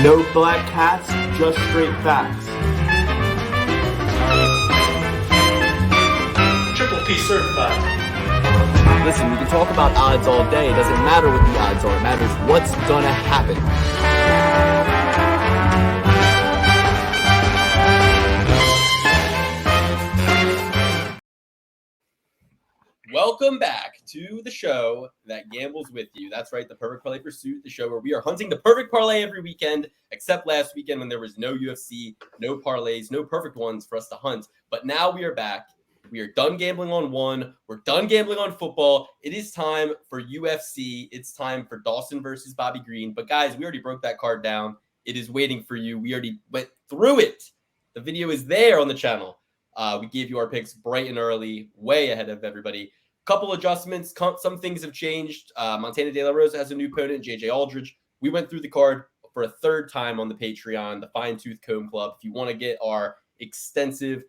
No black cats, just straight facts. Triple P certified. Listen, we can talk about odds all day. It doesn't matter what the odds are. It matters what's gonna happen. Welcome back to the show that gambles with you. That's right, the Perfect Parlay Pursuit, the show where we are hunting the perfect parlay every weekend, except last weekend when there was no UFC, no parlays, no perfect ones for us to hunt. But now we are back. We are done gambling on one. We're done gambling on football. It is time for UFC. It's time for Dawson versus Bobby Green. But guys, we already broke that card down. It is waiting for you. We already went through it. The video is there on the channel. We gave you our picks bright and early, way ahead of everybody. Couple adjustments. Some things have changed. Montana De La Rosa has a new opponent, JJ Aldridge. We went through the card for a third time on the Patreon, the Fine Tooth Comb Club. If you want to get our extensive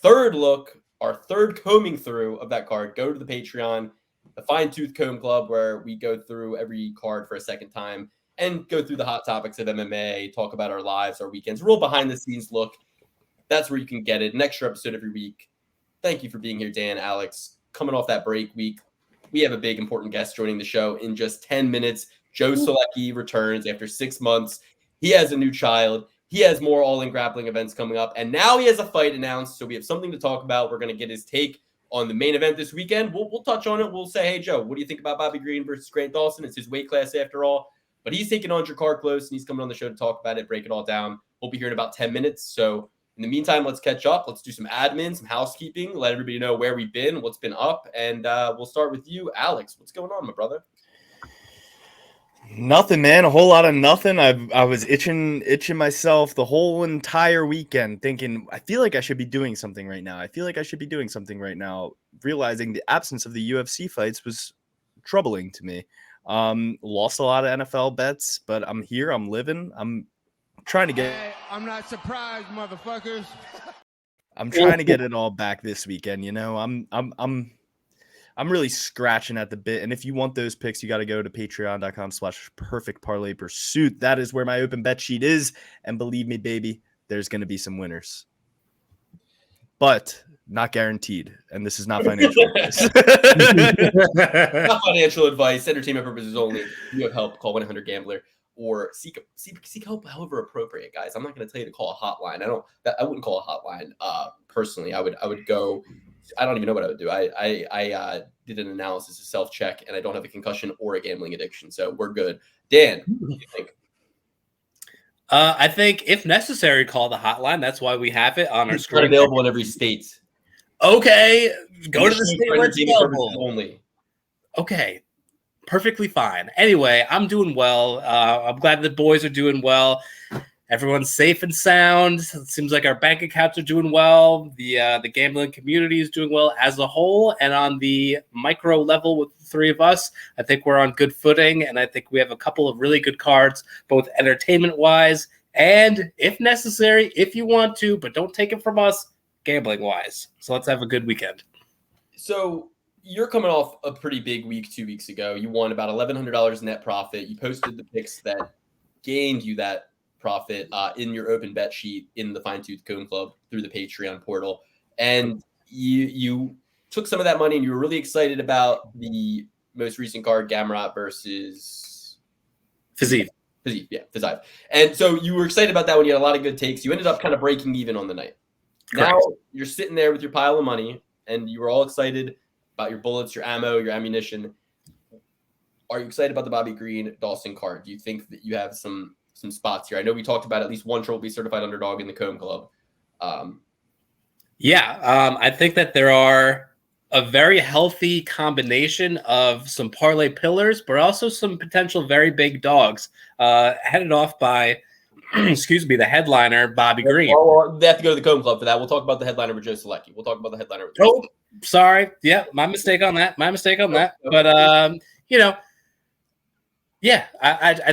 third look, our third combing through of that card, go to the Patreon, the Fine Tooth Comb Club, where we go through every card for a second time and go through the hot topics of MMA, talk about our lives, our weekends, real behind the scenes look. That's where you can get it. An extra episode every week. Thank you for being here, Dan, Alex. Coming off that break week, we have a big important guest joining the show in just 10 minutes. Joe Solecki returns after 6 months. He has a new child. He has more all-in grappling events coming up. And now he has a fight announced, so we have something to talk about. We're going to get his take on the main event this weekend. We'll touch on it. We'll say, hey, Joe, what do you think about Bobby Green versus Grant Dawson? It's his weight class after all. But he's taking on Drakkar Klose, and he's coming on the show to talk about it, break it all down. We'll be here in about 10 minutes, so in the meantime, let's catch up. Let's do some admin, some housekeeping, let everybody know where we've been, what's been up, and we'll start with you, Alex. What's going on, my brother? Nothing, man. A whole lot of nothing. I was itching myself the whole entire weekend, thinking I feel like I should be doing something right now. Realizing the absence of the UFC fights was troubling to me. Lost a lot of NFL bets, but I'm here. I'm living. I'm trying to get. I'm not surprised, motherfuckers. I'm trying to get it all back this weekend. You know, I'm really scratching at the bit. And if you want those picks, you got to go to patreon.com/perfectparlaypursuit. That is where my open bet sheet is. And believe me, baby, there's going to be some winners, but not guaranteed. And this is not financial advice. Not financial advice. Entertainment purposes only. If you have help, call 1-800-GAMBLER. Or seek help however appropriate, guys. I'm not going to tell you to call a hotline. I wouldn't call a hotline. Personally, I would go. I don't even know what I would do. I did an analysis, a self-check, and I don't have a concussion or a gambling addiction, so we're good. Dan, what do you think? I think if necessary, call the hotline. That's why we have it on our screen. It's not available in every state. Okay, go to the state where it's available. Only. Okay. Perfectly fine. Anyway, I'm doing well. I'm glad the boys are doing well. Everyone's safe and sound. It seems like our bank accounts are doing well. The gambling community is doing well as a whole. And on the micro level with the three of us, I think we're on good footing. And I think we have a couple of really good cards, both entertainment-wise and, if necessary, if you want to, but don't take it from us, gambling-wise. So let's have a good weekend. So you're coming off a pretty big week 2 weeks ago. You won about $1,100 net profit. You posted the picks that gained you that profit in your open bet sheet in the Fine Tooth Comb Club through the Patreon portal. And you took some of that money and you were really excited about the most recent card, Gamrot versus Fiziev. Fiziev. And so you were excited about that one. You had a lot of good takes. You ended up kind of breaking even on the night. Correct. Now you're sitting there with your pile of money and you were all excited about your bullets, your ammo, your ammunition. Are you excited about the Bobby Green Dawson card? Do you think that you have some spots here? I know we talked about at least one trophy certified underdog in the Comb Club. I think that there are a very healthy combination of some parlay pillars, but also some potential very big dogs headed off by, the headliner, Bobby Green. Well, they have to go to the Comb Club for that. We'll talk about the headliner with Joe Solecki. We'll talk about the headliner with Joe. Sorry. Yeah, my mistake on that. But, I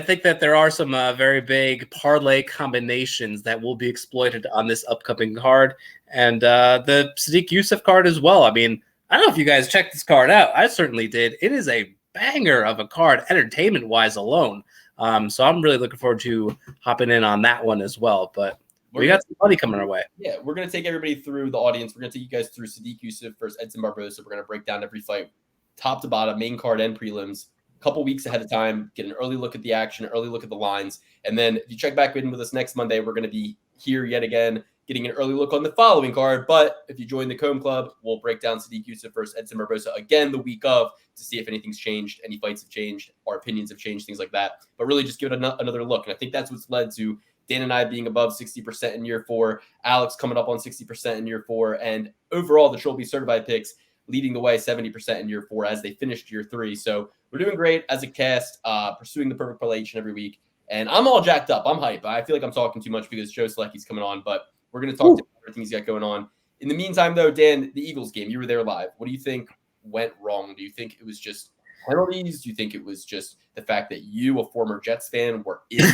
think that there are some very big parlay combinations that will be exploited on this upcoming card. And the Sadiq Yusuff card as well. I mean, I don't know if you guys checked this card out. I certainly did. It is a banger of a card, entertainment-wise alone. So I'm really looking forward to hopping in on that one as well. But we got some money coming our way. Yeah, we're going to take everybody through the audience. We're going to take you guys through Sadiq Yusuff versus Edson Barbosa. We're going to break down every fight, top to bottom, main card and prelims, a couple weeks ahead of time, get an early look at the action, early look at the lines. And then if you check back in with us next Monday, we're going to be here yet again, getting an early look on the following card. But if you join the Comb Club, we'll break down Sadiq Yusuff versus Edson Barbosa again the week of to see if anything's changed, any fights have changed, our opinions have changed, things like that. But really just give it another look. And I think that's what's led to Dan and I being above 60% in year 4, Alex coming up on 60% in year 4, and overall the Trophy Certified picks leading the way 70% in year 4 as they finished year 3. So we're doing great as a cast, pursuing the perfect parlay each and every week. And I'm all jacked up. I'm hyped. I feel like I'm talking too much because Joe Solecki's coming on, but we're going to talk to everything he's got going on. In the meantime, though, Dan, the Eagles game, you were there live. What do you think went wrong? Do you think it was just penalties? Do you think it was just the fact that you, a former Jets fan, were in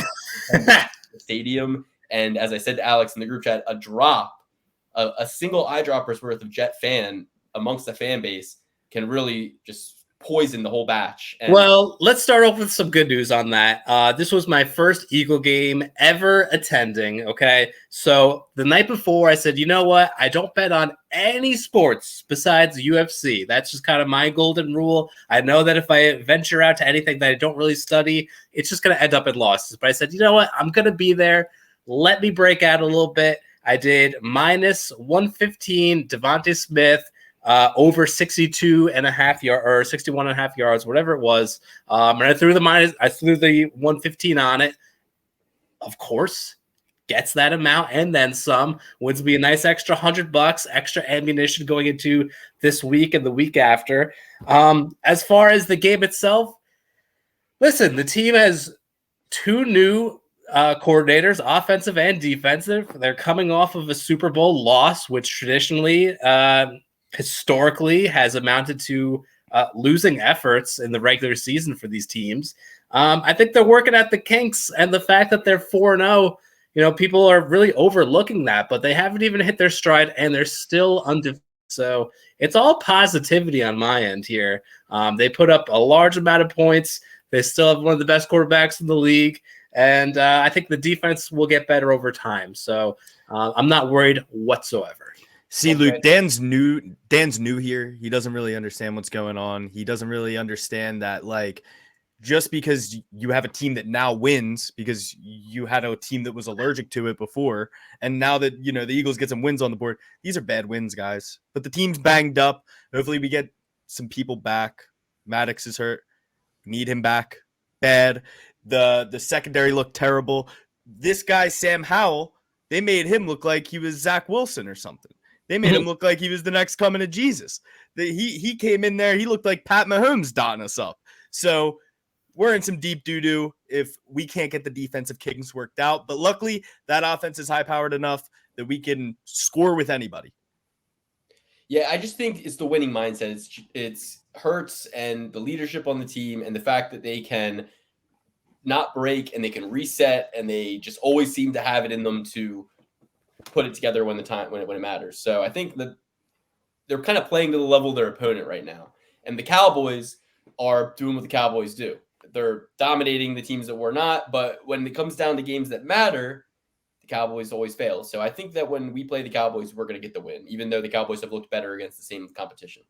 the stadium? And as I said to Alex in the group chat, a single eyedropper's worth of Jet fan amongst the fan base can really just poison the whole batch. And well, let's start off with some good news on that. This was my first Eagle game ever attending. Okay. So the night before I said, you know what? I don't bet on any sports besides UFC. That's just kind of my golden rule. I know that if I venture out to anything that I don't really study, it's just going to end up in losses. But I said, you know what? I'm going to be there. Let me break out a little bit. I did minus 115 Devontae Smith, over 62.5 yards or 61.5 yards, whatever it was. And I threw the 115 on it. Of course, gets that amount and then some. Would be a nice extra $100, extra ammunition going into this week and the week after. As far as the game itself, listen, the team has 2 new coordinators, offensive and defensive. They're coming off of a Super Bowl loss, which traditionally historically has amounted to losing efforts in the regular season for these teams. I think they're working at the kinks, and the fact that they're 4-0, people are really overlooking that, but they haven't even hit their stride and they're still undefeated. So it's all positivity on my end here. They put up a large amount of points. They still have one of the best quarterbacks in the league. And I think the defense will get better over time. So I'm not worried whatsoever. See, Luke, Dan's new here. He doesn't really understand what's going on. He doesn't really understand that, like, just because you have a team that now wins because you had a team that was allergic to it before, and now that, the Eagles get some wins on the board, these are bad wins, guys. But the team's banged up. Hopefully we get some people back. Maddox is hurt. Need him back. Bad. The secondary looked terrible. This guy, Sam Howell, they made him look like he was Zach Wilson or something. They made him look like he was the next coming of Jesus. He came in there. He looked like Pat Mahomes dotting us up. So we're in some deep doo-doo if we can't get the defensive kickings worked out. But luckily, that offense is high-powered enough that we can score with anybody. Yeah, I just think it's the winning mindset. It's Hurts and the leadership on the team and the fact that they can not break and they can reset and they just always seem to have it in them to put it together when it matters. So I think that they're kind of playing to the level of their opponent right now. And the Cowboys are doing what the Cowboys do. They're dominating the teams that we're not, but when it comes down to games that matter, the Cowboys always fail. So I think that when we play the Cowboys, we're going to get the win, even though the Cowboys have looked better against the same competition.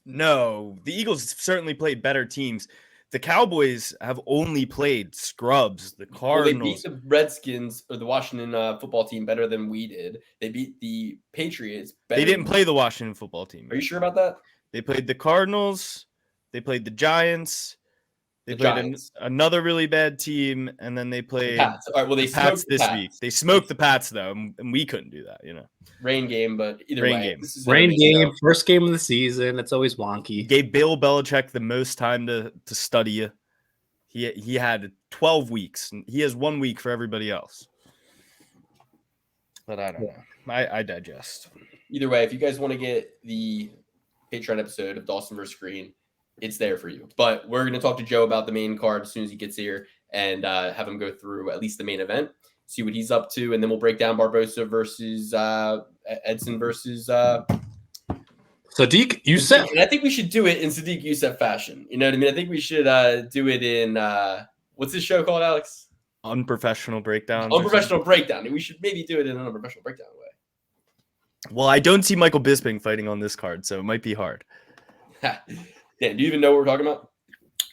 No, the Eagles certainly played better teams. The Cowboys have only played scrubs. The Cardinals. Well, they beat the Redskins or the Washington football team better than we did. They beat the Patriots better. They didn't play the Washington football team. Are you sure about that? They played the Cardinals. They played the Giants. They played another really bad team, and then they played the Pats. All right, well, they Pats smoked the Pats. week. They smoked the Pats, though, and we couldn't do that, Rain game, but either Rain way. game. Rain game, first game of the season. It's always wonky. Gave Bill Belichick the most time to study you. He had 12 weeks. And he has 1 week for everybody else. But I don't know. I digest. Either way, if you guys want to get the Patreon episode of Dawson vs. Green, it's there for you. But we're going to talk to Joe about the main card as soon as he gets here and have him go through at least the main event, see what he's up to, and then we'll break down Barbosa versus Edson versus Sadiq Yuseff. And I think we should do it in Sadiq Yuseff fashion. You know what I mean? I think we should do it in What's this show called, Alex? Unprofessional breakdown. Unprofessional breakdown. And we should maybe do it in an unprofessional breakdown way. Well, I don't see Michael Bisping fighting on this card, so it might be hard. Dan, do you even know what we're talking about?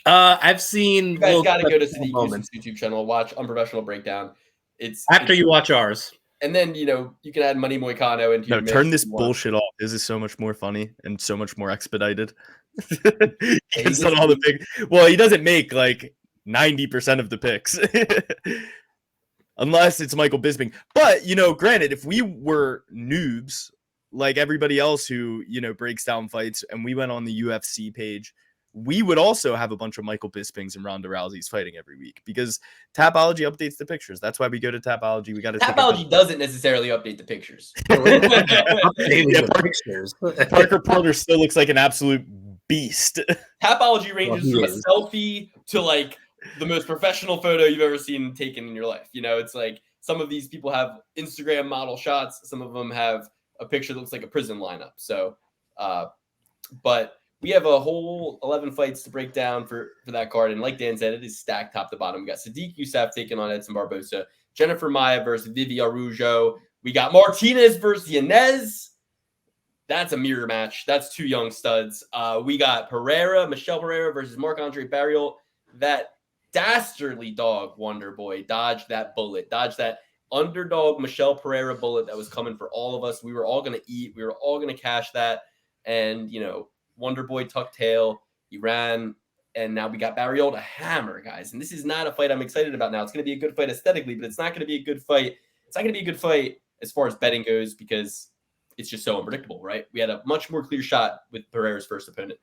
I've seen. You guys got to go to Sadiq moments. Yusuff's YouTube channel, watch Unprofessional Breakdown. It's After you watch ours. and then you can add Money Moicano into your No, mix turn if this you want. bullshit off. This is so much more funny and so much more expedited. he He's done all the big. Well, he doesn't make like 90% of the picks, unless it's Michael Bisping. But granted, if we were noobs like everybody else who breaks down fights, and we went on the UFC page, we would also have a bunch of Michael Bispings and Ronda Rouseys fighting every week because Tapology updates the pictures. That's why we go to Tapology. We got to Tapology doesn't necessarily update the pictures. Parker Porter still looks like an absolute beast. Tapology ranges from a selfie to like the most professional photo you've ever seen taken in your life. It's like some of these people have Instagram model shots. Some of them have a picture that looks like a prison lineup. So, but we have a whole 11 fights to break down for that card. And like Dan said, it is stacked top to bottom. We got Sadiq Yusuff taking on Edson Barbosa, Jennifer Maia versus Vivi Araujo. We got Martinez versus Yanez. That's a mirror match. That's two young studs. We got Michelle Pereira versus Marc-Andre Barriault. That dastardly dog, Wonderboy, dodged that bullet. Dodged that underdog Michelle Pereira bullet that was coming for all of us. We were all going to eat. We were all going to cash that. And, Wonderboy tucked tail. He ran. And now we got Barriault a hammer, guys. And this is not a fight I'm excited about now. It's going to be a good fight aesthetically, but it's not going to be a good fight. It's not going to be a good fight as far as betting goes because it's just so unpredictable, right? We had a much more clear shot with Pereira's first opponent.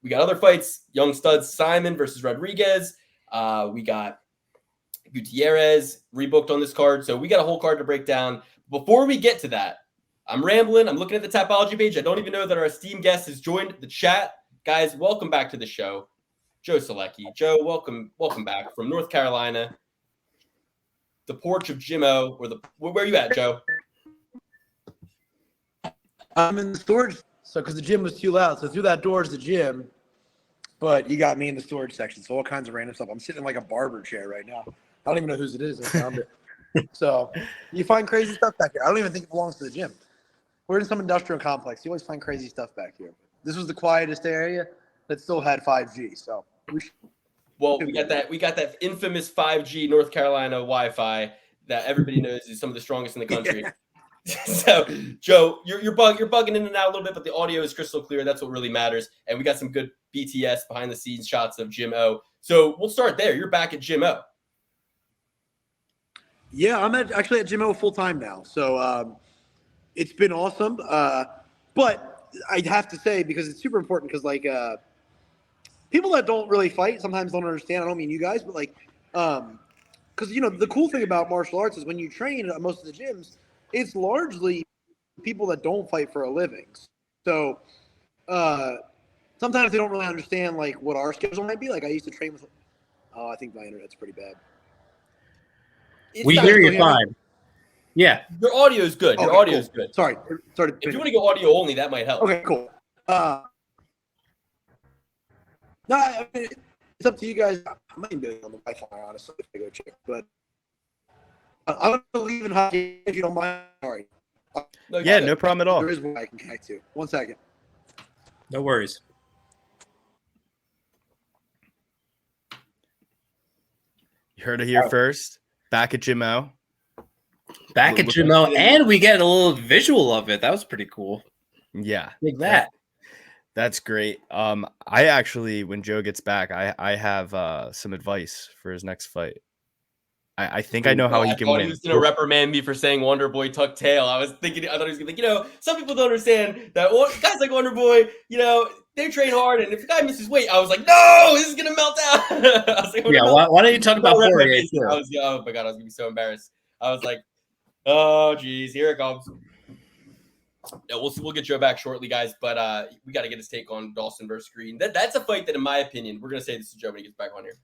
We got other fights. Young studs, Saaiman versus Rodriguez. We got Gutierrez rebooked on this card. So we got a whole card to break down. Before we get to that, I'm rambling. I'm looking at the Tapology page. I don't even know that our esteemed guest has joined the chat. Guys, welcome back to the show. Joe Solecki. Joe, welcome back from North Carolina. The porch of Jim O. Where are you at, Joe? I'm in the storage, because the gym was too loud. So through that door is the gym, but you got me in the storage section. So all kinds of random stuff. I'm sitting in like a barber chair right now. I don't even know whose it is. I found it. So you find crazy stuff back here. I don't even think it belongs to the gym. We're in some industrial complex. You always find crazy stuff back here. This was the quietest area that still had 5G. So we got that infamous 5G North Carolina Wi-Fi that everybody knows is some of the strongest in the country. Yeah. So, Joe, you're bugging in and out a little bit, but the audio is crystal clear. That's what really matters. And we got some good BTS behind the scenes shots of Jim O. So we'll start there. You're back at Jim O. Yeah, I'm actually at Jim O full time now. So it's been awesome. But I'd have to say, because it's super important, because people that don't really fight sometimes don't understand. I don't mean you guys, but because the cool thing about martial arts is when you train at most of the gyms, it's largely people that don't fight for a living. So sometimes they don't really understand what our schedule might be. I used to train with. Oh, I think my internet's pretty bad. We hear you fine. Yeah. Your audio is good. Your audio is good. Sorry. If you want to go audio only, that might help. Okay, cool. No, I mean, it's up to you guys. I might be on the Wi-Fi, honestly, if I go check. But I'm going to leave in hockey if you don't mind. Sorry. No problem at all. There is one I can connect to. 1 second. No worries. You heard it here first. Back at Jim O. Back at Jim O, and we get a little visual of it. That was pretty cool. Yeah. Like that. That's great. I actually, when Joe gets back, I have some advice for his next fight. I think I know how he can win. He was going to reprimand me for saying Wonderboy tucked tail. I thought he was going to some people don't understand that guys like Wonderboy, they train hard, and if the guy misses weight, I was like, no, this is going to melt out. I was like, why don't you talk about Poirier? Oh my God, I was going to be so embarrassed. I was like, oh, geez, here it comes. No, we'll get Joe back shortly, guys, but we got to get his take on Dawson versus Green. That's a fight that, in my opinion, we're going to say this to Joe when he gets back on here.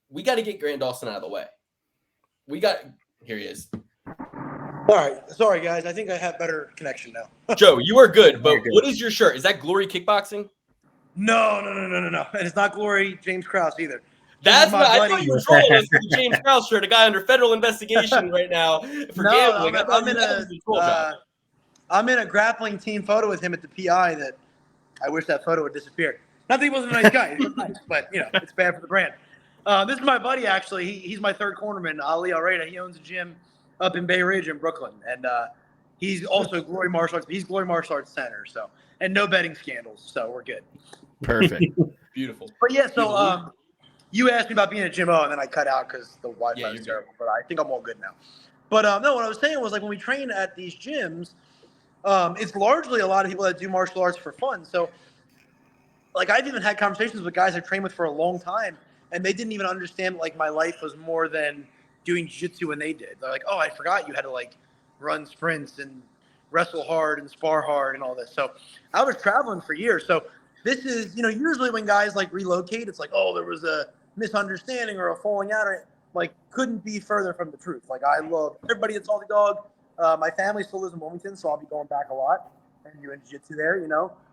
We got to get Grant Dawson out of the way. Here he is. All right. Sorry, guys. I think I have better connection now. Joe, you are good, but what is your shirt? Is that Glory Kickboxing? No. And it's not Glory James Krause either. That's my what I buddy. thought you were trolling us with the James Krause shirt. A guy under federal investigation right now for gambling. I'm in a grappling team photo with him at the PI that I wish that photo had disappeared. Not that he wasn't a nice guy, he was nice, but it's bad for the brand. This is my buddy actually. He's my third cornerman, Ali Alreida. He owns a gym up in Bay Ridge in Brooklyn, and he's also Glory Martial Arts. He's Glory Martial Arts Center, and no betting scandals, so we're good. Perfect. Beautiful. But yeah, so you asked me about being at Gym O, and then I cut out because the Wi-Fi is terrible. But I think I'm all good now. But no, what I was saying was like when we train at these gyms, it's largely a lot of people that do martial arts for fun. So like I've even had conversations with guys I've trained with for a long time, and they didn't even understand like my life was more than doing jiu-jitsu when they did. They're like, oh, I forgot you had to like run sprints and wrestle hard and spar hard and all this. So I was traveling for years. So this is, usually when guys like relocate, it's like, oh, there was a misunderstanding or a falling out. Or like couldn't be further from the truth. Like I love everybody at Salty Dog. My family still lives in Wilmington, so I'll be going back a lot and doing jiu-jitsu there,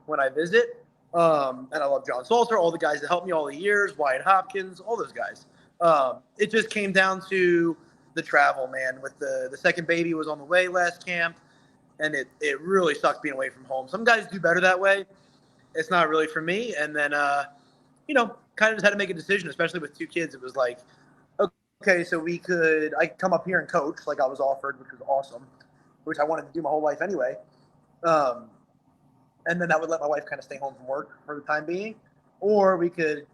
when I visit. And I love John Salter, all the guys that helped me all the years, Wyatt Hopkins, all those guys. It just came down to the travel, man. With the second baby was on the way last camp, and it really sucked being away from home. Some guys do better that way. It's not really for me. And then, kind of just had to make a decision, especially with 2 kids. It was like, okay, so I could come up here and coach like I was offered, which was awesome, which I wanted to do my whole life anyway. And then that would let my wife kind of stay home from work for the time being. Or we could,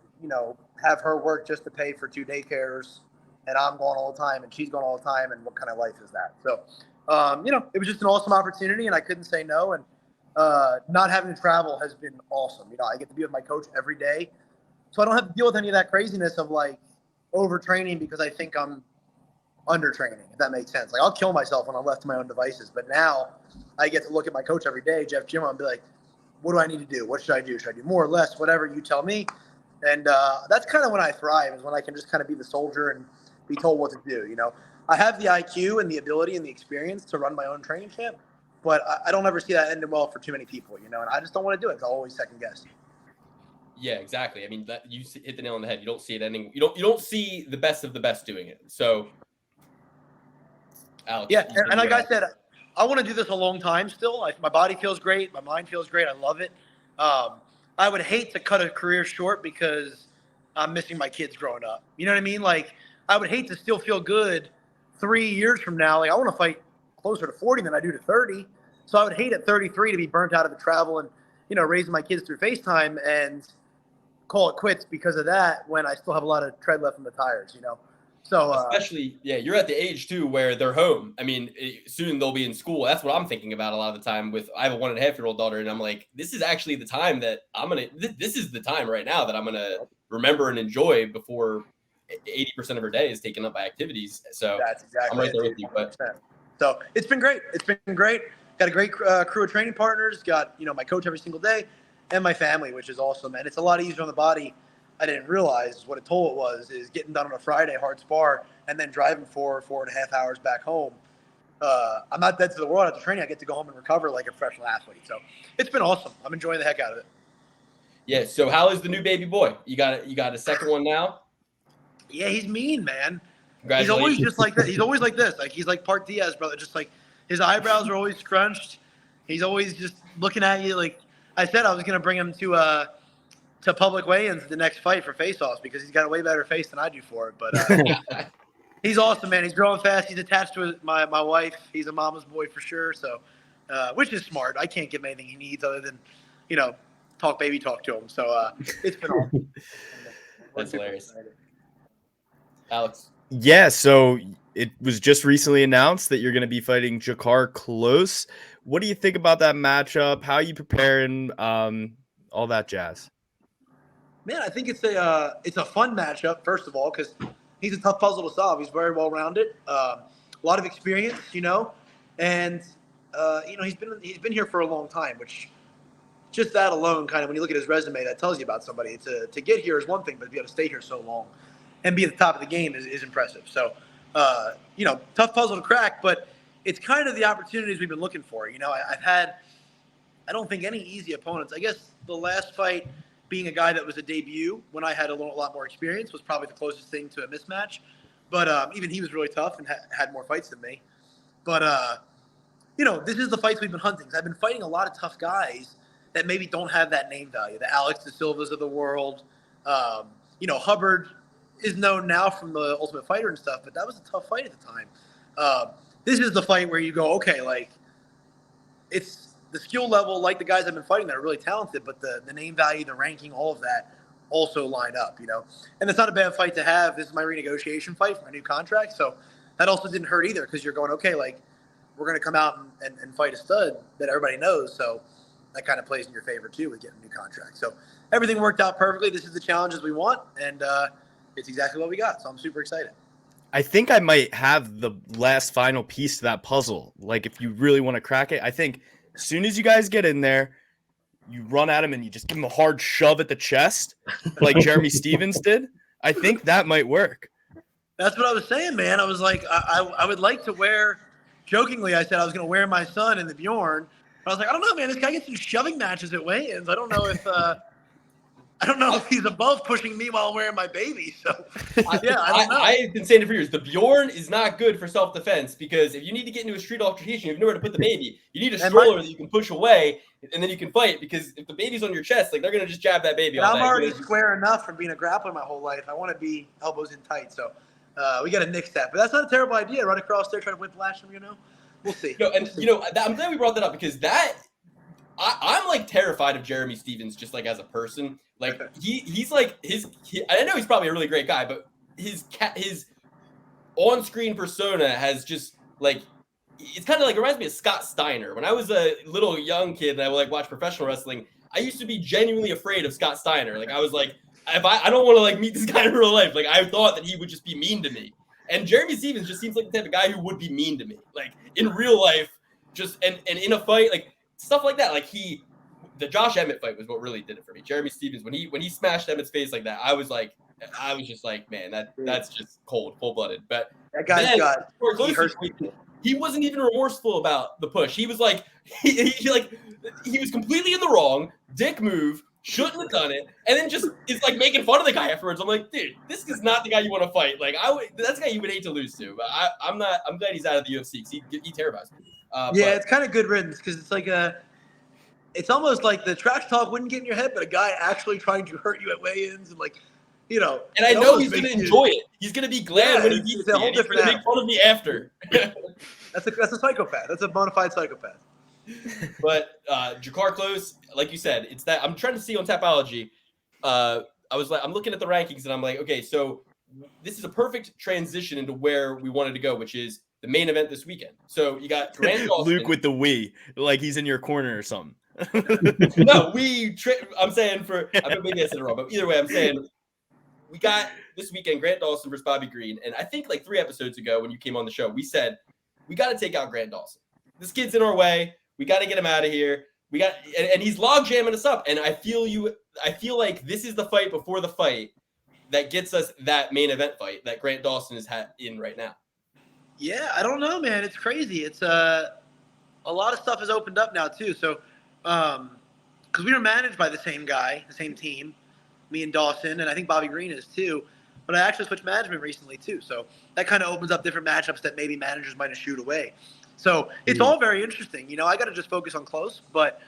have her work just to pay for 2 daycares, and I'm going all the time and she's going all the time. And what kind of life is that? So, it was just an awesome opportunity and I couldn't say no. And not having to travel has been awesome. I get to be with my coach every day. So I don't have to deal with any of that craziness of like overtraining because I think I'm undertraining, if that makes sense. Like I'll kill myself when I'm left to my own devices. But now I get to look at my coach every day, Jeff Jimmo, and be like, what do I need to do? What should I do? Should I do more or less? Whatever you tell me. And that's kind of when I thrive, is when I can just kind of be the soldier and be told what to do. I have the IQ and the ability and the experience to run my own training camp, but I don't ever see that ending well for too many people, and I just don't want to do it. I'll always second guess. Yeah, exactly. I mean, that you hit the nail on the head. You don't see it ending. You don't see the best of the best doing it. So, Alex. Yeah, and like I said, I want to do this a long time still. My body feels great. My mind feels great. I love it. I would hate to cut a career short because I'm missing my kids growing up. You know what I mean? Like, I would hate to still feel good 3 years from now. Like, I want to fight closer to 40 than I do to 30. So I would hate at 33 to be burnt out of the travel and, raising my kids through FaceTime and call it quits because of that when I still have a lot of tread left in the tires, So especially, you're at the age too where they're home. I mean, soon they'll be in school. That's what I'm thinking about a lot of the time. I have a 1.5-year-old daughter, and I'm like, this is actually the time that this is the time right now that I'm gonna remember and enjoy before 80% of her day is taken up by activities. So that's exactly I'm right there with you. But so it's been great. It's been great. Got a great crew of training partners. Got my coach every single day, and my family, which is awesome. And it's a lot easier on the body. I didn't realize what a toll it was, is getting done on a Friday, hard spar, and then driving 4.5 hours back home. I'm not dead to the world after training. I get to go home and recover like a professional athlete. So it's been awesome. I'm enjoying the heck out of it. Yeah. So how is the new baby boy? You got a second one now? Yeah, he's mean, man. Congratulations. He's always just like this. He's always like this. Like he's like Park Diaz, brother. Just like his eyebrows are always scrunched. He's always just looking at you. Like I said, I was gonna bring him to public weigh-ins the next fight for face-offs because he's got a way better face than I do for it. But he's awesome, man. He's growing fast. He's attached to my wife. He's a mama's boy for sure. So, which is smart. I can't give him anything he needs other than, talk baby talk to him. So it's been awesome. That's hilarious. Alex. Yeah, so it was just recently announced that you're going to be fighting Drakkar Klose. What do you think about that matchup? How are you preparing? All that jazz. Man, I think it's a fun matchup, first of all, because he's a tough puzzle to solve. He's very well-rounded, a lot of experience, and he's been here for a long time, which just that alone, kind of when you look at his resume, that tells you about somebody. To get here is one thing, but to be able to stay here so long and be at the top of the game is impressive. So, tough puzzle to crack, but it's kind of the opportunities we've been looking for. I don't think any easy opponents. I guess the last fight being a guy that was a debut when I had a lot more experience was probably the closest thing to a mismatch. But even he was really tough and had more fights than me. But, this is the fights we've been hunting. I've been fighting a lot of tough guys that maybe don't have that name value. The Alex De Silvas of the world. Hubbard is known now from the Ultimate Fighter and stuff, but that was a tough fight at the time. This is the fight where you go, okay, like, it's the skill level, like the guys I've been fighting that are really talented, but the name value, the ranking, all of that also line up, And it's not a bad fight to have. This is my renegotiation fight for my new contract, so that also didn't hurt either because you're going, okay, like, we're going to come out and fight a stud that everybody knows, so that kind of plays in your favor too with getting a new contract. So everything worked out perfectly. This is the challenges we want, and it's exactly what we got, so I'm super excited. I think I might have the last final piece to that puzzle. Like, if you really want to crack it, I think as soon as you guys get in there, you run at him and you just give him a hard shove at the chest, like Jeremy Stevens did. I think that might work. That's what I was saying, man. I was like, I would like to wear, jokingly, I said I was going to wear my son in the Bjorn. But I was like, I don't know, man. This guy gets these shoving matches at weigh-ins. I don't know if he's above pushing me while wearing my baby. So, yeah, I don't know. I've been saying it for years. The Bjorn is not good for self-defense because if you need to get into a street altercation, you have nowhere to put the baby. You need a stroller that you can push away, and then you can fight. Because if the baby's on your chest, like they're gonna just jab that baby. I'm already square enough from being a grappler my whole life. I want to be elbows in tight. So we got to nix that. But that's not a terrible idea. Run across there, try to whiplash him. We'll see. I'm glad we brought that up because I'm like terrified of Jeremy Stevens just like as a person. Like he's like I know he's probably a really great guy, but his on-screen persona has just like it's kind of like reminds me of Scott Steiner. When I was a little young kid and I would like watch professional wrestling, I used to be genuinely afraid of Scott Steiner. Like I was like, if I don't want to like meet this guy in real life. Like I thought that he would just be mean to me. And Jeremy Stevens just seems like the type of guy who would be mean to me, like in real life, just and in a fight, like stuff like that. Like the Josh Emmett fight was what really did it for me. Jeremy Stevens, when he smashed Emmett's face like that, I was just like, man, that's just cold-blooded. But that guy's he wasn't even remorseful about the push. He was like, he was completely in the wrong, dick move. Shouldn't have done it, and then just is like making fun of the guy afterwards. I'm like, dude, this is not the guy you want to fight. Like, that's the guy you would hate to lose to. But I'm not. I'm glad he's out of the UFC because he terrifies me. It's kind of good riddance because it's like it's almost like the trash talk wouldn't get in your head, but a guy actually trying to hurt you at weigh-ins and like, And I know he's going to enjoy it. He's going to be glad when he beats me. He's going to make fun of me after. That's a psychopath. That's a bona fide psychopath. But Drakkar Klose, like you said, it's that I'm trying to see on Tapology. I'm looking at the rankings and I'm like, okay, so this is a perfect transition into where we wanted to go, which is the main event this weekend. So you got Grant Dawson. Luke with the we, like he's in your corner or something. No, I'm saying maybe I said it wrong, but either way, I'm saying we got this weekend Grant Dawson versus Bobby Green, and I think like 3 episodes ago when you came on the show, we said we got to take out Grant Dawson. This kid's in our way. We got to get him out of here. And he's log jamming us up. And I feel like this is the fight before the fight that gets us that main event fight that Grant Dawson is in right now. Yeah, I don't know, man. It's crazy. It's a lot of stuff has opened up now too. So, because we were managed by the same guy, the same team, me and Dawson, and I think Bobby Green is too. But I actually switched management recently too. So that kind of opens up different matchups that maybe managers might have shooed away. So it's all very interesting. I got to just focus on Klose, but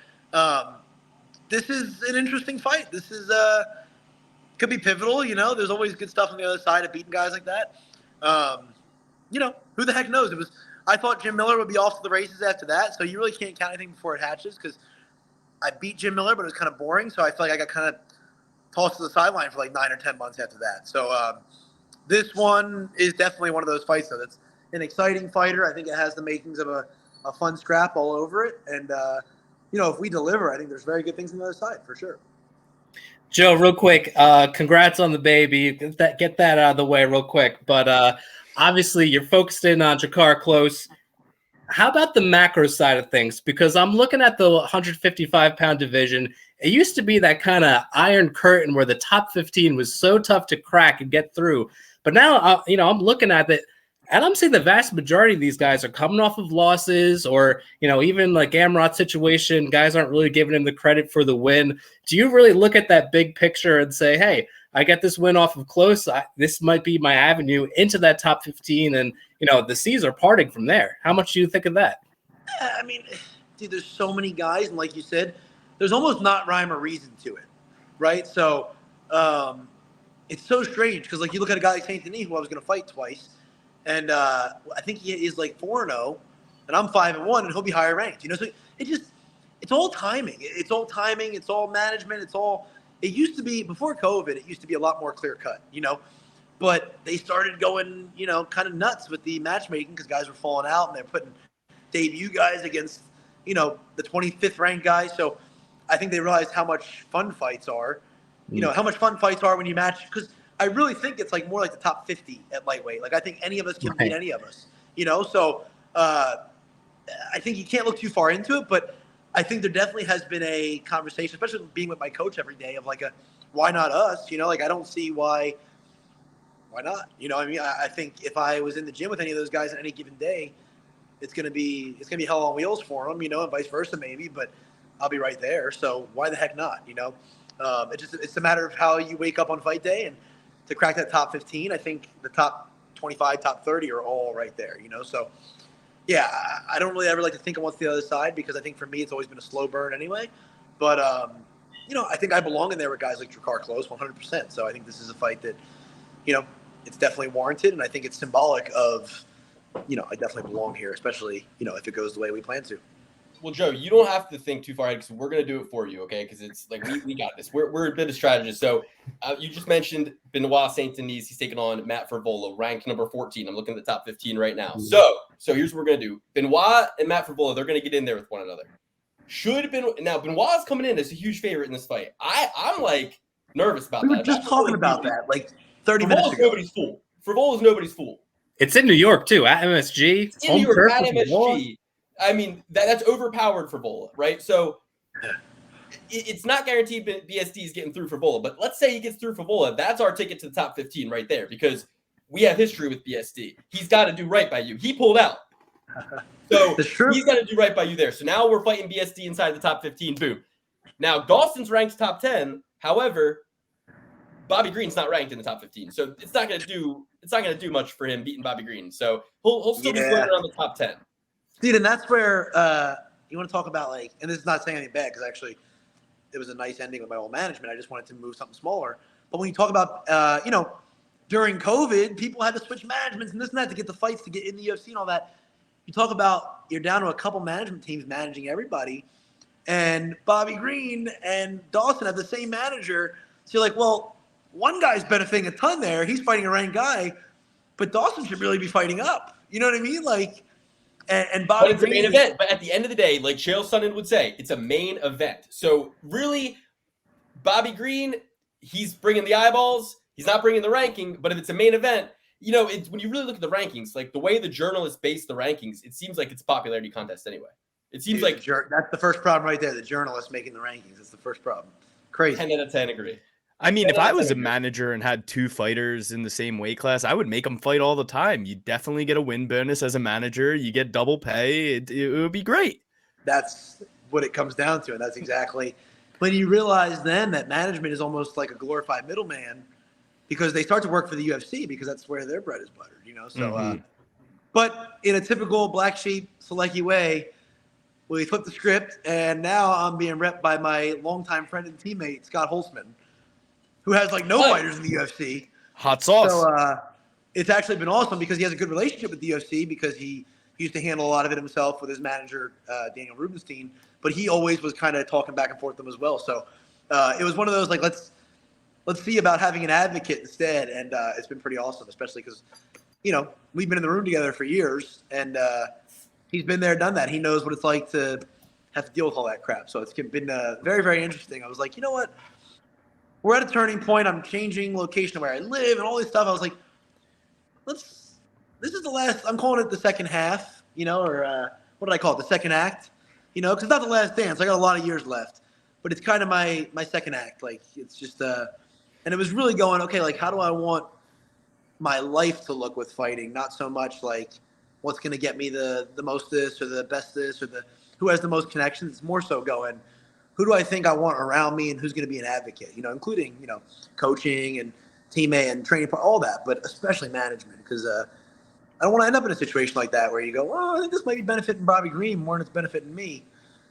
this is an interesting fight. This is could be pivotal. There's always good stuff on the other side of beating guys like that. Who the heck knows? I thought Jim Miller would be off to the races after that. So you really can't count anything before it hatches because I beat Jim Miller, but it was kind of boring. So I feel like I got kind of tossed to the sideline for like 9 or 10 months after that. So this one is definitely one of those fights though. That's an exciting fighter. I think it has the makings of a fun scrap all over it. And, if we deliver, I think there's very good things on the other side for sure. Joe, real quick, congrats on the baby. Get that out of the way real quick. But obviously you're focused in on Drakkar Klose. How about the macro side of things? Because I'm looking at the 155-pound division. It used to be that kind of iron curtain where the top 15 was so tough to crack and get through. But now, I'm looking at it. And I'm saying the vast majority of these guys are coming off of losses, or, even like Gamrot's situation, guys aren't really giving him the credit for the win. Do you really look at that big picture and say, hey, I got this win off of Klose, this might be my avenue into that top 15, and, the seas are parting from there? How much do you think of that? I mean, dude, there's so many guys, and like you said, there's almost not rhyme or reason to it, right? So it's so strange because, like, you look at a guy like Saint Denis, who I was going to fight twice, and I think he is like 4-0, and I'm 5-1, and he'll be higher ranked. So it's all timing. It's all timing. It's all management. It used to be before COVID. It used to be a lot more clear cut, but they started going, kind of nuts with the matchmaking because guys were falling out and they're putting debut guys against, the 25th ranked guy. So I think they realized how much fun fights are, how much fun fights are when you match, because I really think it's like more like the top 50 at lightweight. Like, I think any of us can beat any of us, so I think you can't look too far into it, but I think there definitely has been a conversation, especially being with my coach every day, of like why not us? Like, I don't see why not? I think if I was in the gym with any of those guys on any given day, it's gonna be hell on wheels for them, and vice versa maybe, but I'll be right there. So why the heck not? It's a matter of how you wake up on fight day, and to crack that top 15, I think the top 25, top 30 are all right there. So yeah, I don't really ever like to think of what's the other side, because I think for me it's always been a slow burn anyway. But I think I belong in there with guys like Drakkar, Klose, 100%. So I think this is a fight that, it's definitely warranted, and I think it's symbolic of, I definitely belong here, especially, if it goes the way we plan to. Well, Joe, you don't have to think too far ahead because we're going to do it for you, okay? Because it's like we got this. We're a bit of strategists. So you just mentioned Benoit Saint Denis. He's taking on Matt Frevola, ranked number 14. I'm looking at the top 15 right now. So here's what we're going to do. Benoit and Matt Frevola, they're going to get in there with one another. Now, Benoit's coming in as a huge favorite in this fight. I'm like nervous about that. We were just talking about that like 30 minutes ago. Nobody's fool. Frivola's nobody's fool. It's in New York, too, at MSG. It's in New York, at MSG. I mean, that's overpowered for Frevola, right? So it's not guaranteed BSD is getting through Frevola, but let's say he gets through Frevola. That's our ticket to the top 15 right there, because we have history with BSD. He's got to do right by you. He pulled out. So he's got to do right by you there. So now we're fighting BSD inside the top 15. Boom. Now, Dawson's ranked top 10. However, Bobby Green's not ranked in the top 15. So it's not going to do much for him beating Bobby Green. So he'll still be floating around the top 10. Dude, and that's where you want to talk about, like, and this is not saying anything bad, because actually it was a nice ending with my old management. I just wanted to move something smaller. But when you talk about, during COVID, people had to switch managements and this and that to get the fights to get in the UFC and all that. You talk about you're down to a couple management teams managing everybody, and Bobby Green and Dawson have the same manager. So you're like, well, one guy's benefiting a ton there. He's fighting a ranked guy, but Dawson should really be fighting up. You know what I mean? Like, and Bobby Green. But it's a main event. But at the end of the day, like Chairez Sonnen would say, it's a main event. So really, Bobby Green, he's bringing the eyeballs. He's not bringing the ranking. But if it's a main event, it's when you really look at the rankings, like the way the journalists base the rankings, it seems like it's a popularity contest anyway. It seems like that's the first problem right there. The journalists making the rankings. That's the first problem. Crazy. 10 out of 10 agree. I mean, if I was a manager and had two fighters in the same weight class, I would make them fight all the time. You definitely get a win bonus as a manager. You get double pay. It would be great. That's what it comes down to. And that's exactly when you realize then that management is almost like a glorified middleman, because they start to work for the UFC because that's where their bread is buttered, So, but in a typical black sheep Solecki way, we flipped the script, and now I'm being repped by my longtime friend and teammate, Scott Holtzman, who has like no fighters in the UFC. Hot sauce. So it's actually been awesome because he has a good relationship with the UFC, because he used to handle a lot of it himself with his manager, Daniel Rubenstein, but he always was kind of talking back and forth with them as well. So it was one of those, like, let's see about having an advocate instead. And it's been pretty awesome, especially because, we've been in the room together for years, and he's been there, done that. He knows what it's like to have to deal with all that crap. So it's been very, very interesting. I was like, you know what? We're at a turning point. I'm changing location of where I live and all this stuff. I was like, this is the last, I'm calling it the second half, or what did I call it? The second act, because it's not the last dance. I got a lot of years left, but it's kind of my second act. Like, it's just, and it was really going, okay, like, how do I want my life to look with fighting, not so much like what's going to get me the most this or the best this or who has the most connections. It's more so going, who do I think I want around me and who's going to be an advocate, including, coaching and teammate and training, all that, but especially management, because I don't want to end up in a situation like that where you go, I think this might be benefiting Bobby Green more than it's benefiting me,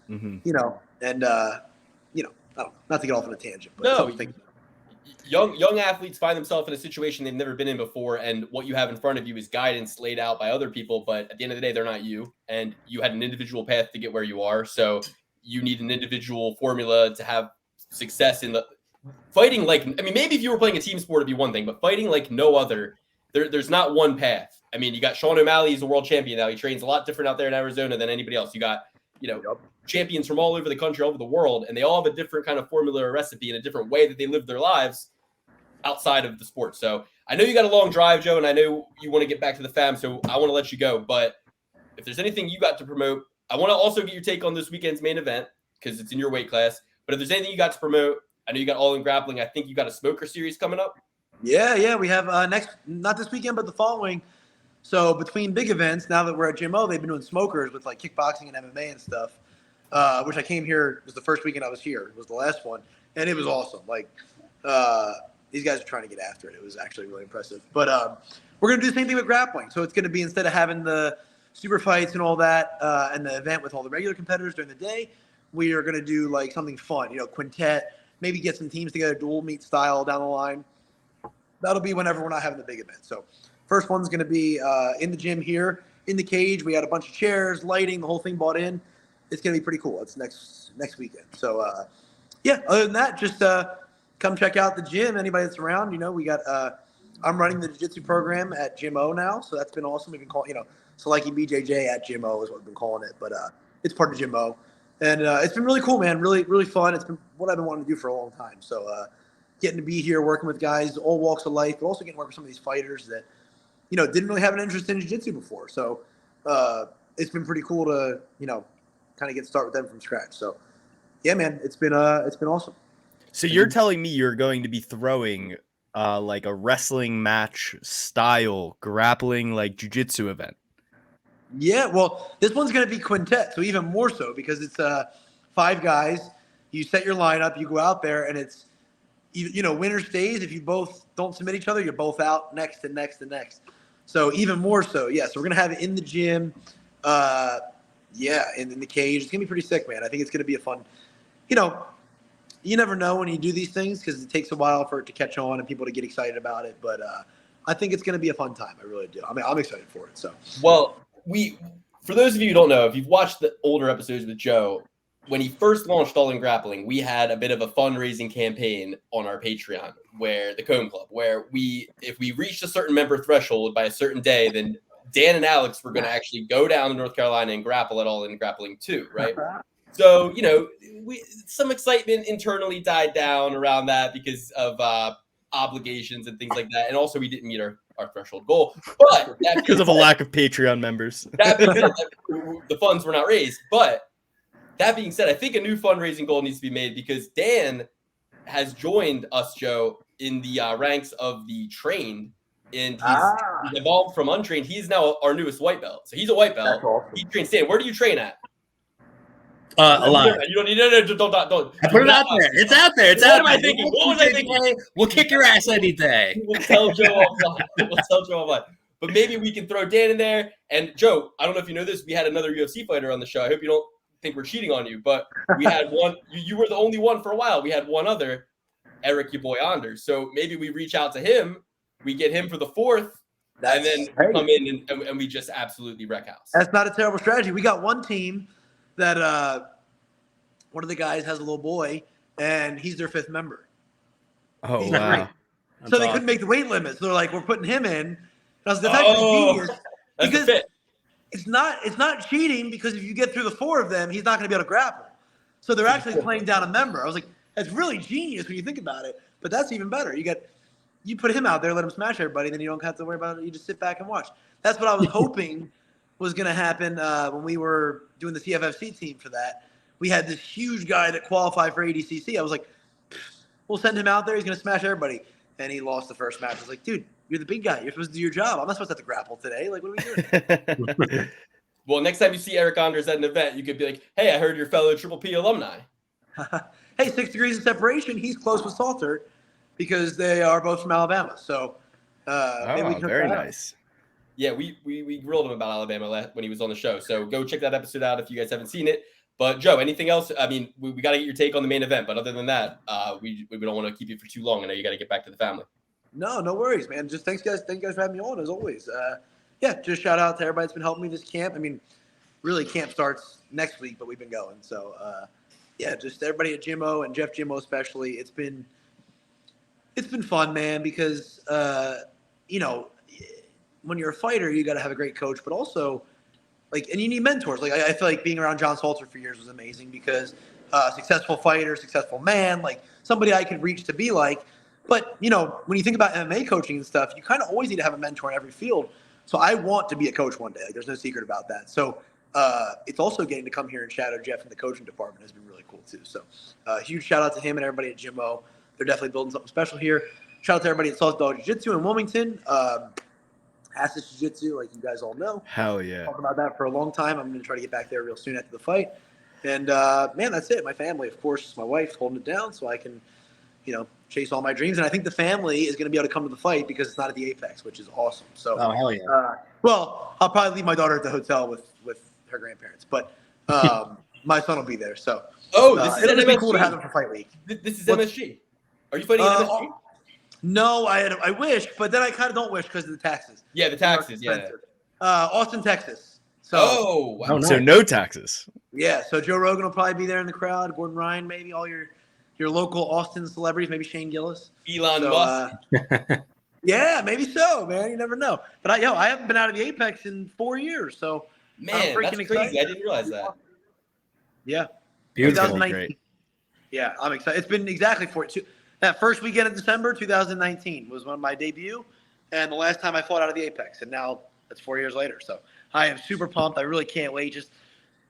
and, I don't know, not to get off on a tangent, but No, something. young athletes find themselves in a situation they've never been in before, and what you have in front of you is guidance laid out by other people, but at the end of the day, they're not you, and you had an individual path to get where you are, so you need an individual formula to have success in the fighting. Maybe if you were playing a team sport, it'd be one thing, but fighting like no other, there's not one path. I mean, you got Sean O'Malley, he's a world champion now. He trains a lot different out there in Arizona than anybody else. You got, champions from all over the country, all over the world, and they all have a different kind of formula or recipe and a different way that they live their lives outside of the sport. So I know you got a long drive, Joe, and I know you want to get back to the fam, so I want to let you go. But if there's anything you got to promote, I want to also get your take on this weekend's main event because it's in your weight class. But if there's anything you got to promote, I know you got All In Grappling. I think you got a smoker series coming up. Yeah. We have not this weekend, but the following. So between big events, now that we're at GMO, they've been doing smokers with like kickboxing and MMA and stuff, which I came here, it was the first weekend I was here. It was the last one. And it was awesome. Like these guys are trying to get after it. It was actually really impressive. But we're going to do the same thing with grappling. So it's going to be, instead of having the super fights and all that and the event with all the regular competitors during the day, we are going to do like something fun, quintet, maybe get some teams together, dual meet style down the line. That'll be whenever we're not having the big event. So first one's going to be in the gym here, in the cage. We had a bunch of chairs, lighting, the whole thing bought in. It's going to be pretty cool. It's next weekend. So, other than that, just come check out the gym. Anybody that's around, we got I'm running the jiu-jitsu program at Gym O now, so that's been awesome. We've been calling, Solecki BJJ at Gym O is what we've been calling it, but it's part of Gym O. And it's been really cool, man. Really, really fun. It's been what I've been wanting to do for a long time. So getting to be here, working with guys, all walks of life, but also getting to work with some of these fighters that, didn't really have an interest in jiu-jitsu before. So it's been pretty cool to, kind of get started with them from scratch. So yeah, man, it's been awesome. So you're telling me you're going to be throwing like a wrestling match style grappling like jiu-jitsu event? Yeah, well, this one's going to be quintet, so even more so because it's 5 guys. You set your lineup, you go out there, and it's, winner stays. If you both don't submit each other, you're both out next and next and next. So even more so, yeah. So we're going to have it in the gym, in the cage. It's going to be pretty sick, man. I think it's going to be a fun, you never know when you do these things because it takes a while for it to catch on and people to get excited about it. But I think it's going to be a fun time. I really do. I mean, I'm excited for it. So, well, for those of you who don't know, if you've watched the older episodes with Joe, when he first launched All In Grappling, we had a bit of a fundraising campaign on our Patreon, where the Cone Club, where if we reached a certain member threshold by a certain day, then Dan and Alex were going to actually go down to North Carolina and grapple at All In Grappling too, right? So, some excitement internally died down around that because of obligations and things like that. And also we didn't meet our threshold goal. But because of a lack of Patreon members. That being said, the funds were not raised. But that being said, I think a new fundraising goal needs to be made because Dan has joined us, Joe, in the ranks of the trained. And he's evolved from untrained. He's now our newest white belt. So he's a white belt. Awesome. He trains. Dan, where do you train at? A lot. You don't need don't. I put it out there. It's out there. It's out there. What am I thinking? What was I thinking? We'll kick your ass any day. We'll tell Joe offline. But maybe we can throw Dan in there. And Joe, I don't know if you know this. We had another UFC fighter on the show. I hope you don't think we're cheating on you. But we had one. You were the only one for a while. We had one other, Eric, your boy Anders. So maybe we reach out to him. We get him for the 4th. And then come in and we just absolutely wreck house. That's not a terrible strategy. We got one team that one of the guys has a little boy, and he's their 5th member. Oh, He's wow. So they couldn't make the weight limit. So they're like, we're putting him in. And I was like, that's actually genius. That's Because the fit. it's not cheating because if you get through the 4 of them, he's not going to be able to grapple. So they're actually playing down a member. I was like, that's really genius when you think about it. But that's even better. You put him out there, let him smash everybody, then you don't have to worry about it. You just sit back and watch. That's what I was hoping was going to happen when we were doing the CFFC team for that. We had this huge guy that qualified for ADCC. I was like, we'll send him out there. He's going to smash everybody. And he lost the first match. I was like, dude, You're the big guy. You're supposed to do your job. I'm not supposed to have to grapple today. Like, what are we doing? Well, next time you see Eric Anders at an event, you could be like, hey, I heard you're fellow Triple P alumni. Hey, 6 degrees of separation. He's close with Salter because they are both from Alabama. So maybe we can very hook that up. nice. Yeah, we grilled him about Alabama when he was on the show. So go check that episode out if you guys haven't seen it. But Joe, anything else? I mean, we got to get your take on the main event. But other than that, we don't want to keep you for too long. I know you got to get back to the family. No worries, man. Just thanks, guys. Thank you guys for having me on, as always. Just shout out to everybody that's been helping me this camp. I mean, really, camp starts next week, but we've been going. So, just everybody at Jimmo and Jeff Jimmo especially. It's been fun, man, because, when you're a fighter, you got to have a great coach, but also, and you need mentors. I feel like being around John Salter for years was amazing because successful fighter, successful man, somebody I could reach to be like. But, when you think about MMA coaching and stuff, you kind of always need to have a mentor in every field. So I want to be a coach one day. There's no secret about that. So it's also getting to come here and shadow Jeff in the coaching department has been really cool too. So huge shout out to him and everybody at Jimmo. They're definitely building something special here. Shout out to everybody at Sauce Dog Jiu-Jitsu in Wilmington. Assis Jiu-Jitsu, like you guys all know. Hell yeah. Talking about that for a long time. I'm going to try to get back there real soon after the fight. And, man, that's it. My family, of course, my wife's holding it down so I can, chase all my dreams. And I think the family is going to be able to come to the fight because it's not at the Apex, which is awesome. So, Oh, hell yeah. I'll probably leave my daughter at the hotel with her grandparents. But my son will be there. So, This is it'll just be MSG. cool to have him for fight week. This is MSG. Are you fighting at MSG? No, I wish, but then I kind of don't wish because of the taxes. Yeah, the taxes. Yeah. Austin, Texas. So, Oh, wow. So no taxes. yeah. So Joe Rogan will probably be there in the crowd. Gordon Ryan, maybe all your local Austin celebrities, maybe Shane Gillis. Elon So, Musk. yeah, maybe so, man. You never know. But I haven't been out of the Apex in 4 years, so Man, I'm freaking that's crazy. excited. I didn't realize that. Yeah. Beautiful. 2019. Great. Yeah, I'm excited. It's been exactly that first weekend of December 2019 was when my debut, and the last time I fought out of the Apex, and now that's 4 years later. So I am super pumped. I really can't wait. Just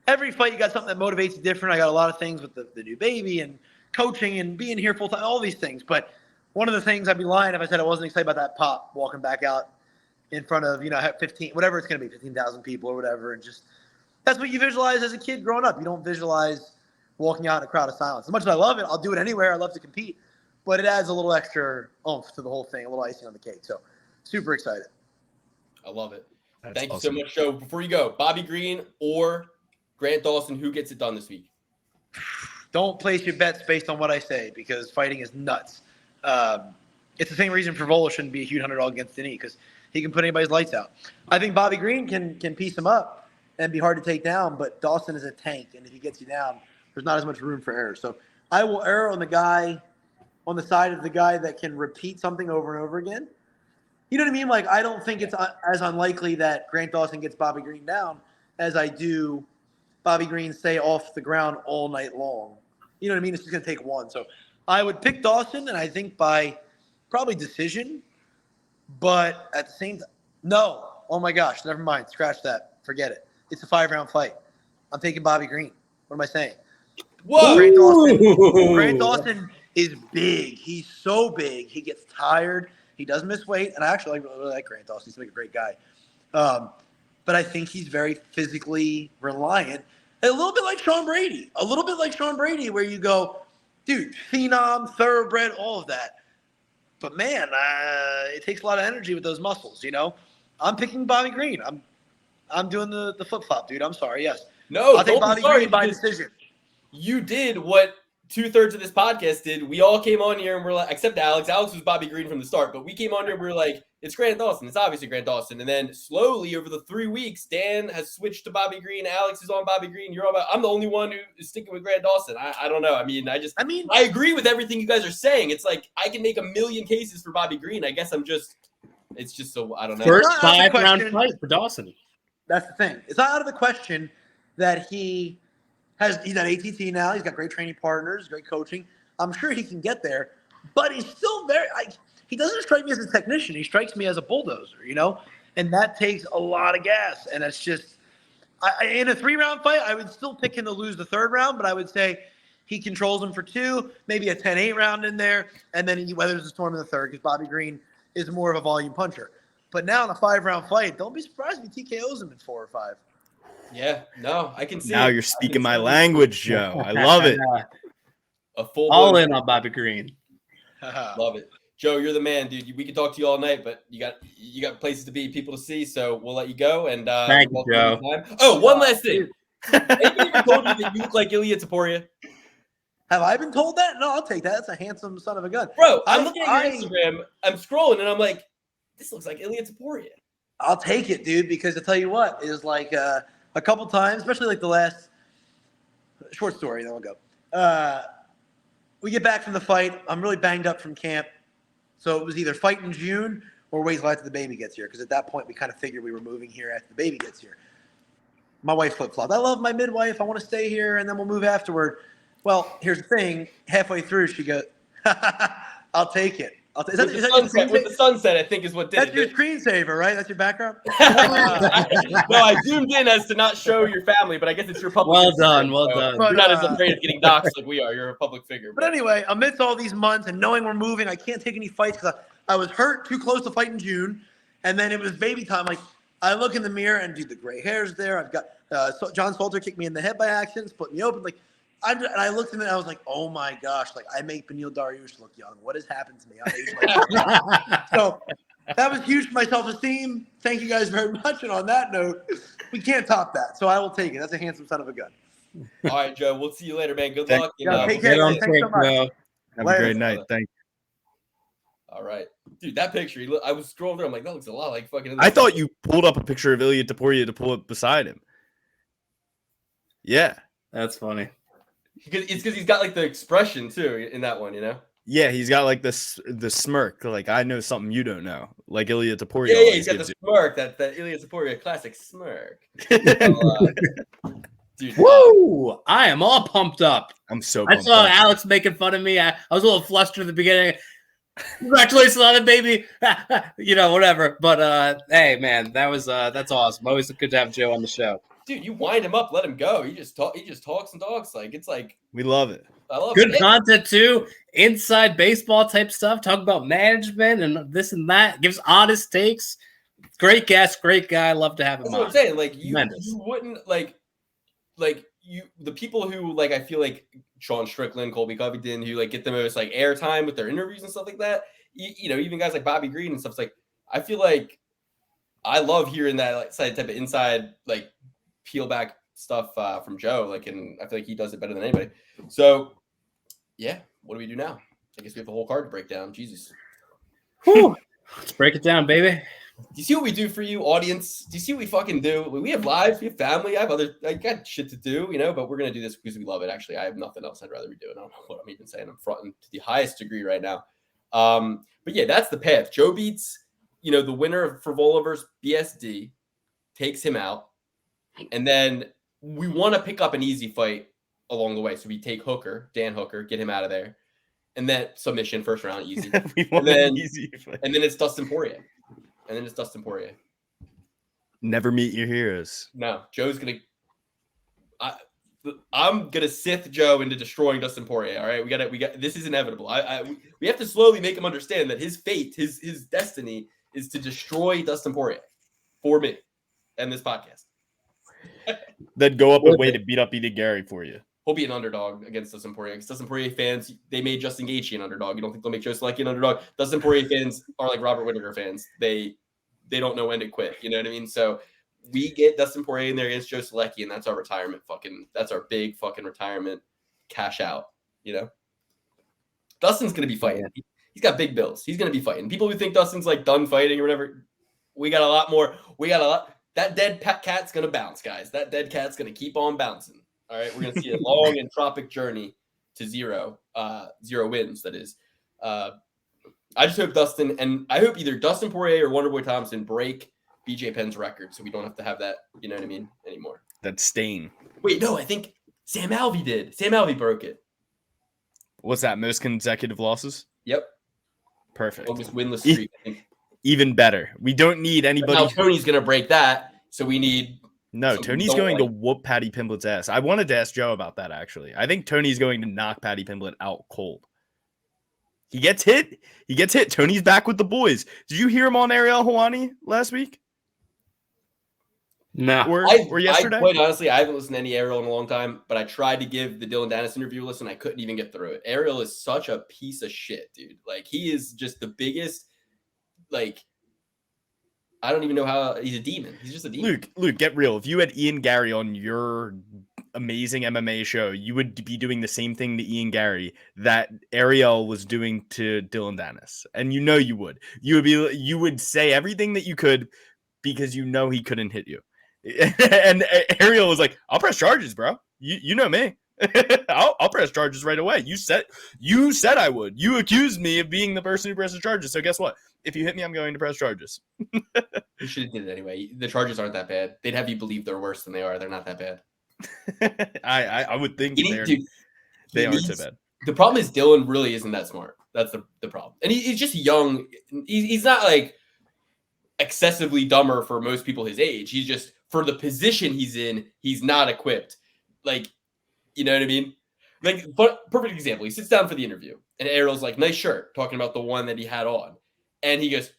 every fight, you got something that motivates you different. I got a lot of things with the new baby and coaching and being here full time, all these things. But one of the things, I'd be lying if I said I wasn't excited about that pop walking back out in front of 15, whatever it's going to be, 15,000 people or whatever, and just that's what you visualize as a kid growing up. You don't visualize walking out in a crowd of silence. As much as I love it, I'll do it anywhere. I love to compete. But it adds a little extra oomph to the whole thing, a little icing on the cake. So super excited. I love it. That's Thank awesome. you so much, Joe. Before you go, Bobby Green or Grant Dawson, who gets it done this week? Don't place your bets based on what I say because fighting is nuts. It's the same reason Frivola shouldn't be a huge underdog against Denis because he can put anybody's lights out. I think Bobby Green can piece him up and be hard to take down, but Dawson is a tank, and if he gets you down, there's not as much room for error. So I will err on the side of the guy that can repeat something over and over again. You know what I mean? I don't think it's as unlikely that Grant Dawson gets Bobby Green down as I do Bobby Green stay off the ground all night long. You know what I mean? It's just going to take one. So I would pick Dawson, and I think by probably decision. But at the same time, no. Oh, my gosh. Never mind. Scratch that. Forget it. It's a 5-round fight. I'm taking Bobby Green. What am I saying? Whoa! Grant Dawson is big. He's so big. He gets tired. He does miss weight. And I actually really like Grant Dawson. He's a great guy. But I think he's very physically reliant. A little bit like Sean Brady. Where you go, dude, phenom, thoroughbred, all of that. But, man, it takes a lot of energy with those muscles, I'm picking Bobby Green. I'm doing the flip-flop, dude. I'm sorry, yes. No, I'll take don't be Bobby sorry Green by because decision. You did what 2/3 of this podcast did. We all came on here and we're like, except Alex. Alex was Bobby Green from the start, but we came on here and we were like, it's Grant Dawson. It's obviously Grant Dawson. And then slowly over the 3 weeks, Dan has switched to Bobby Green. Alex is on Bobby Green. You're on. I'm the only one who is sticking with Grant Dawson. I don't know. I agree with everything you guys are saying. It's like I can make a million cases for Bobby Green. I guess it's just so I don't know. First It's not out of the 5-round question. fight for Dawson. That's the thing. It's not out of the question that he's at ATT now. He's got great training partners, great coaching. I'm sure he can get there, but he's still he doesn't strike me as a technician. He strikes me as a bulldozer, and that takes a lot of gas. And it's just, in a 3-round fight, I would still pick him to lose the 3rd round, but I would say he controls him for 2, maybe a 10-8 round in there, and then he weathers the storm in the 3rd because Bobby Green is more of a volume puncher. But now in a 5-round fight, don't be surprised if he TKOs him in 4 or 5. Yeah, no, I can see. Now it. you're I speaking can my see it. language, Joe. I love it. A full All blown- in on Bobby Green. Love it. Joe, you're the man, dude. We could talk to you all night, but you got places to be, people to see, so we'll let you go. And Thank you, Joe. Oh, one last thing. Anybody ever told you that you look like Ilia Topuria? Have I been told that? No, I'll take that. That's a handsome son of a gun. Bro, I'm looking at your Instagram. I'm scrolling, and I'm like, this looks like Ilia Topuria. I'll take it, dude, because I tell you what, is like a couple times, especially like the last short story, then we'll go. We get back from the fight. I'm really banged up from camp. So it was either fight in June or wait till after the baby gets here, because at that point we kind of figured we were moving here after the baby gets here. My wife flip-flopped. I love my midwife. I want to stay here, and then we'll move afterward. Well, here's the thing. Halfway through, she goes, I'll take it. Is that With the sunset, I think is what did that's it. your screensaver, right? That's your background? No, I zoomed in as to not show your family, but I guess it's your public. Well done, Instagram, well so done. But, You're not as afraid of getting doxxed like we are. You're a public figure. But anyway, amidst all these months and knowing we're moving, I can't take any fights because I was hurt too close to fight in June. And then it was baby time. Like, I look in the mirror and, dude, the gray hair's there. I've got John Salter kicked me in the head by accident, split me open. Like, and I looked in it and I was like, oh my gosh, like I make Beneil Dariush look young. What has happened to me? I'm aging myself. So that was huge for my self-esteem. Thank you guys very much. And on that note, we can't top that. So I will take it. That's a handsome son of a gun. All right, Joe. We'll see you later, man. Good Thank- luck. Yeah, take care. Get on Thanks so tape, much. Joe. Have Later. a great night. Thank you. All right, dude. That picture. I was scrolling through. I'm like, that looks a lot like fucking. I thought you pulled up a picture of Ilia Topuria to pull it beside him. Yeah. That's funny. It's because he's got like the expression too in that one, you know. Yeah, he's got like this the smirk. Like I know something you don't know. Like Ilia Topuria. Yeah, always he's got the gives you. smirk. That Ilia Topuria classic smirk. So, dude, Woo! I am all pumped up. I'm so I pumped saw up. Alex making fun of me. I was a little flustered at the beginning. Congratulations on it, baby. Whatever. But hey, man, that's awesome. Always good to have Joe on the show. dude, you wind him up, let him go. He just talks and talks. Like it's like We love it. I love Good it. content too. Inside baseball type stuff. Talk about management and this and that. Gives honest takes. Great guest, great guy. Love to have him That's what on. I'm saying. Like you Tremendous. wouldn't like you the people who like I feel like Sean Strickland, Colby Covington, who like get the most like airtime with their interviews and stuff like that. You know, even guys like Bobby Green and stuff. It's like I feel like I love hearing that like type of inside like peel back stuff from Joe. Like, and I feel like he does it better than anybody. So yeah, what do we do now? I guess we have the whole card to break down. Jesus. Whew. Let's break it down, baby. Do you see what we do for you, audience? Do you see what we fucking do? We have lives, we have family, I got shit to do, you know, but we're gonna do this because we love it. Actually, I have nothing else I'd rather be doing. I don't know what I'm even saying. I'm fronting to the highest degree right now. But yeah, that's the path. Joe beats, you know, the winner of Frivola versus BSD, takes him out, and then we want to pick up an easy fight along the way. So we take Hooker, Dan Hooker, get him out of there, and then submission first round, easy. We want then- an easy fight. And then it's Dustin Poirier. Never meet your heroes. No, Joe's gonna. I'm gonna Sith Joe into destroying Dustin Poirier. All right, we got. This is inevitable. We have to slowly make him understand that his fate, his destiny, is to destroy Dustin Poirier for me and this podcast. Then go up and way to beat up Edith Gary for you. He'll be an underdog against Dustin Poirier. Because Dustin Poirier fans, they made Justin Gaethje an underdog. You don't think they'll make Joe Solecki an underdog? Dustin Poirier fans are like Robert Whittaker fans. They don't know when to quit. You know what I mean? So we get Dustin Poirier in there against Joe Solecki, and that's our retirement. That's our big fucking retirement cash out. You know, Dustin's gonna be fighting. He's got big bills. He's gonna be fighting. People who think Dustin's like done fighting or whatever, we got a lot more. That dead cat's gonna bounce, guys. That dead cat's gonna keep on bouncing. All right, we're gonna see a long and tropic journey to zero wins. That is. I just hope Dustin, and I hope either Dustin Poirier or Wonderboy Thompson break BJ Penn's record, so we don't have to have that. You know what I mean? Anymore. That stain. Wait, no, I think Sam Alvey did. Sam Alvey broke it. What's that? Most consecutive losses? Yep. Perfect. Longest winless streak. I think. Even better. We don't need anybody. Now Tony's gonna break that, so we need. No, So Tony's don't going to like- whoop Patty Pimblett's ass. I wanted to ask Joe about that, actually. I think Tony's going to knock Patty Pimblett out cold. He gets hit. Tony's back with the boys. Did you hear him on Ariel Helwani last week? No. Or yesterday? Quite honestly, I haven't listened to any Ariel in a long time, but I tried to give the Dylan Dennis interview a listen. I couldn't even get through it. Ariel is such a piece of shit, dude. Like, he is just the biggest, like, I don't even know how, he's a demon. He's just a demon. Luke, get real. If you had Ian Gary on your amazing MMA show, you would be doing the same thing to Ian Gary that Ariel was doing to Dylan Dennis. And you know you would. You would say everything that you could because you know he couldn't hit you. And Ariel was like, I'll press charges, bro. You know me. I'll press charges right away. You said I would. You accused me of being the person who presses charges. So guess what? If you hit me, I'm going to press charges. You should have did it anyway. The charges aren't that bad. They'd have you believe they're worse than they are. They're not that bad. I would think they aren't so bad. The problem is Dylan really isn't that smart. That's the problem. And he's just young. He's not like excessively dumber for most people his age. He's just, for the position he's in, he's not equipped. Like, you know what I mean? Like, but perfect example. He sits down for the interview, and Ariel's like, nice shirt, talking about the one that he had on. And he's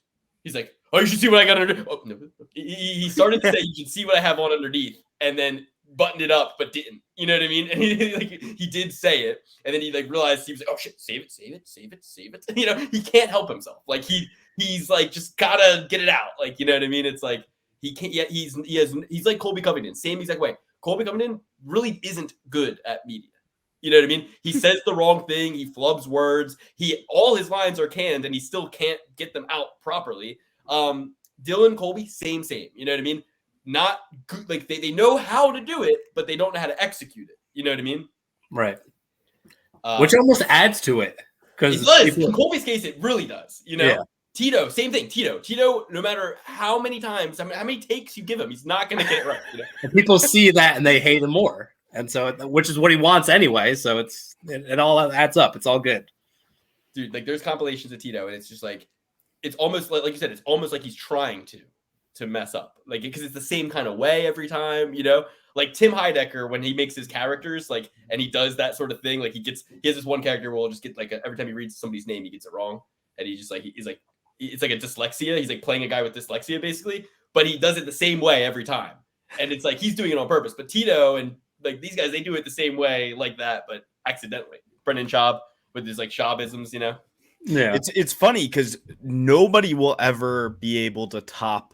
like, oh, you should see what I got underneath. Oh, no. He started to say, you should see what I have on underneath, and then buttoned it up, but didn't. You know what I mean? And he did say it, and then he realized, he was like, oh shit, save it. You know, he can't help himself. Like, he's like, just gotta get it out. Like, you know what I mean? It's like, he can't yet. He's like Colby Covington, same exact way. Colby Covington really isn't good at media. You know what I mean? He says the wrong thing. He flubs words. All his lines are canned, and he still can't get them out properly. Dylan, Colby, same. You know what I mean? Not good. Like, they know how to do it, but they don't know how to execute it. You know what I mean? Right. Which almost adds to it. It does. In Colby's case, it really does. You know? Yeah. Tito, same thing. Tito, no matter how many times, how many takes you give him, he's not going to get it right. You know? And people see that and they hate him more. And so, which is what he wants anyway. So it all adds up. It's all good. Dude, like, there's compilations of Tito, and it's just like, it's almost like you said, it's almost like he's trying to mess up. Like, because it's the same kind of way every time, you know? Like Tim Heidecker, when he makes his characters, like, and he does that sort of thing, like he has this one character where he'll just get like, every time he reads somebody's name, he gets it wrong. And he's like, it's like a dyslexia. He's like playing a guy with dyslexia, basically, but he does it the same way every time. And it's like, he's doing it on purpose. But Tito and like these guys, they do it the same way like that, but accidentally. Brendan Schaub with his like Schaubisms, you know? Yeah. It's funny because nobody will ever be able to top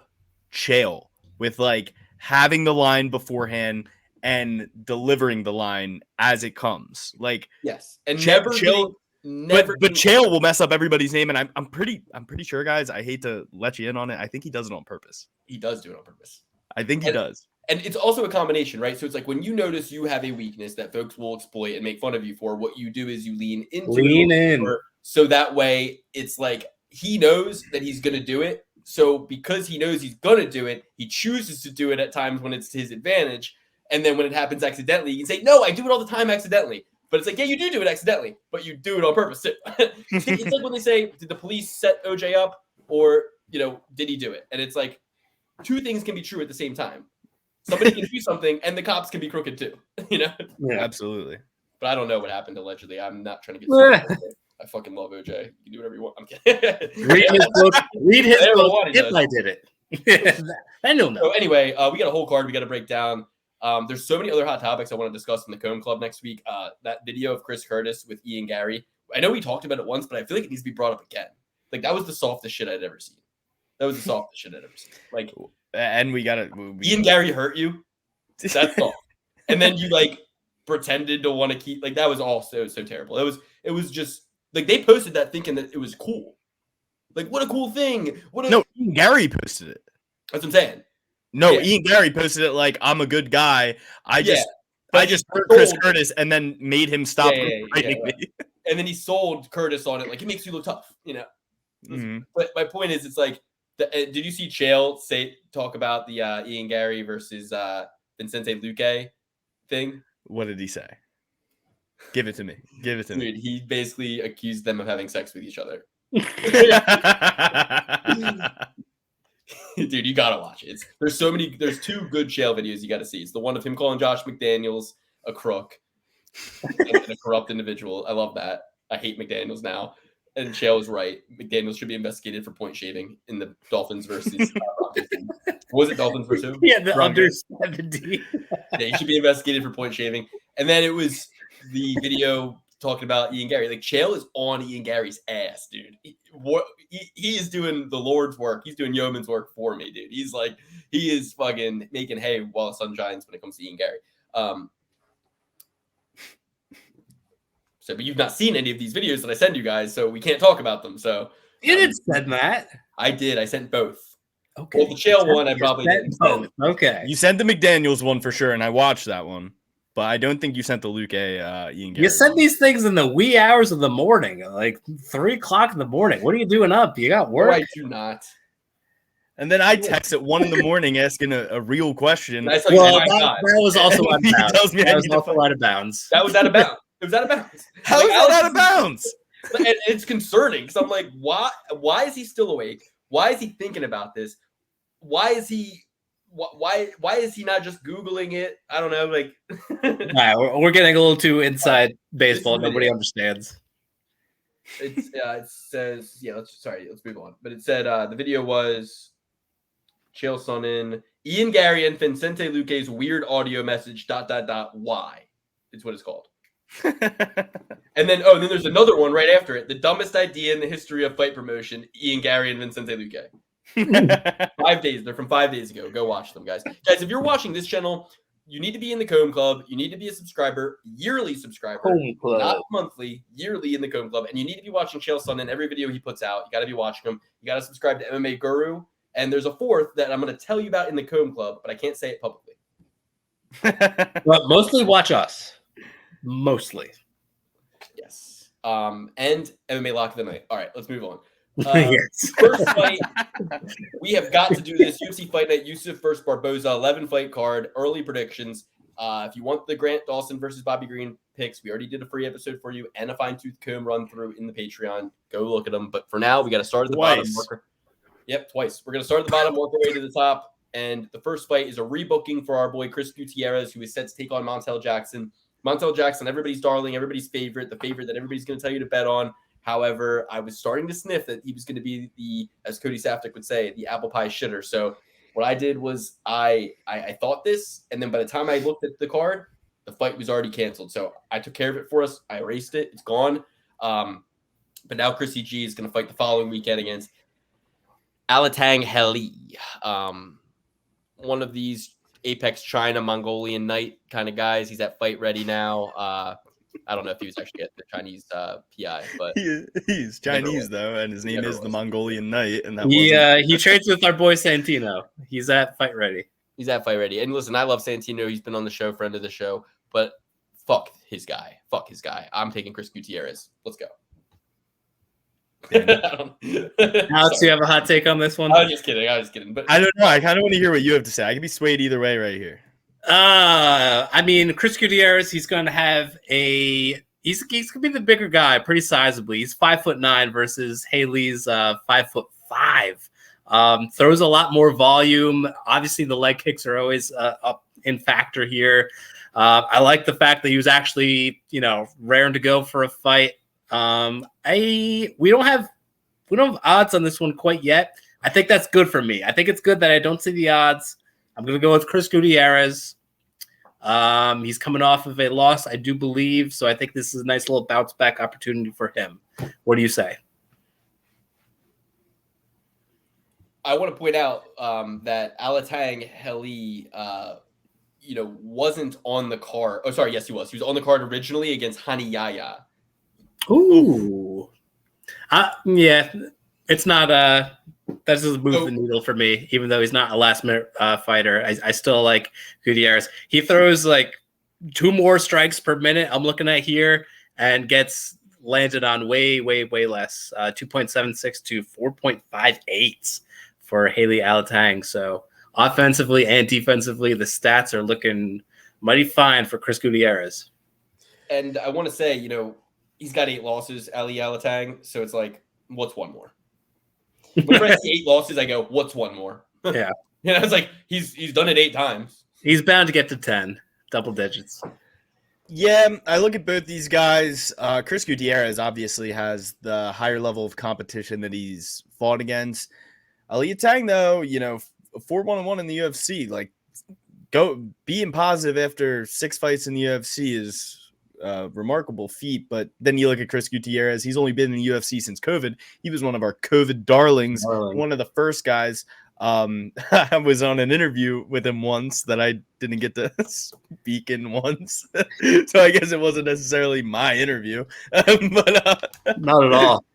Chael with like having the line beforehand and delivering the line as it comes. Like, yes. And Chael, never but Chael will mess up everybody's name, and I'm pretty sure, guys. I hate to let you in on it. I think he does it on purpose. He does do it on purpose. I think he does. And it's also a combination, right? So it's like when you notice you have a weakness that folks will exploit and make fun of you for, what you do is you lean in. So that way it's like he knows that he's going to do it. So because he knows he's going to do it, he chooses to do it at times when it's to his advantage. And then when it happens accidentally, you can say, no, I do it all the time accidentally. But it's like, yeah, you do it accidentally, but you do it on purpose too. It's like when they say, did the police set OJ up, or, you know, did he do it? And it's like, two things can be true at the same time. Somebody can do something, and the cops can be crooked too. You know? Yeah, absolutely. But I don't know what happened allegedly. I'm not trying to get. I fucking love OJ. You can do whatever you want. I'm kidding. Read his book. Read his book. If I did it, I don't know. So anyway, we got a whole card we got to break down. There's so many other hot topics I want to discuss in the Comb Club next week. That video of Chris Curtis with Ian Gary. I know we talked about it once, but I feel like it needs to be brought up again. Like, that was the softest shit I'd ever seen. Like, and we gotta. Ian Gary hurt you. That's all. And then you like pretended to want to keep, like, that was all so terrible. It was just like they posted that thinking that it was cool. Like, what a cool thing. No, Ian Gary posted it. That's what I'm saying. No, Yeah. Ian Gary posted it like, I'm a good guy. I just hurt Chris Curtis and then made him stop fighting me. And then he sold Curtis on it. Like, it makes you look tough, you know? Mm-hmm. But my point is, it's like, did you see Chael talk about the Ian Gary versus Vincente Luque thing? What did he say? Give it to me. Dude, he basically accused them of having sex with each other. Dude, you gotta watch it. There's two good Chael videos you gotta see. It's the one of him calling Josh McDaniels a crook and a corrupt individual. I love that. I hate McDaniels now. And Chael was right. McDaniels should be investigated for point shaving in the Dolphins versus. Was it Dolphins versus who? Yeah, the Broncos. under 70. Yeah, he should be investigated for point shaving. And then it was the video talking about Ian Gary. Like, Chael is on Ian Gary's ass, dude. He is doing the Lord's work. He's doing yeoman's work for me, dude. He's like, he is fucking making hay while the sun shines when it comes to Ian Gary. So, but you've not seen any of these videos that I send you guys, so we can't talk about them. So You didn't send that. I did. I sent both. Okay. Well, the Chael one I probably didn't send. Okay. You sent the McDaniels one for sure, and I watched that one. But I don't think you sent the Luke A. Ian Gary. You send these things in the wee hours of the morning, like 3 o'clock in the morning. What are you doing up? You got work? Or I do not. And then I text at 1 a.m. asking a real question. And I saw you Well, said, "Oh my God." that was also out of He bounds. tells me I That was need to also out of bounds. That was out of bounds. It was out of bounds. How Like, is that Alex out of bounds? And it's concerning because I'm like, why is he still awake? Why is he thinking about this? Why is he not just Googling it? I don't know. Like, We're getting a little too inside baseball. This is Nobody video. understands. it says, yeah, let's move on. But it said the video was Chael Sonnen, Ian Gary and Vincente Luque's weird audio message, ... Why? It's what it's called. And then there's another one right after it. The dumbest idea in the history of fight promotion, Ian Gary and Vincente Luque. 5 days. They're from 5 days ago. Go watch them, guys. Guys, if you're watching this channel, you need to be in the Comb Club. You need to be a subscriber, yearly subscriber, not monthly, yearly in the Comb Club. And you need to be watching Chael Sonnen every video he puts out. You got to be watching him. You got to subscribe to MMA Guru. And there's a fourth that I'm going to tell you about in the Comb Club, but I can't say it publicly. But mostly watch us. Mostly. Yes. And MMA Lock of the Night. All right, let's move on. Yes. First fight, we have got to do this. UFC Fight Night, Yusuff versus Barboza, 11-fight card, early predictions. If you want the Grant Dawson versus Bobby Green picks, we already did a free episode for you and a fine-tooth comb run through in the Patreon. Go look at them. But for now, we got to start at the bottom. Yep, twice. We're going to start at the bottom, work our way to the top. And the first fight is a rebooking for our boy Chris Gutierrez, who is set to take on Montel Jackson. Montel Jackson, everybody's darling, everybody's favorite, the favorite that everybody's going to tell you to bet on. However, I was starting to sniff that he was going to be the, as Cody Safdie would say, the apple pie shitter. So what I did was I thought this, and then by the time I looked at the card, the fight was already canceled. So I took care of it for us. I erased it. It's gone. But now Chrissy G is going to fight the following weekend against Alatengheili, one of these Apex China Mongolian Knight kind of guys. He's at fight ready now. I don't know if he was actually at the Chinese PI, but he's Chinese though, and his name is the Mongolian Knight. And that he trades with our boy Santino. He's at fight ready. He's at fight ready. And listen, I love Santino. He's been on the show, friend of the show, but fuck his guy. I'm taking Chris Gutierrez. Let's go. Alex, you have a hot take on this one? I was just kidding. But I don't know. I kind of want to hear what you have to say. I can be swayed either way right here. I mean, Chris Gutierrez, he's going to have he's going to be the bigger guy, pretty sizably. He's 5'9" versus Haley's 5'5". Throws a lot more volume. Obviously, the leg kicks are always up in factor here. I like the fact that he was actually, raring to go for a fight. We don't have odds on this one quite yet. I think that's good for me. I think it's good that I don't see the odds. I'm going to go with Chris Gutierrez. He's coming off of a loss, I do believe. So I think this is a nice little bounce back opportunity for him. What do you say? I want to point out that Alatengheili, wasn't on the card. Oh, sorry. Yes, he was. He was on the card originally against Hani Yaya. Ooh. Yeah, it's not that doesn't move the needle for me, even though he's not a last minute fighter. I still like Gutierrez. He throws like 2 more strikes per minute. I'm looking at here and gets landed on way less, 2.76 to 4.58 for Haley Alateng. So offensively and defensively, the stats are looking mighty fine for Chris Gutierrez. And I want to say, he's got 8 losses, Ali Alateng. So it's like, what's one more? When I see 8 losses, I go, what's one more? Yeah. It's like he's done it 8 times. He's bound to get to 10, double digits. Yeah, I look at both these guys. Chris Gutierrez obviously has the higher level of competition that he's fought against. Alatengheili, though, 4-1-1 in the UFC, like go being positive after 6 fights in the UFC is a remarkable feat. But then you look at Chris Gutierrez, he's only been in the UFC since COVID. He was one of our COVID darlings, one of the first guys. I was on an interview with him once that I didn't get to speak in once. So I guess it wasn't necessarily my interview. But Not at all.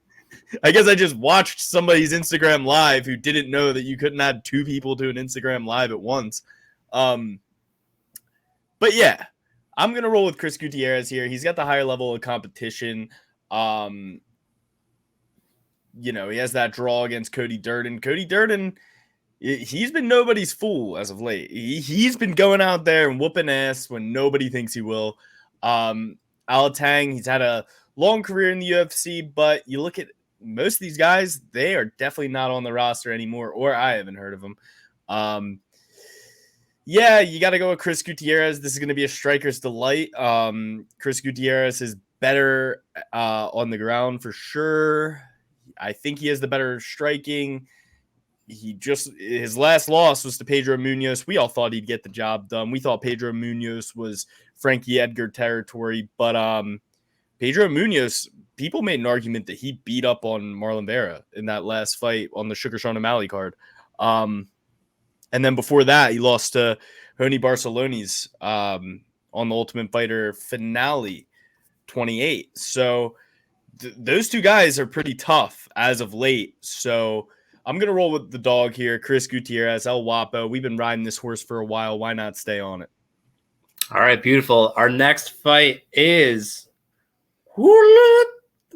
I guess I just watched somebody's Instagram live who didn't know that you couldn't add 2 people to an Instagram live at once. But yeah, I'm going to roll with Chris Gutierrez here. He's got the higher level of competition. He has that draw against Cody Durden. Cody Durden, he's been nobody's fool as of late. He's been going out there and whooping ass when nobody thinks he will. Alatengheili, he's had a long career in the UFC, but you look at most of these guys, they are definitely not on the roster anymore, or I haven't heard of them. Yeah, you got to go with Chris Gutierrez. This is going to be a striker's delight. Chris Gutierrez is better on the ground for sure. I think he has the better striking. His last loss was to Pedro Munoz. We all thought he'd get the job done. We thought Pedro Munoz was Frankie Edgar territory, but Pedro Munoz, people made an argument that he beat up on Marlon Vera in that last fight on the Sugar Sean O'Malley card. And then before that, he lost to Honi Barcelones on the Ultimate Fighter finale 28. So those two guys are pretty tough as of late. So I'm going to roll with the dog here, Chris Gutierrez, El Guapo. We've been riding this horse for a while. Why not stay on it? All right, beautiful. Our next fight is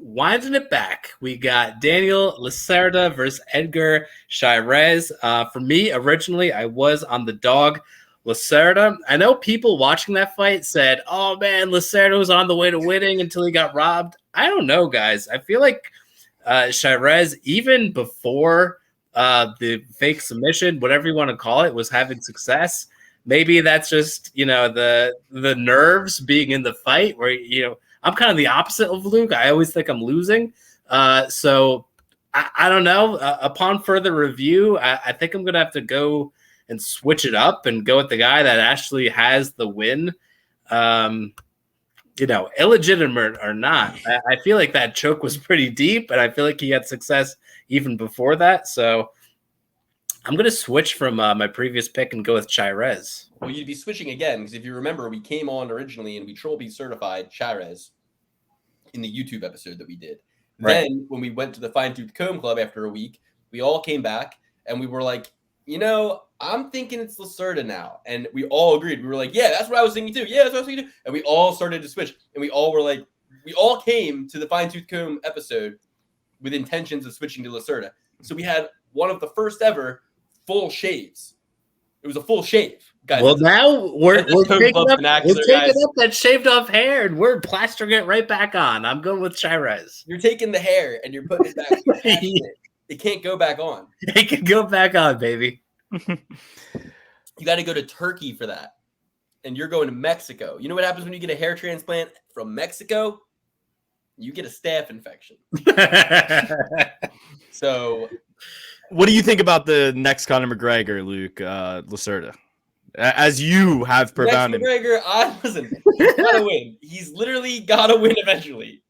winding it back. We got Daniel Lacerda versus Edgar Chairez. For me, originally, I was on the dog Lacerda. I know people watching that fight said, oh, man, Lacerda was on the way to winning until he got robbed. I don't know, guys. I feel like Chairez, even before the fake submission, whatever you want to call it, was having success. Maybe that's just, the nerves being in the fight where, I'm kind of the opposite of Luke. I always think I'm losing. So I don't know. Upon further review, I think I'm going to have to go and switch it up and go with the guy that actually has the win. Illegitimate or not, I feel like that choke was pretty deep, and I feel like he had success even before that. So I'm going to switch from my previous pick and go with Chairez. Well, you'd be switching again, because if you remember, we came on originally and we Troll B certified Chairez in the YouTube episode that we did. Right. Then when we went to the Fine Tooth Comb Club after a week, we all came back and we were like, I'm thinking it's Lacerda now. And we all agreed. We were like, yeah, that's what I was thinking too. Yeah, that's what I was thinking too. And we all started to switch. And we all were like, we all came to the Fine Tooth Comb episode with intentions of switching to Lacerda. So we had one of the first ever full shaves. It was a full shave, guys. Well, now we're taking up that shaved off hair and we're plastering it right back on. I'm going with Chairez. You're taking the hair and you're putting it back. It can't go back on. It can go back on, baby. You got to go to Turkey for that. And you're going to Mexico. You know what happens when you get a hair transplant from Mexico? You get a staph infection. So what do you think about the next Conor McGregor, Luke, Lacerda? As you have propounded. McGregor, he's got to win. He's literally got to win eventually.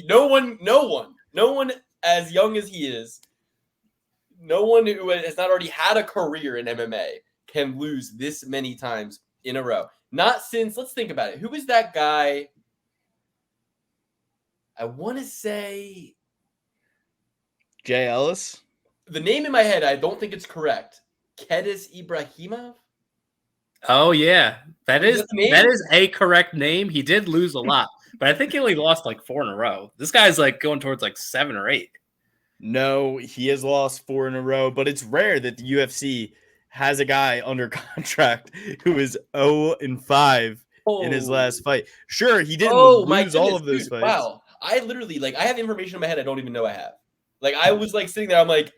No one as young as he is, no one who has not already had a career in MMA can lose this many times in a row. Not since, let's think about it. Who was that guy? I want to say Jay Ellis. The name in my head, I don't think it's correct. Kedis Ibrahimov? Oh, yeah. That is a correct name. He did lose a lot, but I think he only lost like 4 in a row. This guy's like going towards like 7 or 8. No, he has lost 4 in a row, but it's rare that the UFC has a guy under contract who is 0-5 in his last fight. Sure, he didn't lose all of those fights. Wow. I literally, I have information in my head I don't even know I have. I was sitting there, I'm like,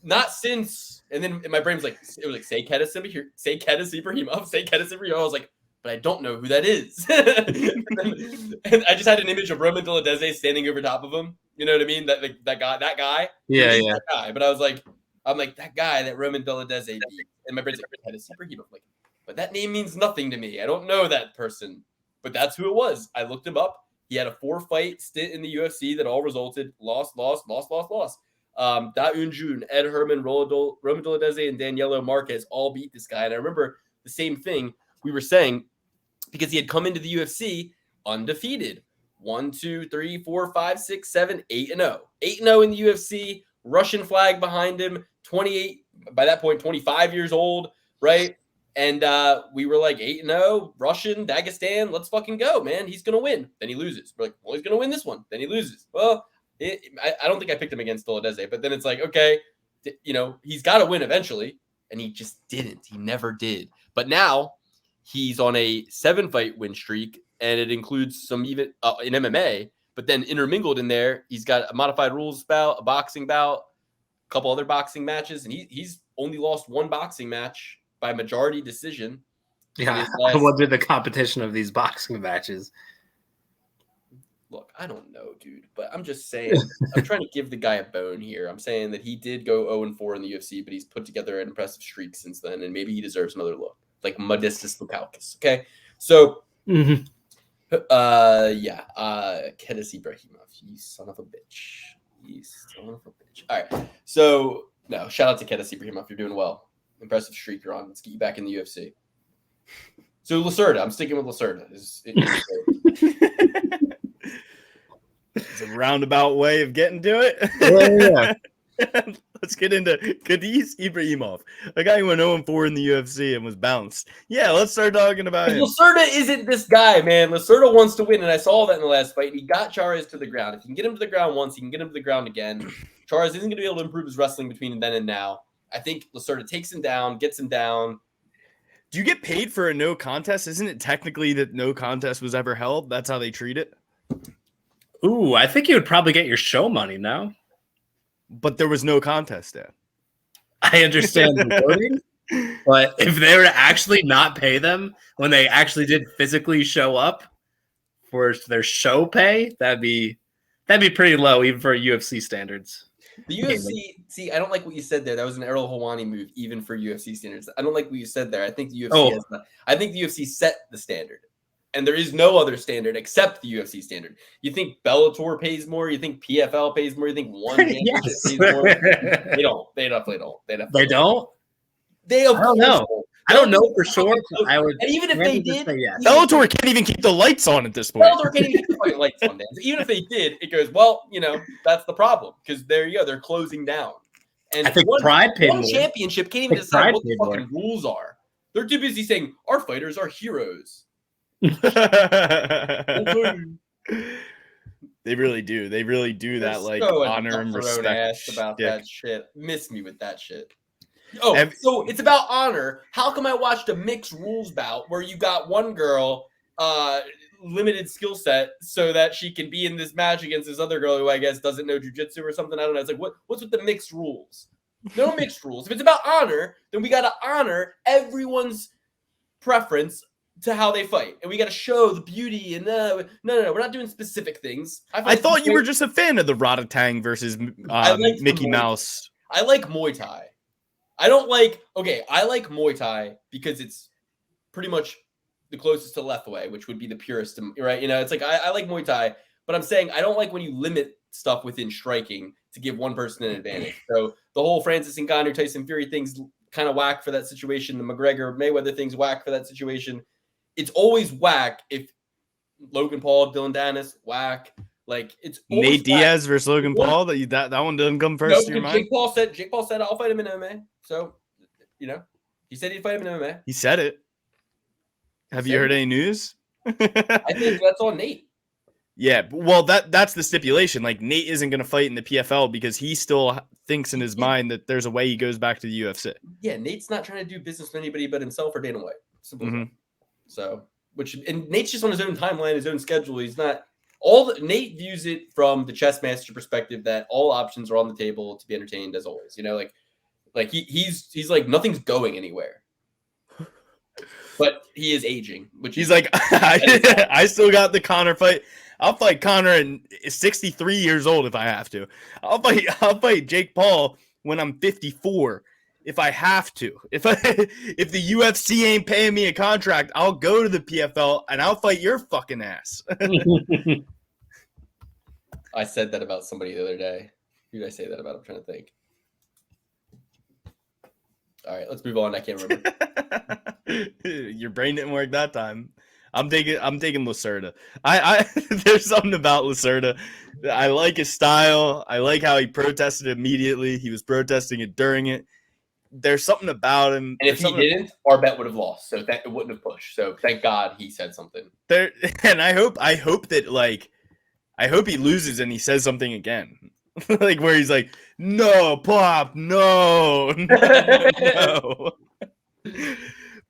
not since, and then my brain was like, it was like, say Kedis Ibrahimov, say Kedis Ibrahimov. I was like, but I don't know who that is. And I just had an image of Roman Deladeze standing over top of him. You know what I mean? That guy. Yeah, He's yeah. that guy. But I was like, that guy that Roman Deladeze beat. And my brain's like, had a superhero. I'm like, but that name means nothing to me. I don't know that person. But that's who it was. I looked him up. He had a 4-fight stint in the UFC that all resulted loss. Da Unjun, Ed Herman, Roman Deladeze, and Danielo Marquez all beat this guy. And I remember the same thing we were saying because he had come into the UFC undefeated. 1, 2, 3, 4, 5, 6, 7, 8-0. 8-0 in the UFC. Russian flag behind him. 28, by that point, 25 years old, right? And we were like 8-0, Russian, Dagestan, let's fucking go, man. He's going to win. Then he loses. We're like, well, he's going to win this one. Then he loses. Well, I don't think I picked him against Deladeze, but then it's like, okay, he's got to win eventually. And he just didn't. He never did. But now he's on a 7-fight win streak, and it includes some even in MMA. But then intermingled in there, he's got a modified rules bout, a boxing bout, a couple other boxing matches, and he's only lost one boxing match by majority decision. Yeah, I wonder the competition of these boxing matches. Look, I don't know, dude, but I'm just saying, I'm trying to give the guy a bone here. I'm saying that he did go 0-4 in the UFC, but he's put together an impressive streak since then, and maybe he deserves another look, like Modestus Lukaukis. Okay, so, Kedes Ibrahimov, you son of a bitch. All right, so, no, shout out to Kedes Ibrahimov. You're doing well. Impressive streak you're on. Let's get you back in the UFC. So Lacerda, I'm sticking with Lacerda. It's a roundabout way of getting to it. Yeah. Let's get into Kedes Ibrahimov, a guy who went 0-4 in the UFC and was bounced. Yeah, let's start talking about him. Lacerda isn't this guy, man. Lacerda wants to win, and I saw that in the last fight. He got Chairez to the ground. If you can get him to the ground once, he can get him to the ground again. Chairez isn't going to be able to improve his wrestling between then and now. I think Lacerda takes him down, gets him down. Do you get paid for a no contest? Isn't it technically that no contest was ever held? That's how they treat it. Ooh, I think you would probably get your show money now. But there was no contest there. I understand the wording, but if they were to actually not pay them when they actually did physically show up for their show pay, that'd be pretty low even for UFC standards. The UFC, see, I don't like what you said there. That was an Errol Hawani move, even for UFC standards. I don't like what you said there. I think the UFC I think the UFC set the standard, and there is no other standard except the UFC standard. You think Bellator pays more? You think PFL pays more? You think one championship pays more? They don't. They definitely don't. They don't. They I don't know. I don't know for sure. I would, and even if they did, yes. Bellator can't even keep the lights on at this point. Bellator can't even keep the fucking lights on, Dan. So even if they did, it goes, well, that's the problem, because there you go, they're closing down. And I think Pride paid more. Championship can't even decide what the fucking rules are. They're too busy saying our fighters are heroes. They really do. They really do that, like so honor and respect about that shit. Miss me with that shit. Oh, so it's about honor. How come I watched a mixed rules bout where you got one girl, limited skill set, so that she can be in this match against this other girl who I guess doesn't know jujitsu or something? I don't know. It's like, what's with the mixed rules? No mixed rules. If it's about honor, then we got to honor everyone's preference to how they fight, and we got to show the beauty. And no, we're not doing specific things. I thought you were just a fan of the Rotatang versus Mickey Mouse. I like Muay Thai. I like Muay Thai because it's pretty much the closest to Lethway, which would be the purest, right? It's like, I like Muay Thai, but I'm saying I don't like when you limit stuff within striking to give one person an advantage. So the whole Francis Ngannou, Tyson Fury thing's kind of whack for that situation. The McGregor Mayweather thing's whack for that situation. It's always whack if Logan Paul, Dylan Dennis, whack. Like, it's Nate Diaz versus Logan Paul. That one doesn't come first to your mind. Jake Paul said I'll fight him in MMA. So, he said he'd fight him in MMA. He said it. Have you heard any news? I think that's on Nate. Yeah, well, that's the stipulation. Like, Nate isn't going to fight in the PFL because he still thinks in his mind that there's a way he goes back to the UFC. Yeah, Nate's not trying to do business with anybody but himself or Dana White. Simple as that. So, and Nate's just on his own timeline, his own schedule. He's not Nate views it from the chess master perspective that all options are on the table to be entertained as always. Like he's like nothing's going anywhere. But he is aging, which He's is like, I still got the Conor fight. I'll fight Conor at 63 years old if I have to. I'll fight Jake Paul when I'm 54 if I have to. If the UFC ain't paying me a contract, I'll go to the PFL and I'll fight your fucking ass. I said that about somebody the other day. Who did I say that about? I'm trying to think. All right, let's move on. I can't remember. Your brain didn't work that time. I'm taking Lacerda. I there's something about Lacerda. I like his style. I like how he protested immediately. He was protesting it during it. There's something about him. And if he didn't, our bet would have lost. So it wouldn't have pushed. So thank God he said something. There, and I hope that I hope he loses and he says something again. Like where he's like, no, Pop, no.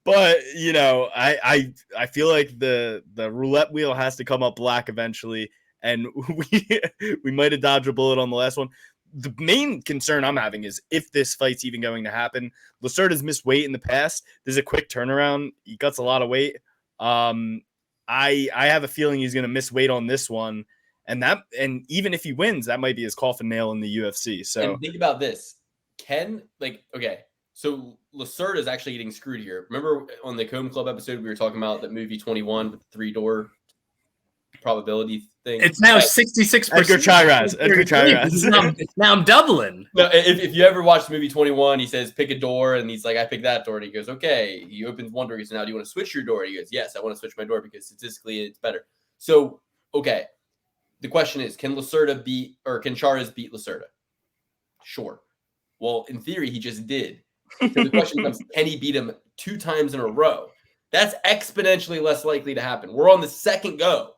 But I feel like the roulette wheel has to come up black eventually, and we might have dodged a bullet on the last one. The main concern I'm having is if this fight's even going to happen. Lacerda's missed weight in the past. There's a quick turnaround. He cuts a lot of weight. I have a feeling he's going to miss weight on this one. And even if he wins, that might be his coffin nail in the UFC. So and think about this. So Lacerda is actually getting screwed here. Remember on the Comb Club episode, we were talking about that movie 21 with the 3-door probability thing. It's now 66%. Edgar Chairez. Now I'm doubling. No, if you ever watch the movie 21, he says, pick a door. And he's like, I picked that door. And he goes, okay. He opens one door. He goes, now do you want to switch your door? And he goes, yes, I want to switch my door because statistically it's better. So, okay. The question is, can Chairez beat Lacerda? Sure. Well, in theory, he just did. So the question becomes, can he beat him 2 times in a row? That's exponentially less likely to happen. We're on the second go.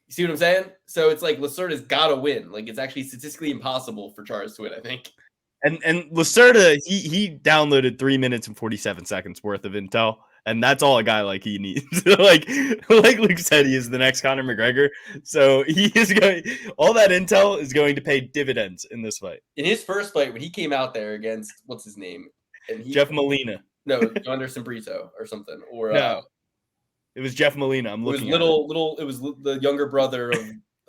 You see what I'm saying? So it's like Lacerda's got to win. Like it's actually statistically impossible for Chairez to win, I think. And Lacerda, he downloaded 3 minutes and 47 seconds worth of intel. And that's all a guy like he needs. like Luke said, he is the next Conor McGregor. So all that intel is going to pay dividends in this fight. In his first fight, when he came out there against, what's his name? Jeff Molina. No, Anderson Brito or something. Or no, it was Jeff Molina. I'm looking. It was the younger brother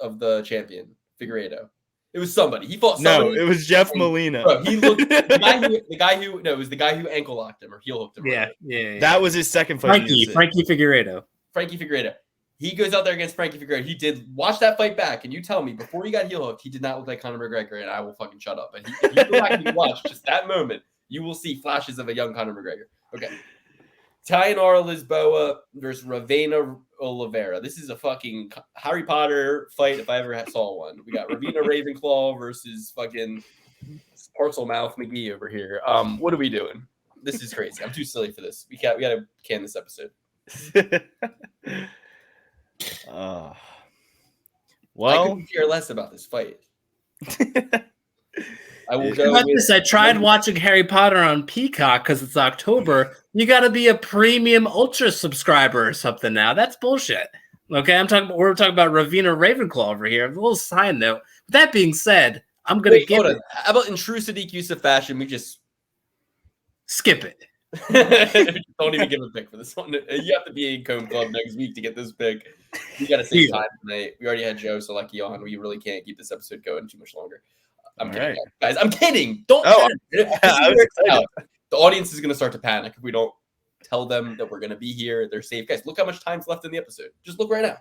of the champion, Figueiredo. It was somebody. He fought somebody. No, it was Jeff Molina. Bro, he looked the guy who ankle locked him or heel hooked him. Yeah. That was his second fight. Frankie Figueiredo. He goes out there against Frankie Figueiredo. He did watch that fight back, and you tell me before he got heel hooked, he did not look like Conor McGregor, and I will fucking shut up. But if you go back and you watch just that moment, you will see flashes of a young Conor McGregor. Okay. Tainara Lisboa versus Ravena Olivera. This is a fucking Harry Potter fight if I ever saw one. We got Ravena Ravenclaw versus fucking Parcel-Mouth McGee over here. What are we doing? This is crazy. I'm too silly for this. We gotta can this episode. Well, I couldn't care less about this fight. I will go with this. I tried watching Harry Potter on Peacock because it's October. You got to be a premium ultra subscriber or something now. That's bullshit. Okay, we're talking about Ravena Ravenclaw over here. A little side note. With that being said, I'm gonna give it. How about in true Sadiq Yusuff fashion, we just skip it. Don't even give a pick for this one. You have to be in Comb Club next week to get this pick. We got to save time tonight. We already had Joe Solecki on. We really can't keep this episode going too much longer. I'm kidding, guys. I'm kidding. Don't. The audience is going to start to panic if we don't tell them that we're going to be here. They're safe, guys. Look how much time's left in the episode. Just look right now.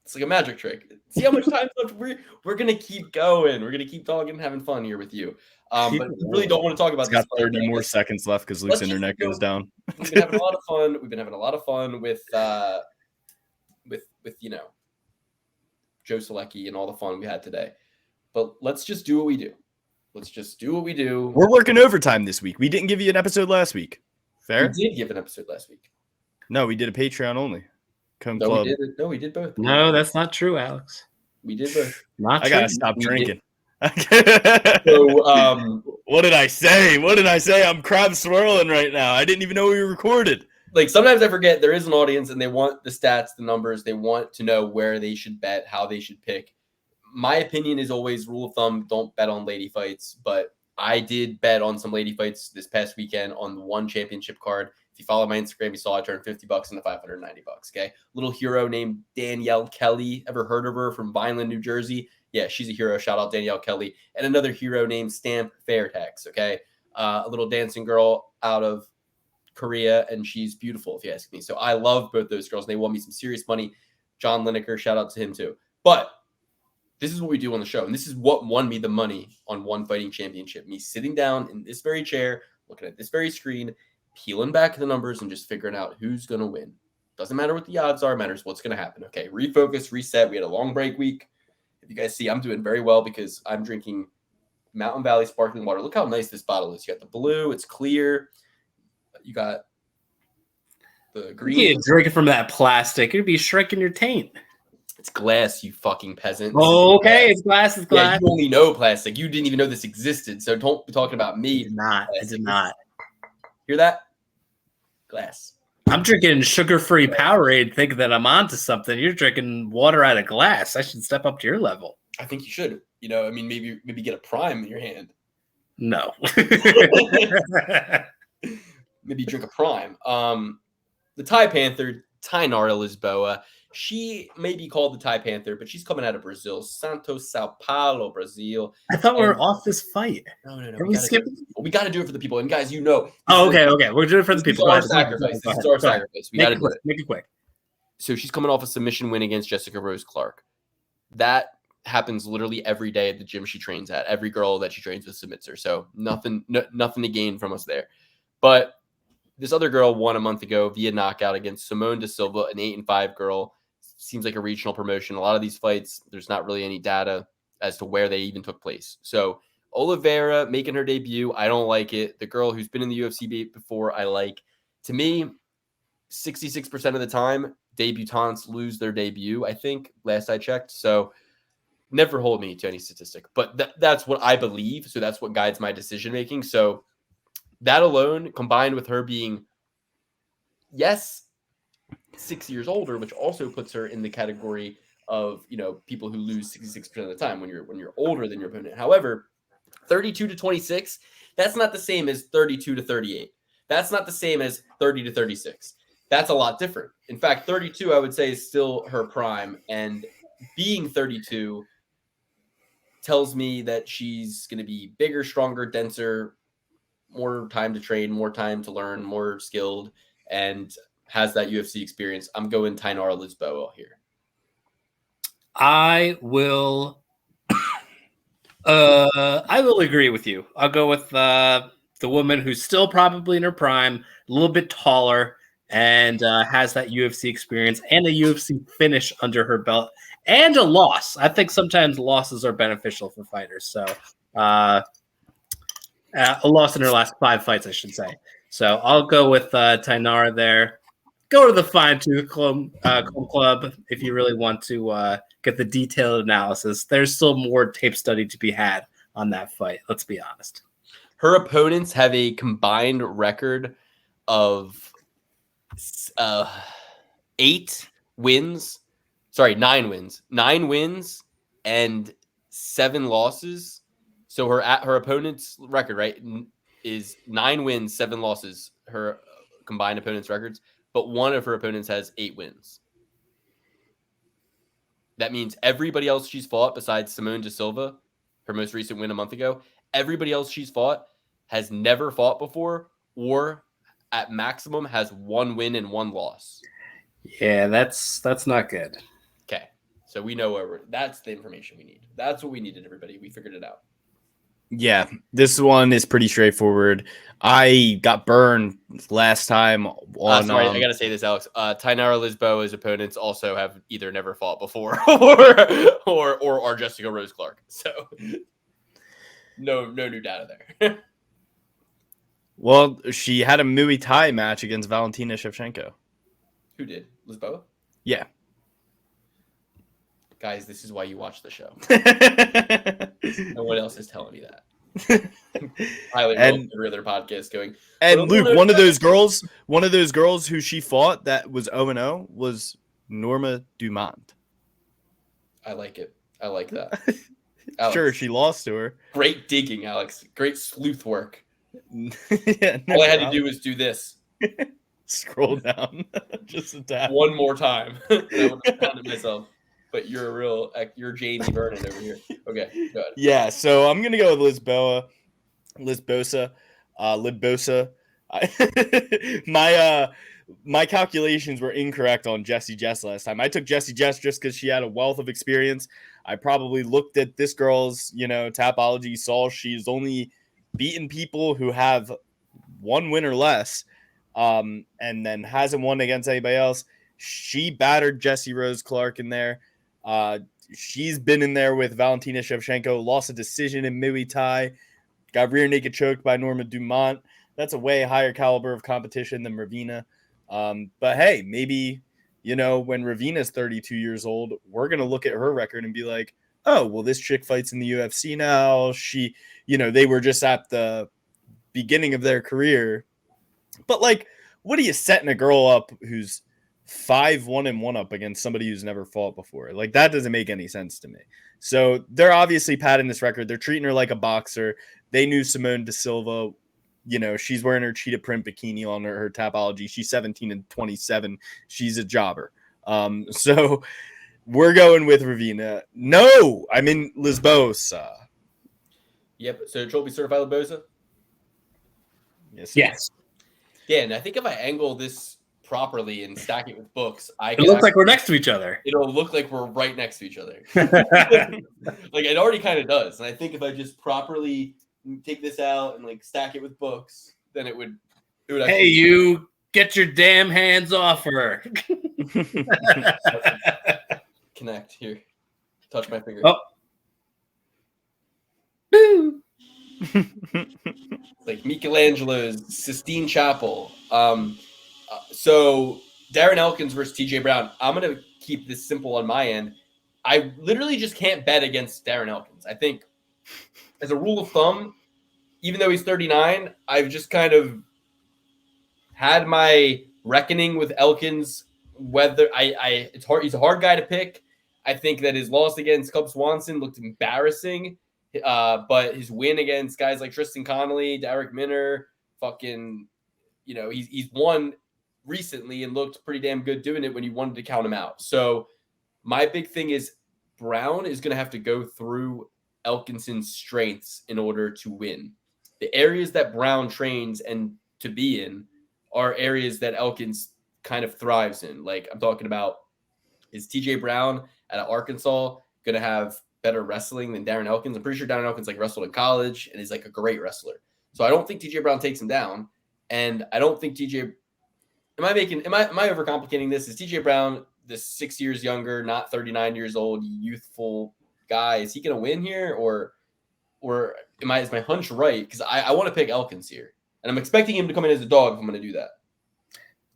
It's like a magic trick. See how much time's left. We're going to keep going. We're going to keep talking and having fun here with you. But we really don't want to talk about this. Got 30 more seconds left because Luke's internet goes down. We've been having a lot of fun. We've been having a lot of fun with Joe Solecki and all the fun we had today. But let's just do what we do. We're working overtime this week. We didn't give you an episode last week. Fair? We did give an episode last week. No, we did a Patreon only. We did both. No, that's not true, Alex. We did both. I gotta stop drinking. So, what did I say? I'm crab swirling right now. I didn't even know we recorded. Like sometimes I forget there is an audience and they want the stats, the numbers. They want to know where they should bet, how they should pick. My opinion is always rule of thumb: don't bet on lady fights. But I did bet on some lady fights this past weekend on the one championship card. If you follow my Instagram, you saw I turned $50 into $590. Okay, little hero named Danielle Kelly. Ever heard of her? From Vineland, New Jersey. Yeah, she's a hero. Shout out Danielle Kelly. And another hero named Stamp Fairtex. Okay, a little dancing girl out of Korea, and she's beautiful, if you ask me. So I love both those girls. They won me some serious money. John Lineker, shout out to him too. But this is what we do on the show, and this is what won me the money on One Fighting Championship. Me sitting down in this very chair, looking at this very screen, peeling back the numbers, and just figuring out who's going to win. Doesn't matter what the odds are, matters what's going to happen. Okay, refocus, reset. We had a long break week. If you guys see, I'm doing very well because I'm drinking Mountain Valley sparkling water. Look how nice this bottle is. You got the blue, it's clear. You got the green. You drink it from that plastic. It'd be shrinking your taint. It's glass, you fucking peasant. Oh, okay, it's glass. It's glass. Yeah, you only know plastic. You didn't even know this existed, so don't be talking about me. I did not. Hear that? Glass. I'm drinking sugar-free Powerade, thinking that I'm onto something. You're drinking water out of glass. I should step up to your level. I think you should. You know, I mean, maybe get a prime in your hand. No. Maybe drink a prime. The Thai Panther, Tainara Lisboa. She may be called the Thai Panther, but she's coming out of Brazil, Santos, Sao Paulo, Brazil. I thought we were off this fight. No. We got to do it for the people. And guys, you know. Oh, okay. We're doing it for the people. This is our sacrifice. This is our sacrifice. We got to do it. Make it quick. So she's coming off a submission win against Jessica Rose Clark. That happens literally every day at the gym she trains at. Every girl that she trains with submits her. So nothing to gain from us there. But this other girl won a month ago via knockout against Simone Da Silva, an 8-5 girl. Seems like a regional promotion. A lot of these fights, there's not really any data as to where they even took place. So Olivera making her debut, I don't like it. The girl who's been in the UFC before, I like. To me, 66% of the time, debutantes lose their debut, I think, last I checked. So never hold me to any statistic. But that's what I believe. So that's what guides my decision-making. So that alone, combined with her being, yes, 6 years older, which also puts her in the category of, you know, people who lose 66% of the time when you're older than your opponent. However, 32 to 26, that's not the same as 32 to 38. That's not the same as 30 to 36. That's a lot different. In fact, 32, I would say, is still her prime. And being 32 tells me that she's going to be bigger, stronger, denser, more time to train, more time to learn, more skilled, and has that UFC experience. I'm going Tainara Lisboa here. I will agree with you. I'll go with the woman who's still probably in her prime, a little bit taller, and has that UFC experience and a UFC finish under her belt and a loss. I think sometimes losses are beneficial for fighters. So a loss in her last 5 fights, I should say. So I'll go with Tainara there. Go to the Fine Tooth Club if you really want to get the detailed analysis. There's still more tape study to be had on that fight. Let's be honest. Her opponents have a combined record of 9 wins. 9 wins and 7 losses. So her opponent's record, right, is 9 wins, 7 losses. Her combined opponents' records. But one of her opponents has 8 wins. That means everybody else she's fought besides Simone Da Silva, her most recent win a month ago, everybody else she's fought has never fought before or at maximum has 1 win and 1 loss. Yeah, that's not good. Okay. So we know that's the information we need. That's what we needed, everybody. We figured it out. Yeah, this one is pretty straightforward. I got burned last time on. Sorry, I gotta say this, Alex. Tainara Lisboa's opponents also have either never fought before or are Jessica Rose Clark. So no new data there. Well, she had a Muay Thai match against Valentina Shevchenko. Who did? Lisboa? Yeah. Guys, this is why you watch the show. No one else is telling me that. Highly and every other podcast going. And Luke, one of those girls who she fought that was 0-0 was Norma Dumont. I like it. I like that. Sure, she lost to her. Great digging, Alex. Great sleuth work. Yeah, all I had to do was do this. Scroll down just a tap. One more time. I would have found it myself. But you're Jamie Vernon over here. Okay, go ahead. Yeah, so I'm gonna go with Lisboa, Libosa. My calculations were incorrect on Jessie Jess last time. I took Jessie Jess just because she had a wealth of experience. I probably looked at this girl's, Tapology, saw she's only beaten people who have one win or less, and then hasn't won against anybody else. She battered Jessie Rose Clark in there. She's been in there with Valentina Shevchenko, lost a decision in Muay Thai, got rear naked choked by Norma Dumont. That's a way higher caliber of competition than Ravina. But hey, maybe, when Ravina's 32 years old, we're going to look at her record and be like, oh, well, this chick fights in the UFC now. She, they were just at the beginning of their career. But like, what are you setting a girl up who's 5-1-1 up against somebody who's never fought before? Like, that doesn't make any sense to me. So they're obviously padding this record. They're treating her like a boxer. They knew Simone Da Silva. She's wearing her cheetah print bikini on her Tapology. She's 17-27. She's a jobber. So we're going with Ravina. No, I'm in Lisboa. Yep. So Trophy certified Barboza? Yes. Yeah, and I think if I angle this properly and stack it with books, It looks like we're next to each other. It'll look like we're right next to each other. Like it already kind of does. And I think if I just properly take this out and like stack it with books, then it would actually Hey, you get your damn hands off her. connect here. Touch my finger. Oh. Like Michelangelo's Sistine Chapel. So Darren Elkins versus TJ Brown. I'm gonna keep this simple on my end. I literally just can't bet against Darren Elkins. I think as a rule of thumb, even though he's 39, I've just kind of had my reckoning with Elkins. Whether it's hard, he's a hard guy to pick. I think that his loss against Cub Swanson looked embarrassing. But his win against guys like Tristan Connolly, Derek Minner, he's won recently and looked pretty damn good doing it when you wanted to count him out. So my big thing is Brown is going to have to go through Elkinson's strengths in order to win. The areas that Brown trains and to be in are areas that Elkins kind of thrives in. Like I'm talking about, is TJ Brown out of Arkansas going to have better wrestling than Darren Elkins? I'm pretty sure Darren Elkins wrestled in college and is like a great wrestler. So I don't think TJ Brown takes him down. And I don't think am I overcomplicating this? Is TJ Brown the 6 years younger, not 39 years old, youthful guy? Is he going to win here? Or is my hunch right? Because I want to pick Elkins here. And I'm expecting him to come in as a dog if I'm going to do that.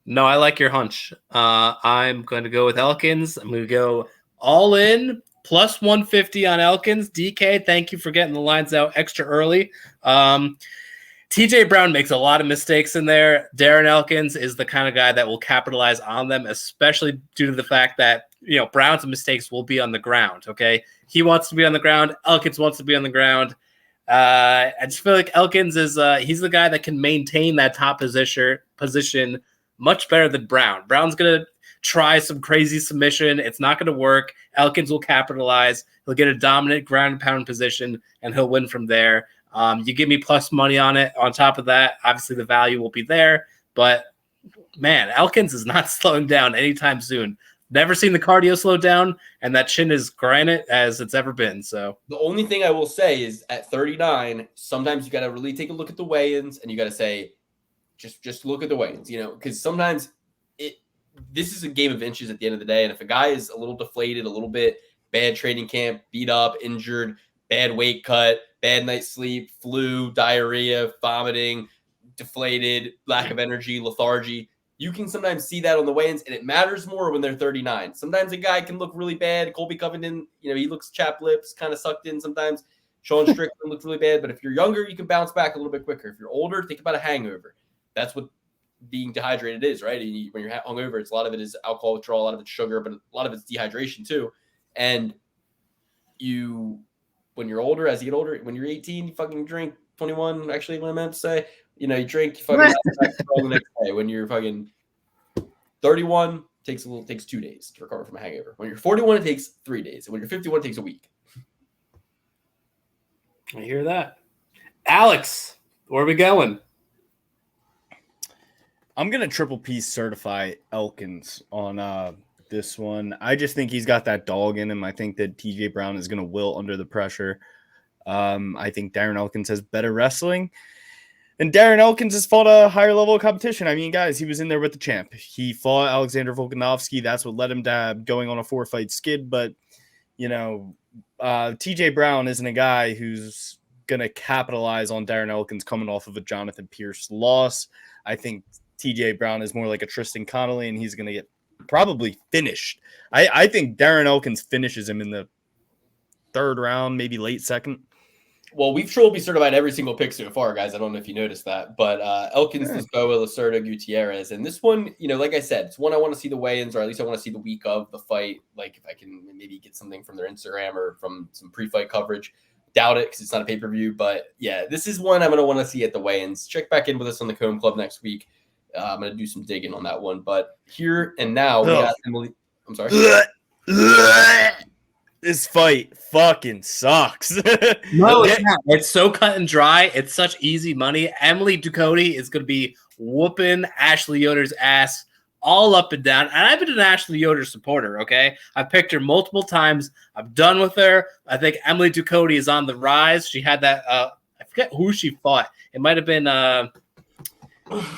No, I like your hunch. I'm going to go with Elkins. I'm going to go all in, plus 150 on Elkins. DK, thank you for getting the lines out extra early. TJ Brown makes a lot of mistakes in there. Darren Elkins is the kind of guy that will capitalize on them, especially due to the fact that, Brown's mistakes will be on the ground. Okay. He wants to be on the ground. Elkins wants to be on the ground. I just feel like Elkins is, he's the guy that can maintain that top position much better than Brown. Brown's going to try some crazy submission. It's not going to work. Elkins will capitalize. He'll get a dominant ground and pound position, and he'll win from there. You give me plus money on it. On top of that, obviously the value will be there. But, man, Elkins is not slowing down anytime soon. Never seen the cardio slow down, and that chin is granite as it's ever been. So the only thing I will say is at 39, sometimes you got to really take a look at the weigh-ins, and you got to say, just look at the weigh-ins, because sometimes this is a game of inches at the end of the day. And if a guy is a little deflated, a little bit bad training camp, beat up, injured, bad weight cut, bad night's sleep, flu, diarrhea, vomiting, deflated, lack of energy, lethargy, you can sometimes see that on the weigh-ins, and it matters more when they're 39. Sometimes a guy can look really bad. Colby Covington, he looks chapped lips, kind of sucked in sometimes. Sean Strickland looks really bad. But if you're younger, you can bounce back a little bit quicker. If you're older, think about a hangover. That's what being dehydrated is, right? When you're hungover, a lot of it is alcohol withdrawal, a lot of it's sugar, but a lot of it's dehydration too. And when you're older, as you get older, when you're 18, you fucking drink. 21, actually, what I meant to say, you drink, you fucking the next day when you're fucking 31 takes 2 days to recover from a hangover. When you're 41, it takes 3 days. And when you're 51, it takes a week. I hear that. Alex, where are we going? I'm going to triple P certify Elkins on this one. I just think he's got that dog in him. I think that TJ Brown is going to will under the pressure. I think Darren Elkins has better wrestling. And Darren Elkins has fought a higher level of competition. I mean, guys, he was in there with the champ. He fought Alexander Volkanovski. That's what led him to going on a 4-fight skid. But, TJ Brown isn't a guy who's going to capitalize on Darren Elkins coming off of a Jonathan Pierce loss. I think TJ Brown is more like a Tristan Connolly, and he's going to get probably finished. I think Darren Elkins finishes him in the 3rd round, maybe late 2nd. Well, we've triple certified every single pick so far, guys. I don't know if you noticed that, but Elkins, Lisboa, Lacerda, Gutierrez, and this one, like I said, it's one I want to see the weigh-ins, or at least I want to see the week of the fight. Like if I can maybe get something from their Instagram or from some pre-fight coverage. Doubt it because it's not a pay-per-view, but yeah, this is one I'm going to want to see at the weigh-ins. Check back in with us on the Comb Club next week. I'm going to do some digging on that one, but here and now we got Emily. I'm sorry. This fight fucking sucks. No, it's not. It's so cut and dry. It's such easy money. Emily Ducote is going to be whooping Ashley Yoder's ass all up and down. And I've been an Ashley Yoder supporter, okay? I've picked her multiple times. I'm done with her. I think Emily Ducote is on the rise. She had that I forget who she fought. It might have been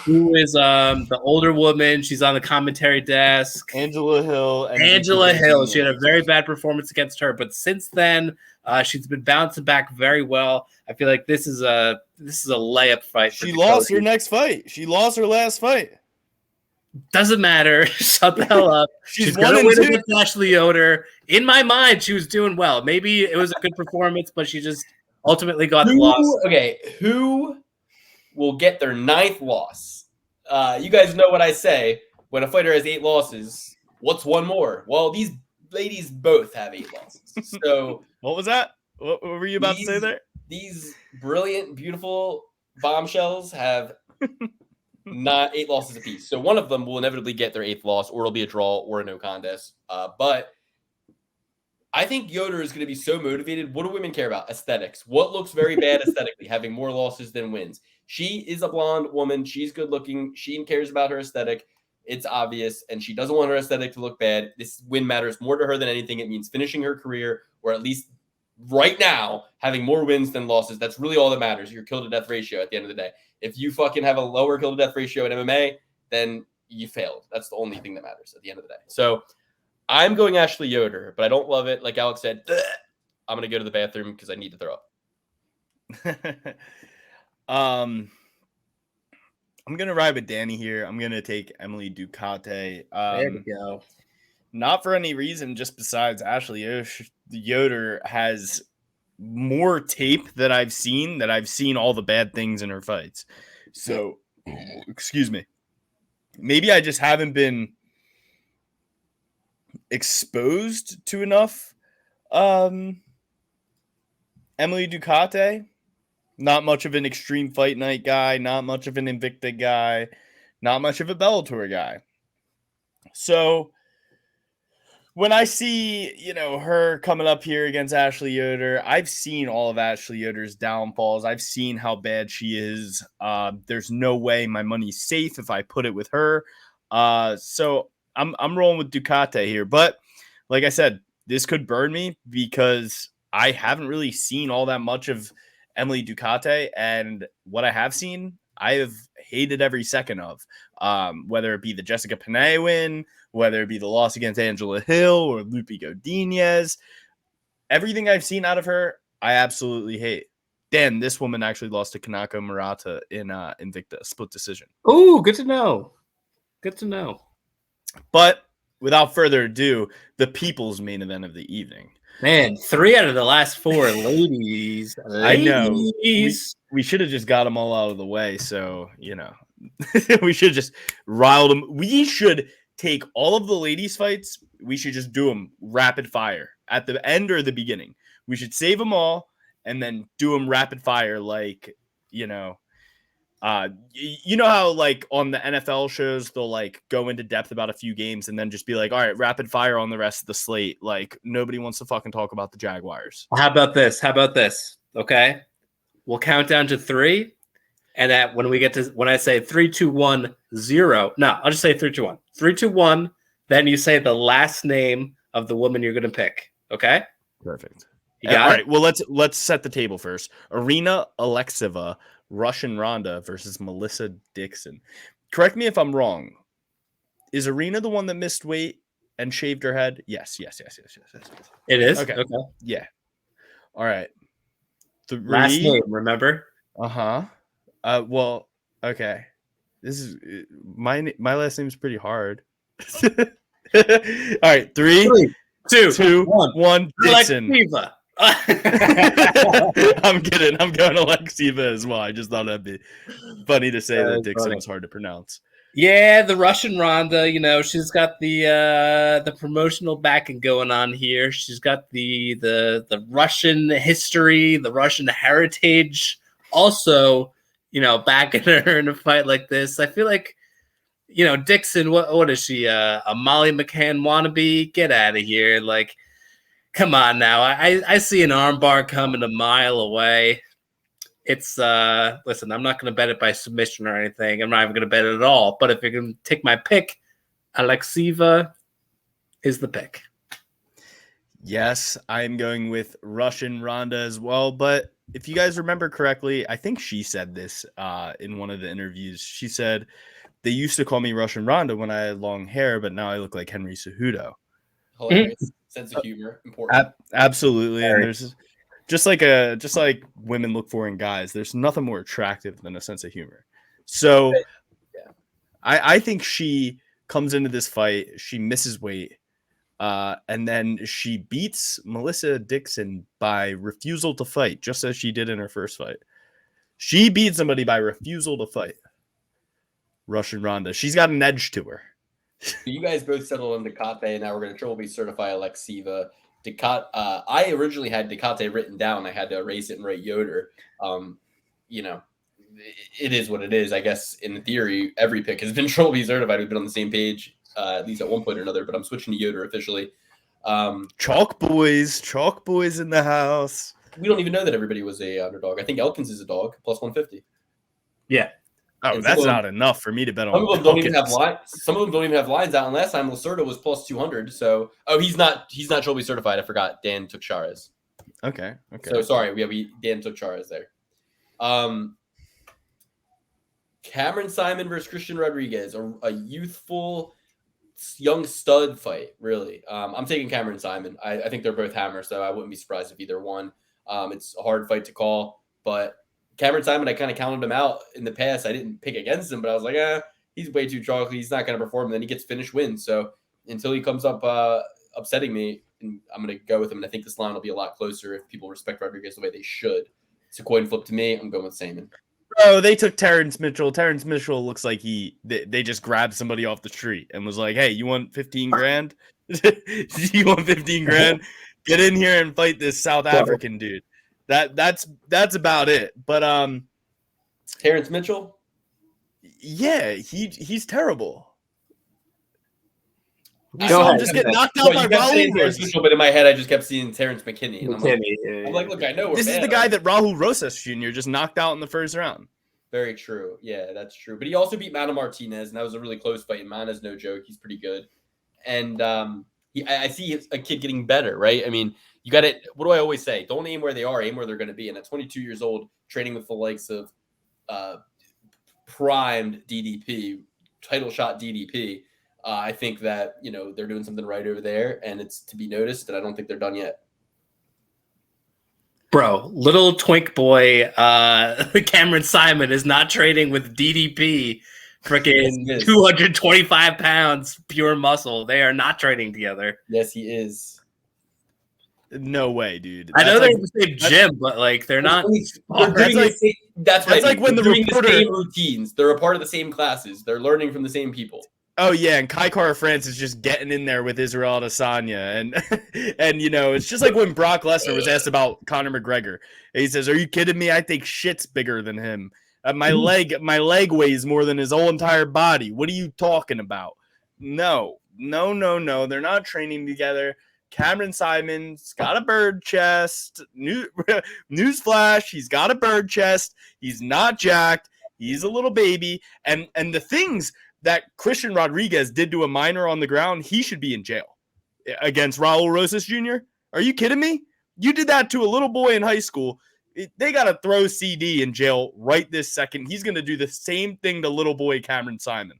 who is the older woman. She's on the commentary desk. Angela Hill. Angela Hill. She had a very bad performance against her, but since then, she's been bouncing back very well. I feel like this is a layup fight. She lost her next fight. She lost her last fight. Doesn't matter. Shut the hell up. She's going to win against Ashley Yoder. In my mind, she was doing well. Maybe it was a good performance, but she just ultimately got the loss. Okay, who will get their 9th loss? You guys know what I say. When a fighter has 8 losses, what's one more? Well, these ladies both have 8 losses. So what was that? What were you about to say there? These brilliant, beautiful bombshells have not 8 losses apiece. So one of them will inevitably get their 8th loss, or it'll be a draw or a no contest. But I think Yoder is going to be so motivated. What do women care about? Aesthetics. What looks very bad aesthetically? Having more losses than wins. She is a blonde woman. She's good looking. She cares about her aesthetic. It's obvious. And she doesn't want her aesthetic to look bad. This win matters more to her than anything. It means finishing her career, or at least right now, having more wins than losses. That's really all that matters. Your kill to death ratio at the end of the day. If you fucking have a lower kill to death ratio in MMA, then you failed. That's the only thing that matters at the end of the day. So I'm going Ashley Yoder, but I don't love it. Like Alex said, I'm going to go to the bathroom because I need to throw up. I'm going to ride with Danny here. I'm going to take Emily Ducote. There we go. Not for any reason, just besides Ashley Yoder has more tape that I've seen all the bad things in her fights. So, excuse me. Maybe I just haven't been exposed to enough Emily Ducote. Not much of an Extreme Fight Night guy, not much of an Invicta guy, not much of a Bellator guy. So when I see, her coming up here against Ashley Yoder, I've seen all of Ashley Yoder's downfalls. I've seen how bad she is. There's no way my money's safe if I put it with her. So I'm rolling with Ducote here. But like I said, this could burn me because I haven't really seen all that much of Emily Ducote. And what I have seen, I have hated every second of. Whether it be the Jessica Penne win, whether it be the loss against Angela Hill or Lupe Godinez, everything I've seen out of her, I absolutely hate. Dan, this woman actually lost to Kanako Murata in Invicta, split decision. Oh, good to know. Good to know. But without further ado, the people's main event of the evening. Man, 3 out of the last 4 ladies. I know. We should have just got them all out of the way. So, we should just rile them. We should take all of the ladies' fights. We should just do them rapid fire at the end or the beginning. We should save them all and then do them rapid fire like, You know how like on the NFL shows they'll like go into depth about a few games and then just be like, all right, rapid fire on the rest of the slate. Like nobody wants to fucking talk about the Jaguars. How about this? Okay, we'll count down to 3, and when I say 3, 2, 1, 0. No, I'll just say 3, 2, 1. 3, 2, 1. Then you say the last name of the woman you're gonna pick. Okay. Perfect. You got all it? right. Well, let's set the table first. Arena Alekseeva, Russian Ronda versus Melissa Dixon. Correct me if I'm wrong. Is Arena the one that missed weight and shaved her head? Yes. It is. Okay. Yeah. All right. 3. Last name, remember? Uh-huh. Well, okay. This is my last name is pretty hard. All right. 3, 2, 1. Dixon. Alekseeva. I'm kidding. I'm going Alekseeva as well. I just thought that'd be funny to say that Dixon funny. was hard to pronounce. Yeah, the Russian Ronda, she's got the promotional backing going on here. She's got the Russian history, the Russian heritage. Also, backing her in a fight like this. I feel like, Dixon, what is she? A Molly McCann wannabe? Get out of here. Like, come on now. I see an armbar coming a mile away. It's listen, I'm not going to bet it by submission or anything. I'm not even going to bet it at all. But if you're going to take my pick, Alekseeva is the pick. Yes, I'm going with Russian Ronda as well. But if you guys remember correctly, I think she said this in one of the interviews. She said, they used to call me Russian Ronda when I had long hair, but now I look like Henry Cejudo. Hilarious. Sense of humor. Important. Absolutely. And there's just like women look for in guys, there's nothing more attractive than a sense of humor. So Yeah. I think she comes into this fight, she misses weight, and then she beats Melissa Dixon by refusal to fight, just as she did in her first fight. She beat somebody by refusal to fight. Russian Ronda. She's got an edge to her. You guys both settled on Ducote, and now we're going to triple B certify Alekseeva. Ducote. I originally had Ducote written down. I had to erase it and write Yoder. It is what it is. I guess in theory, every pick has been triple B certified. We've been on the same page, at least at one point or another. But I'm switching to Yoder officially. Chalk boys in the house. We don't even know that everybody was a underdog. I think Elkins is a dog plus 150. Yeah. Oh, And that's some of not enough for me to bet on. Some of them don't even have lines. Some of them don't even have lines out. And last time Lacerda was plus 200. So, he's not triple certified. I forgot. Dan took Chairez. Okay. So sorry, Dan took Chairez there. Cameron Saaiman versus Christian Rodriguez, a youthful young stud fight. Really, I'm taking Cameron Saaiman. I think they're both hammers, so I wouldn't be surprised if either one. It's a hard fight to call, but Cameron Saaiman, I kind of counted him out in the past. I didn't pick against him, but I was like, he's way too chalky. He's not going to perform. And then he gets finished wins. So until he comes up upsetting me, I'm going to go with him. And I think this line will be a lot closer if people respect Rodriguez the way they should. It's a coin flip to me. I'm going with Saaiman. Oh, they took Terrence Mitchell. Terrence Mitchell looks like they just grabbed somebody off the street and was like, hey, you want 15 grand? You want 15 grand? Get in here and fight this South African dude. That's about it. But Terrence Mitchell? Yeah, he's terrible. Go saw him ahead. just get knocked out by Terrence Raul. Mitchell, but in my head I just kept seeing Terrence McKinney. And I'm like, look, I know we're This is bad. the guy that Rahul Rosas Jr. just knocked out in the first round. Very true. Yeah, that's true. But he also beat Martinez, and that was a really close fight. And Mana's no joke. He's pretty good. And I see a kid getting better, right? I mean, you got it. What do I always say? Don't aim where they are, aim where they're going to be. And at 22 years old, training with the likes of primed DDP, title shot DDP, I think that, they're doing something right over there, and it's to be noticed, and I don't think they're done yet. Bro, little twink boy Cameron Saaiman is not trading with DDP, freaking 225 pounds, pure muscle. They are not trading together. Yes, he is. No way, dude. I know they're in the same gym, but they're not. That's like when the reporter the same routines. They're a part of the same classes. They're learning from the same people. Oh yeah, and Kai Kara France is just getting in there with Israel Adesanya, and it's just like when Brock Lesnar was asked about Conor McGregor. He says, "Are you kidding me? I think shit's bigger than him." My leg weighs more than his whole entire body. What are you talking about? No. They're not training together. Cameron Saaiman's got a bird chest. Newsflash, he's got a bird chest. He's not jacked. He's a little baby. And the things that Christian Rodriguez did to a minor on the ground, he should be in jail against Raul Rosas Jr. Are you kidding me? You did that to a little boy in high school. They got to throw CD in jail right this second. He's going to do the same thing to little boy Cameron Saaiman.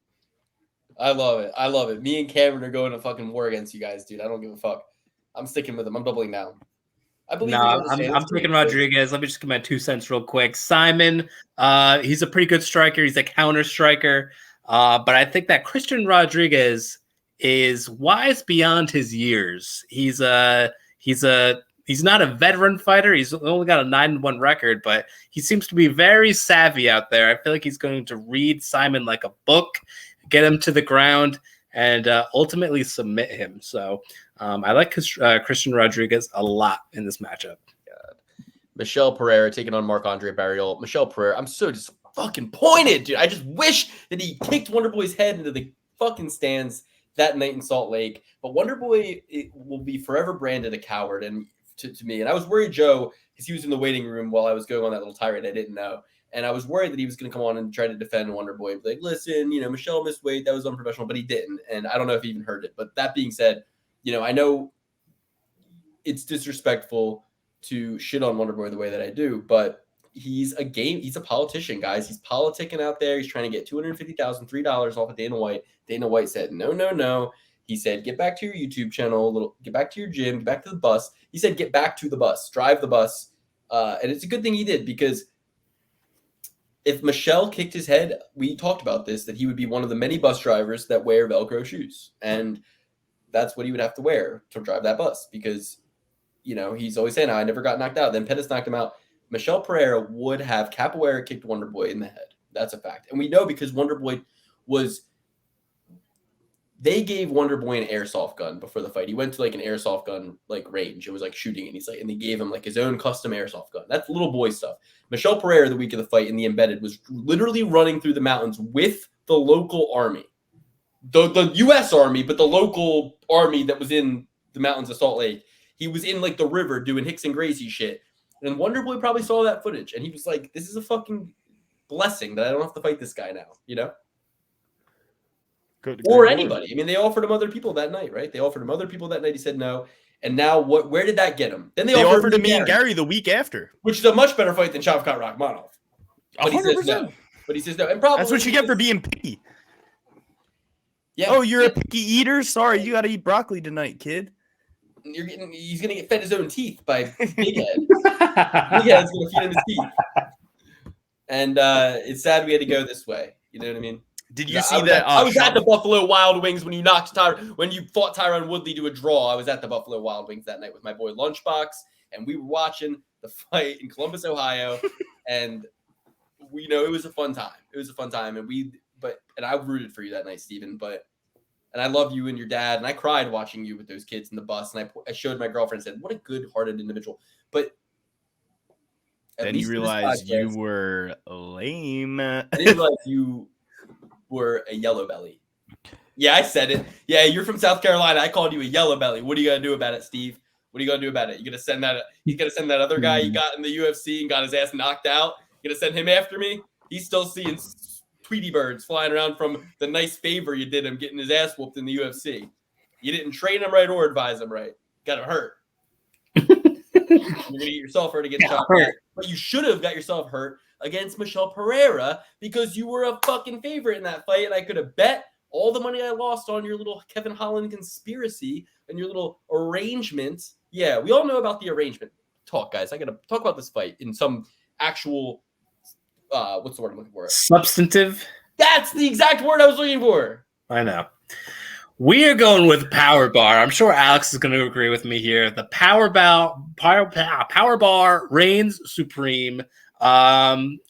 I love it. Me and Cameron are going to fucking war against you guys, dude. I don't give a fuck. I'm sticking with him. I'm doubling down. I believe. No, I'm taking Rodriguez. Let me just give my 2 cents real quick. Saaiman, he's a pretty good striker. He's a counter striker. But I think that Christian Rodriguez is wise beyond his years. He's not a veteran fighter. He's only got a 9-1 record, but he seems to be very savvy out there. I feel like he's going to read Saaiman like a book, get him to the ground, and ultimately submit him. So I like Christian Rodriguez a lot in this matchup. God. Michel Pereira taking on Marc-Andre Barriault. Michel Pereira, I'm so just fucking pointed, dude. I just wish that he kicked Wonderboy's head into the fucking stands that night in Salt Lake. But Wonderboy will be forever branded a coward and to me. And I was worried, Joe, because he was in the waiting room while I was going on that little tirade I didn't know. And I was worried that he was going to come on and try to defend Wonderboy. Like, listen, Michel missed weight. That was unprofessional, but he didn't. And I don't know if he even heard it. But that being said, I know it's disrespectful to shit on Wonderboy the way that I do, but he's a politician, guys. He's politicking out there. He's trying to get $250,000 off of Dana White. Dana White said, no. He said, get back to your YouTube channel, get back to your gym, get back to the bus. He said, get back to the bus, drive the bus. And it's a good thing he did, because if Michel kicked his head, we talked about this, that he would be one of the many bus drivers that wear Velcro shoes. And that's what he would have to wear to drive that bus, because, he's always saying, I never got knocked out. Then Pettis knocked him out. Michel Pereira would have capoeira kicked Wonderboy in the head. That's a fact. And we know because Wonderboy they gave Wonderboy an airsoft gun before the fight. He went to an airsoft gun range. It was shooting, and and they gave him his own custom airsoft gun. That's little boy stuff. Michel Pereira, the week of the fight in the embedded, was literally running through the mountains with the local army, the U.S. Army, but the local army that was in the mountains of Salt Lake. He was in the river doing Hickson Gracie shit, and Wonderboy probably saw that footage, and he was like, "This is a fucking blessing that I don't have to fight this guy now," Good or Lord. anybody. I mean, they offered him other people that night, right? They offered him other people that night. He said no. And now where did that get him? Then they offered him me and Gary the week after, which is a much better fight than Shavkat Rakhmonov. But 100%. He says no. And probably That's what you get for being picky. Yeah. Oh, you're a picky eater? Sorry, you got to eat broccoli tonight, kid. He's gonna get fed his own teeth by Big Head. Big Head's gonna feed him his teeth. And it's sad we had to go this way. You know what I mean? Did you see that? I was at the Buffalo Wild Wings when you fought Tyron Woodley to a draw. I was at the Buffalo Wild Wings that night with my boy Lunchbox, and we were watching the fight in Columbus, Ohio, and it was a fun time. It was a fun time, and I rooted for you that night, Steven. And I love you and your dad, and I cried watching you with those kids in the bus, and I showed my girlfriend and said, "What a good-hearted individual." But then you realized you were lame. I didn't realize you were a yellow belly. Yeah, I said it. Yeah, you're from South Carolina. I called you a yellow belly. What are you gonna do about it, Steve? What are you gonna do about it? He's gonna send that other guy you got in the UFC and got his ass knocked out. You gonna send him after me? He's still seeing Tweety birds flying around from the nice favor you did him getting his ass whooped in the UFC. You didn't train him right or advise him right. Got him hurt. You're gonna get yourself hurt against John Hurt. But you should have got yourself hurt against Michel Pereira because you were a fucking favorite in that fight, and I could have bet all the money I lost on your little Kevin Holland conspiracy and your little arrangement. Yeah, we all know about the arrangement. Talk, guys. I gotta talk about this fight in some actual what's the word I'm looking for? Substantive. That's the exact word I was looking for. I know. We are going with Power Bar. I'm sure Alex is going to agree with me here. The Power Bar reigns supreme.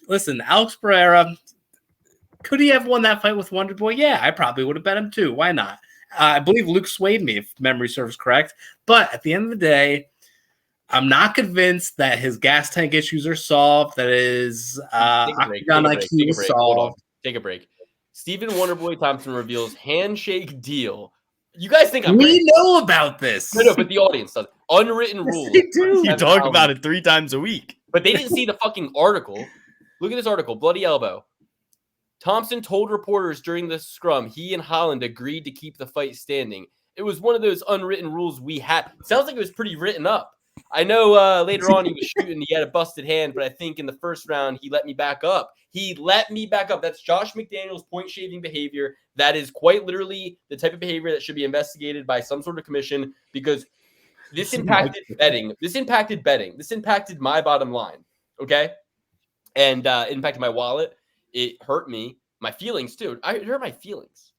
Listen, Alex Pereira, could he have won that fight with Wonderboy? Yeah, I probably would have bet him too. Why not? I believe Luke swayed me, if memory serves correct. But at the end of the day, I'm not convinced that his gas tank issues are solved. That his Octagon IQ is solved. Take a break. Stephen Wonderboy Thompson reveals handshake deal. You guys think I'm We crazy? know about this. No, but the audience does. Unwritten rules. They do. You talk about it 3 times a week. But they didn't see the fucking article. Look at this article. Bloody elbow. Thompson told reporters during the scrum he and Holland agreed to keep the fight standing. It was one of those unwritten rules we had. Sounds like it was pretty written up. I know later on he was shooting. He had a busted hand, but I think in the first round he let me back up. He let me back up. That's Josh McDaniels' point-shaving behavior. That is quite literally the type of behavior that should be investigated by some sort of commission because this impacted betting. This impacted betting. This impacted my bottom line, okay? And it impacted my wallet. It hurt me. My feelings, too. It hurt my feelings.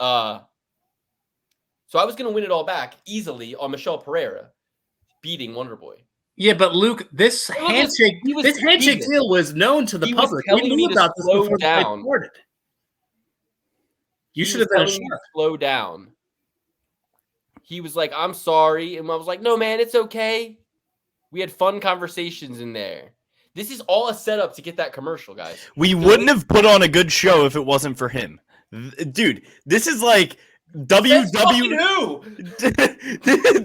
So I was going to win it all back easily on Michelle Pereira beating Wonderboy. Yeah, but Luke, this handshake deal was known to the public. We knew about this before the fight started. You should have been sure. Slow down. He was like, "I'm sorry," and I was like, "No, man, it's okay." We had fun conversations in there. This is all a setup to get that commercial, guys. We wouldn't have put on a good show if it wasn't for him, dude. This is like WWE.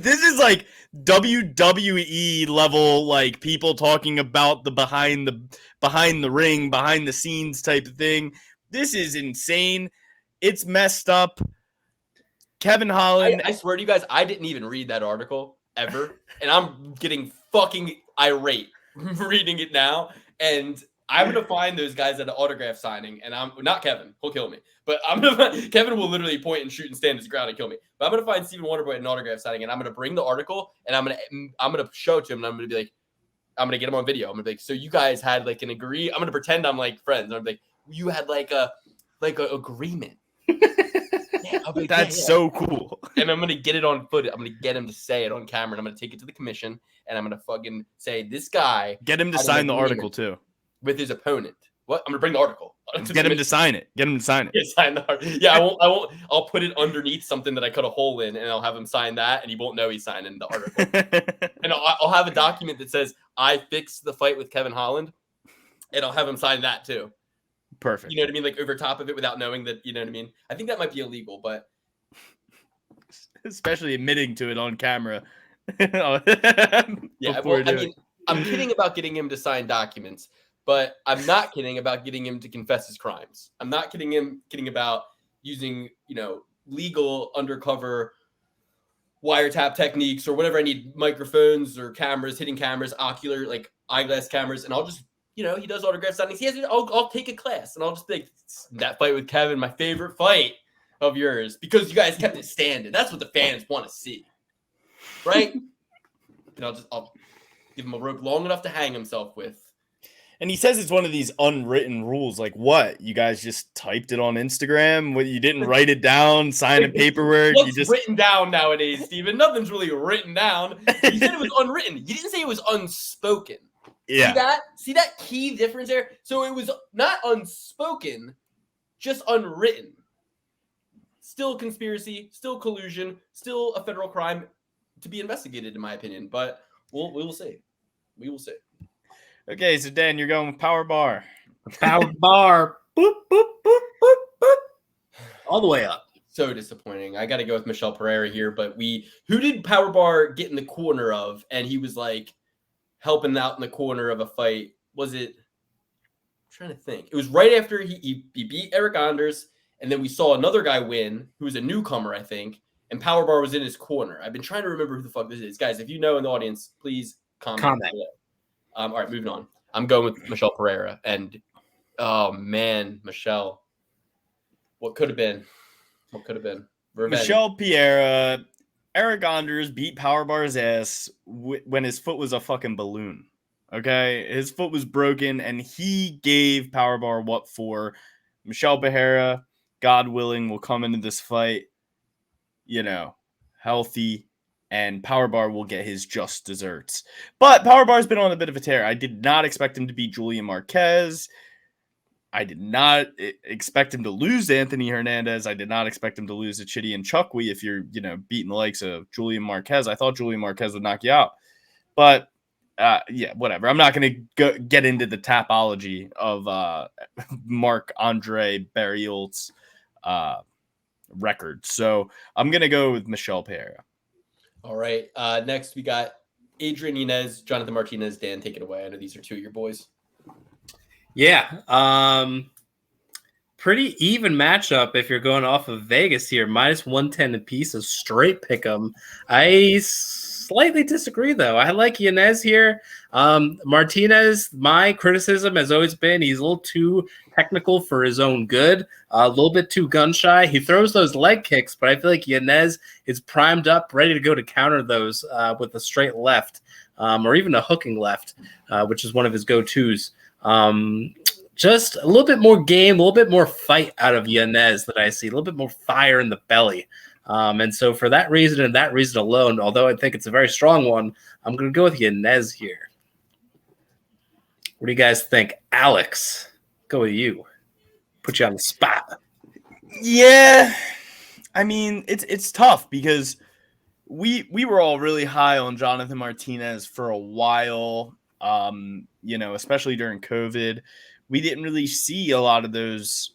This is like WWE level, like people talking about the behind the ring, behind the scenes type of thing. This is insane. It's messed up. Kevin Holland. I swear to you guys, I didn't even read that article ever, and I'm getting fucking irate reading it now. And I'm gonna find those guys at an autograph signing, and I'm not Kevin. He'll kill me, but Kevin will literally point and shoot and stand his ground and kill me. But I'm gonna find Stephen Wonderboy at an autograph signing, and I'm gonna bring the article, and I'm gonna show it to him, and I'm gonna be like, I'm gonna get him on video. I'm gonna be like, so you guys had like an agree. I'm gonna pretend I'm like friends. I'm like, you had like a agreement. Yeah, like, that's so cool. And I'm gonna get it on footage. I'm gonna get him to say it on camera, and I'm gonna take it to the commission, and I'm gonna fucking say this guy. Get him to sign the article too. With his opponent. What? I'm gonna bring the article. Get him to sign it. Get him to sign it. Yeah, sign the article. Yeah, I won't. I'll put it underneath something that I cut a hole in, and I'll have him sign that, and he won't know he's signing the article. And I'll have a document that says I fixed the fight with Kevin Holland, and I'll have him sign that too. Perfect. You know what I mean? Like over top of it without knowing that. You know what I mean? I think that might be illegal, but especially admitting to it on camera. Yeah. Well, I mean, I'm kidding about getting him to sign documents. But I'm not kidding about getting him to confess his crimes. I'm not kidding about using, legal undercover wiretap techniques or whatever I need, microphones or cameras, hidden cameras, ocular, like eyeglass cameras. And I'll just, he does autograph signings. I'll take a class and I'll just be like, that fight with Kevin, my favorite fight of yours, because you guys kept it standing. That's what the fans want to see. Right? And I'll give him a rope long enough to hang himself with. And he says it's one of these unwritten rules. Like what? You guys just typed it on Instagram? What, you didn't write it down, sign a paperwork? What's you just written down nowadays, Steven? Nothing's really written down. You said it was unwritten. You didn't say it was unspoken. Yeah. See that key difference there? So it was not unspoken, just unwritten. Still conspiracy, still collusion, still a federal crime to be investigated, in my opinion. But we will see. We will see. Okay, so Dan, you're going with power bar. Power bar. Boop, boop, boop, boop, boop. All the way up. So disappointing. I got to go with Michelle Pereira here, but who did power bar get in the corner of? And he was like helping out in the corner of a fight. Was it? I'm trying to think. It was right after he beat Eric Anders, and then we saw another guy win who was a newcomer, I think, and power bar was in his corner. I've been trying to remember who the fuck this is. Guys, if you know in the audience, please comment. All right, moving on. I'm going with Michelle Pereira. And, oh, man, Michelle. What could have been? Revenge. Michelle Pereira, Eric Anders beat Powerbar's ass when his foot was a fucking balloon. Okay? His foot was broken, and he gave Powerbar what for. Michelle Pereira, God willing, will come into this fight, healthy. And Powerbar will get his just desserts. But Powerbar's been on a bit of a tear. I did not expect him to beat Julian Marquez. I did not expect him to lose to Anthony Hernandez. I did not expect him to lose to Chidi and Chukwi if you're, beating the likes of Julian Marquez. I thought Julian Marquez would knock you out. But yeah, whatever. I'm not going to get into the tapology of Marc-Andre Barriault's record. So I'm going to go with Michel Pereira. All right. Next, we got Adrian Yanez, Jonathan Martinez. Dan, take it away. I know these are two of your boys. Yeah. Pretty even matchup if you're going off of Vegas here. Minus 110 apiece, a straight pick 'em. I slightly disagree, though. I like Yanez here. Martinez, my criticism has always been he's a little too technical for his own good, a little bit too gun shy. He throws those leg kicks, but I feel like Yanez is primed up, ready to go to counter those with a straight left or even a hooking left, which is one of his go-tos. Just a little bit more game, a little bit more fight out of Yanez that I see, a little bit more fire in the belly. And so for that reason and that reason alone, although I think it's a very strong one, I'm going to go with Yanez here. What do you guys think? Alex, go with you. Put you on the spot. Yeah. I mean, it's tough because we were all really high on Jonathan Martinez for a while, especially during COVID. We didn't really see a lot of those,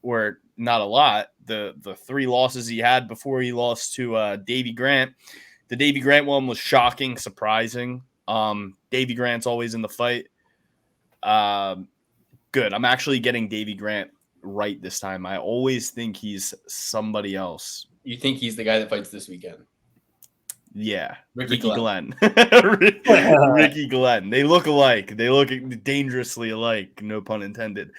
or not a lot, the 3 losses he had before he lost to Davy Grant. The Davy Grant one was shocking, surprising. Davy Grant's always in the fight. Good. I'm actually getting Davy Grant right this time. I always think he's somebody else. You think he's the guy that fights this weekend? Yeah, Ricky Glenn. Ricky Glenn. They look alike. They look dangerously alike. No pun intended.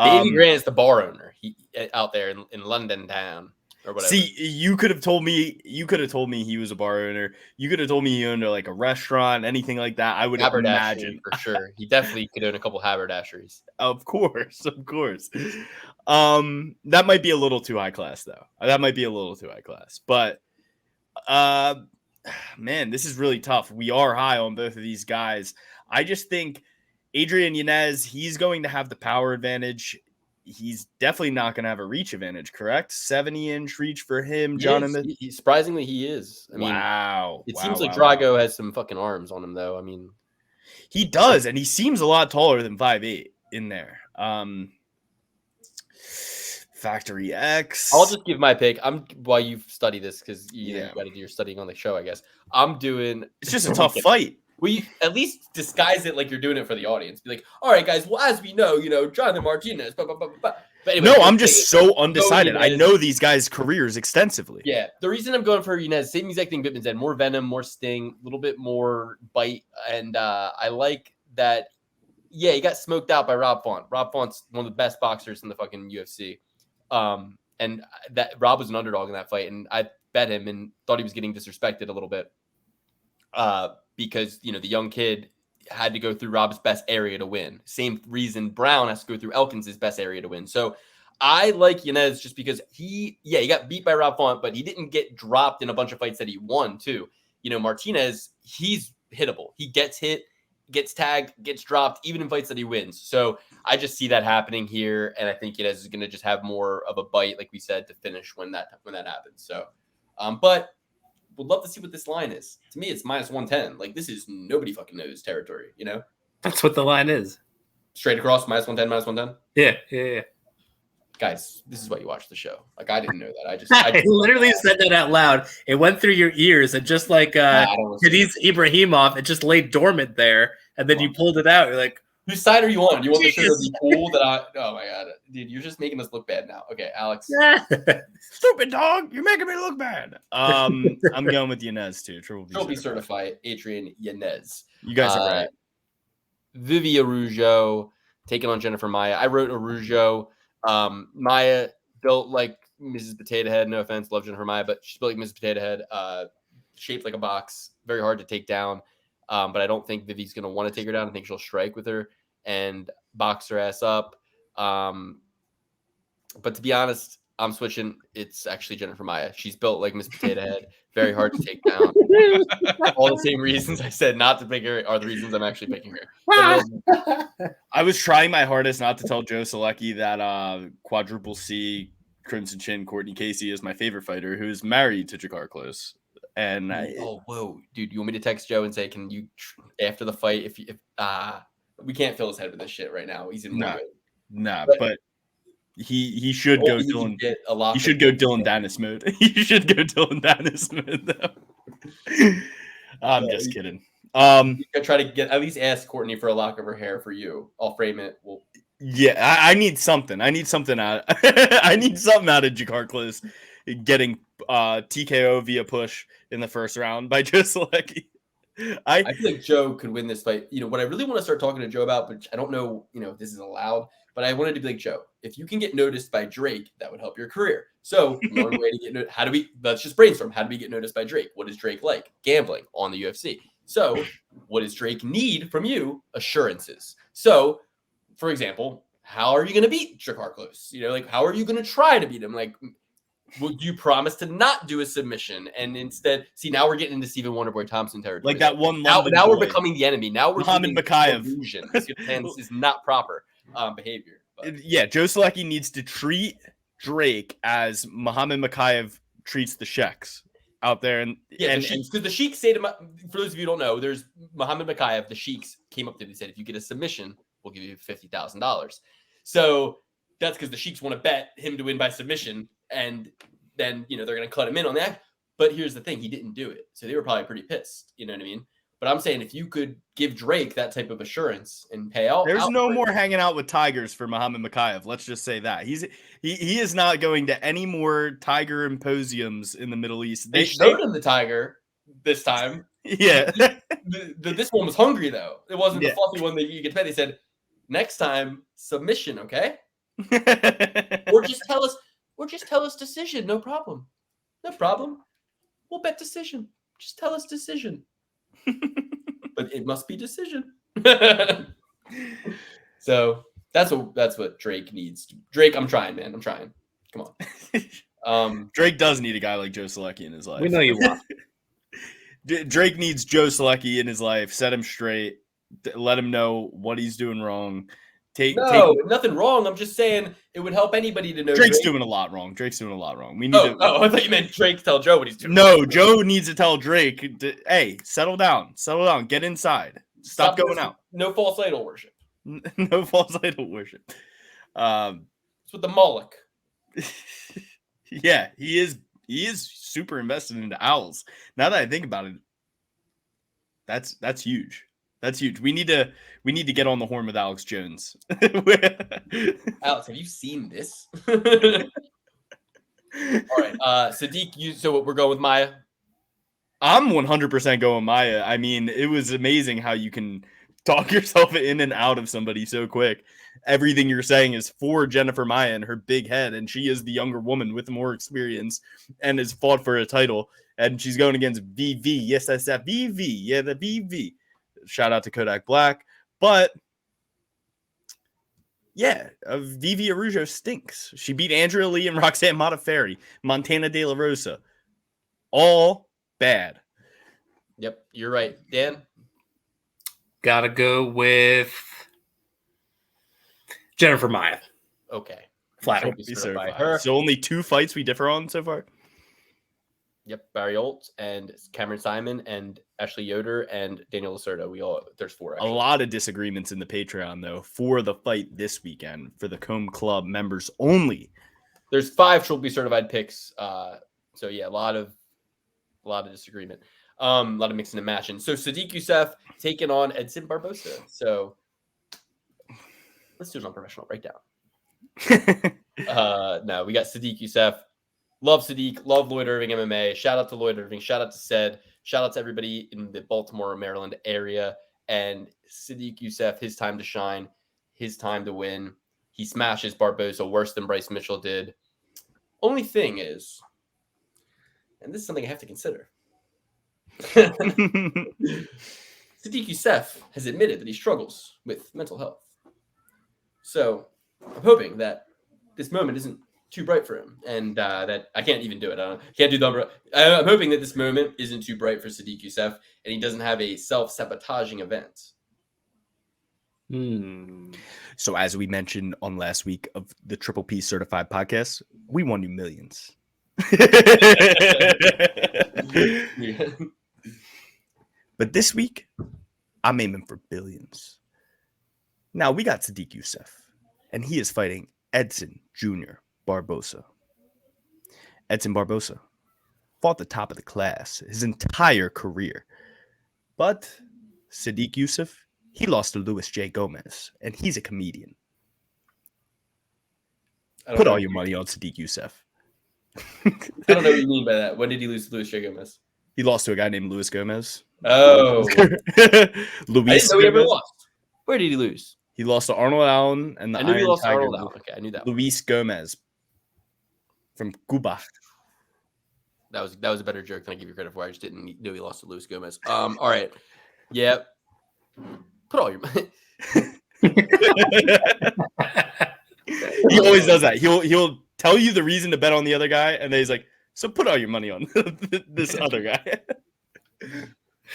Davy Grant's the bar owner. He out there in London town or whatever. See, you could have told me. You could have told me he was a bar owner. You could have told me he owned like a restaurant, anything like that. I would imagine for sure. He definitely could own a couple haberdasheries. Of course. That might be a little too high class, though. But man, this is really tough. We are high on both of these guys. I just think Adrian Yanez, he's going to have the power advantage. He's definitely not going to have a reach advantage, correct? 70-inch reach for him, Jonathan. Surprisingly, he is. I mean, wow. It seems like Drago has some fucking arms on him, though. I mean, he does, and he seems a lot taller than 5'8" in there. Factory X. I'll just give my pick. While you study this, because you got to do your studying on the show, I guess. It's just a tough fight. Well, you at least disguise it like you're doing it for the audience. Be like, all right, guys. Well, as we know, Jonathan Martinez. But anyway, no, I'm just so undecided. I know these guys' careers extensively. Yeah, the reason I'm going for Yanez, same exact thing Bittman said. More venom, more sting, a little bit more bite, and I like that. Yeah, he got smoked out by Rob Font. Rob Font's one of the best boxers in the fucking UFC. And that Rob was an underdog in that fight, and I bet him and thought he was getting disrespected a little bit. Because the young kid had to go through Rob's best area to win. Same reason Brown has to go through Elkins' best area to win. So I like Yanez just because he got beat by Rob Font, but he didn't get dropped in a bunch of fights that he won too. Martinez, he's hittable. He gets hit, gets tagged, gets dropped, even in fights that he wins. So I just see that happening here, and I think Yanez is going to just have more of a bite, like we said, to finish when that happens. So, but would love to see what this line is. To me, it's minus 110. Like, this is nobody fucking knows territory, That's what the line is. Straight across, minus 110, minus 110? Yeah. Guys, this is why you watch the show. Like, I didn't know that. I literally said that out loud. It went through your ears, and just like Khadis Ibrahimov, it just lay dormant there, and then you pulled it out. You're like, whose side are you on? You want the show to be cool? Oh my god, dude, you're just making us look bad now. Okay, Alex. Stupid dog, you're making me look bad. I'm going with Yanez too. Trophy certified Adrian Yanez. You guys are right. Vivi Araujo taking on Jennifer Maia. I wrote Araujo. Maia built like Mrs. Potato Head. No offense, love Jennifer Maia, but she's built like Mrs. Potato Head. Shaped like a box, very hard to take down. But I don't think Vivi's going to want to take her down. I think she'll strike with her and box her ass up. But to be honest, I'm switching. It's actually Jennifer Maia. She's built like Miss Potato Head. Very hard to take down. All the same reasons I said not to pick her are the reasons I'm actually picking her. I was trying my hardest not to tell Joe Solecki that quadruple C Crimson Chin Courtney Casey is my favorite fighter who is married to Drakkar Klose. And whoa, dude! You want me to text Joe and say, can you after the fight? If we can't fill his head with this shit right now. He's in one way. but he should go Hopefully he can Dylan. get a lot. He should go Dylan Dennis mode. He should go Dylan Dennis mode though. I'm just kidding. I try to at least ask Courtney for a lock of her hair for you. I'll frame it. Yeah, I need something. I need something out. I need something out of Drakkar Klose getting TKO via push in the first round by Joe Solecki. I feel like Joe could win this fight. You know what I really want to start talking to Joe about, but I don't know, if this is allowed. But I wanted to be like, Joe, if you can get noticed by Drake, that would help your career. So one way to get noticed, let's just brainstorm. How do we get noticed by Drake? What is Drake like? Gambling on the UFC. So what does Drake need from you? Assurances. So, for example, how are you going to beat Drakkar Klose? How are you going to try to beat him? Would you promise to not do a submission and instead now we're getting into Stephen Wonderboy Thompson territory. Like that one. Now we're becoming the enemy. Now we're Muhammad Makayev. And this is not proper behavior. But. Yeah, Joe Solecki needs to treat Drake as Muhammad Makayev treats the Sheiks out there. And because the Sheiks say to for those of you who don't know, there's Muhammad Makayev. The Sheiks came up to him and said, if you get a submission, we'll give you $50,000. So that's because the Sheiks want to bet him to win by submission. And then, they're going to cut him in on that. But here's the thing. He didn't do it. So they were probably pretty pissed. You know what I mean? But I'm saying if you could give Drake that type of assurance and pay out. There's no more hanging out with tigers for Muhammad Makayev. Let's just say that. He is not going to any more tiger symposiums in the Middle East. They showed him the tiger this time. Yeah. This one was hungry, though. It wasn't the fluffy one that you could pay. They said, next time, submission, okay? Or just tell us decision. No problem. No problem. We'll bet decision. Just tell us decision. But it must be decision. So that's what Drake needs. Drake, I'm trying, man. I'm trying. Come on. Drake does need a guy like Joe Solecki in his life. We know you want. Drake needs Joe Solecki in his life. Set him straight. Let him know what he's doing wrong. Nothing wrong. I'm just saying it would help anybody to know. Drake's doing a lot wrong. We need I thought you meant Drake tell Joe what he's doing. No, Joe needs to tell Drake, hey, settle down. Get inside. Stop going out. No false idol worship. No false idol worship. It's with the Moloch. Yeah, he is super invested into owls. Now that I think about it, that's huge. That's huge. We need to get on the horn with Alex Jones. Alex, have you seen this? All right, Sadiq. So we're going with Maia. I'm 100% going Maia. I mean, it was amazing how you can talk yourself in and out of somebody so quick. Everything you're saying is for Jennifer Maia and her big head, and she is the younger woman with more experience and has fought for a title. And she's going against VV. Yes, that's that VV. Yeah, the VV. Shout out to Kodak Black. But yeah, Vivi Araujo stinks. She beat Andrea Lee and Roxanne Modafferi, Montana De La Rosa. All bad. Yep, you're right. Dan? Gotta go with Jennifer Maia. Okay. Flat out. Her. So only 2 fights we differ on so far? Yep, Barriault and Cameron Saaiman and Ashley Yoder and Daniel Lacerda. There's 4. Actually. A lot of disagreements in the Patreon though for the fight this weekend for the Comb Club members only. There's 5 Triple B certified picks. So yeah, a lot of disagreement. A lot of mixing and matching. So Sadiq Yuseff taking on Edson Barbosa. So let's do an unprofessional breakdown. No, we got Sadiq Yuseff. Love Sadiq. Love Lloyd Irving MMA. Shout out to Lloyd Irving. Shout out to Sed. Shout out to everybody in the Baltimore, Maryland area. And Sadiq Yuseff, his time to shine, his time to win. He smashes Barbosa worse than Bryce Mitchell did. Only thing is, and this is something I have to consider. Sadiq Yuseff has admitted that he struggles with mental health. So I'm hoping that this moment isn't too bright for him, and that I can't even do it. Can't do the. I'm hoping that this moment isn't too bright for Sadiq Yuseff, and he doesn't have a self-sabotaging event. So as we mentioned on last week of the Triple P Certified podcast, we won you millions. But this week, I'm aiming for billions. Now, we got Sadiq Yuseff, and he is fighting Edson Jr. Barbosa. Edson Barbosa fought the top of the class his entire career. But Sadiq Yuseff, he lost to Luis J. Gomez, and he's a comedian. Put all your money on Sadiq Yuseff. I don't know what you mean by that. When did he lose to Luis J. Gomez? He lost to a guy named Luis Gomez. Oh. Luis I didn't know he ever Gomez. lost. Where did he lose? He lost to Arnold Allen and the I knew he Iron lost to Tiger, Arnold Allen. Okay, I knew that. Luis Gomez from Cuba. That was a better joke than I give you credit for. I just didn't know he lost to Luis Gomez. All right. Yeah. Put all your money. He always does that. He'll tell you the reason to bet on the other guy, and then he's like, "So put all your money on this other guy."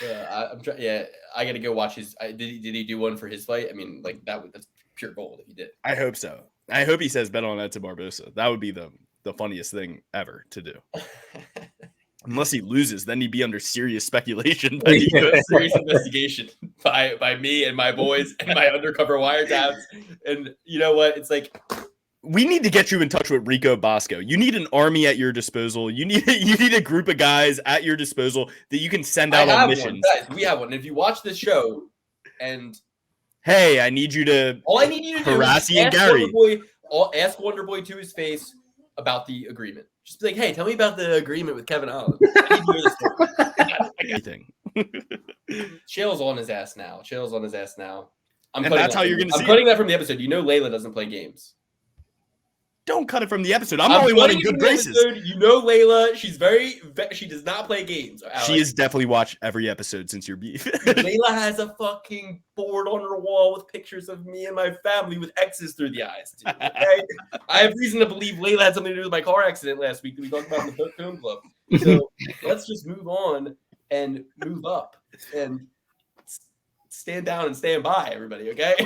I'm trying. Yeah, I got to go watch his. Did he do one for his fight? I mean, like that's pure gold if he did. I hope so. I hope he says bet on Edson Barbosa. That would be the funniest thing ever to do. Unless he loses, then he'd be under serious speculation. Serious investigation by me and my boys and my undercover wiretaps. And you know what? It's like we need to get you in touch with Rico Bosco. You need an army at your disposal. You need a group of guys at your disposal that you can send out on missions. Guys, we have one. If you watch this show, and hey, I need you to all I need you to do harass is Ian Gary. Ask Wonderboy to his face about the agreement. Just be like, hey, tell me about the agreement with Kevin Holland. I need to hear this story. Chairez on his ass now. And that's how you're going to see I'm cutting that from the episode. You know Layla doesn't play games. Don't cut it from the episode. I'm only one in good graces. You know Layla. She does not play games. Alex. She has definitely watched every episode since your beef. Layla has a fucking board on her wall with pictures of me and my family with X's through the eyes. Dude, okay? I have reason to believe Layla had something to do with my car accident last week that we talked about in the film club. So let's just move on and move up and stand down and stand by, everybody. Okay.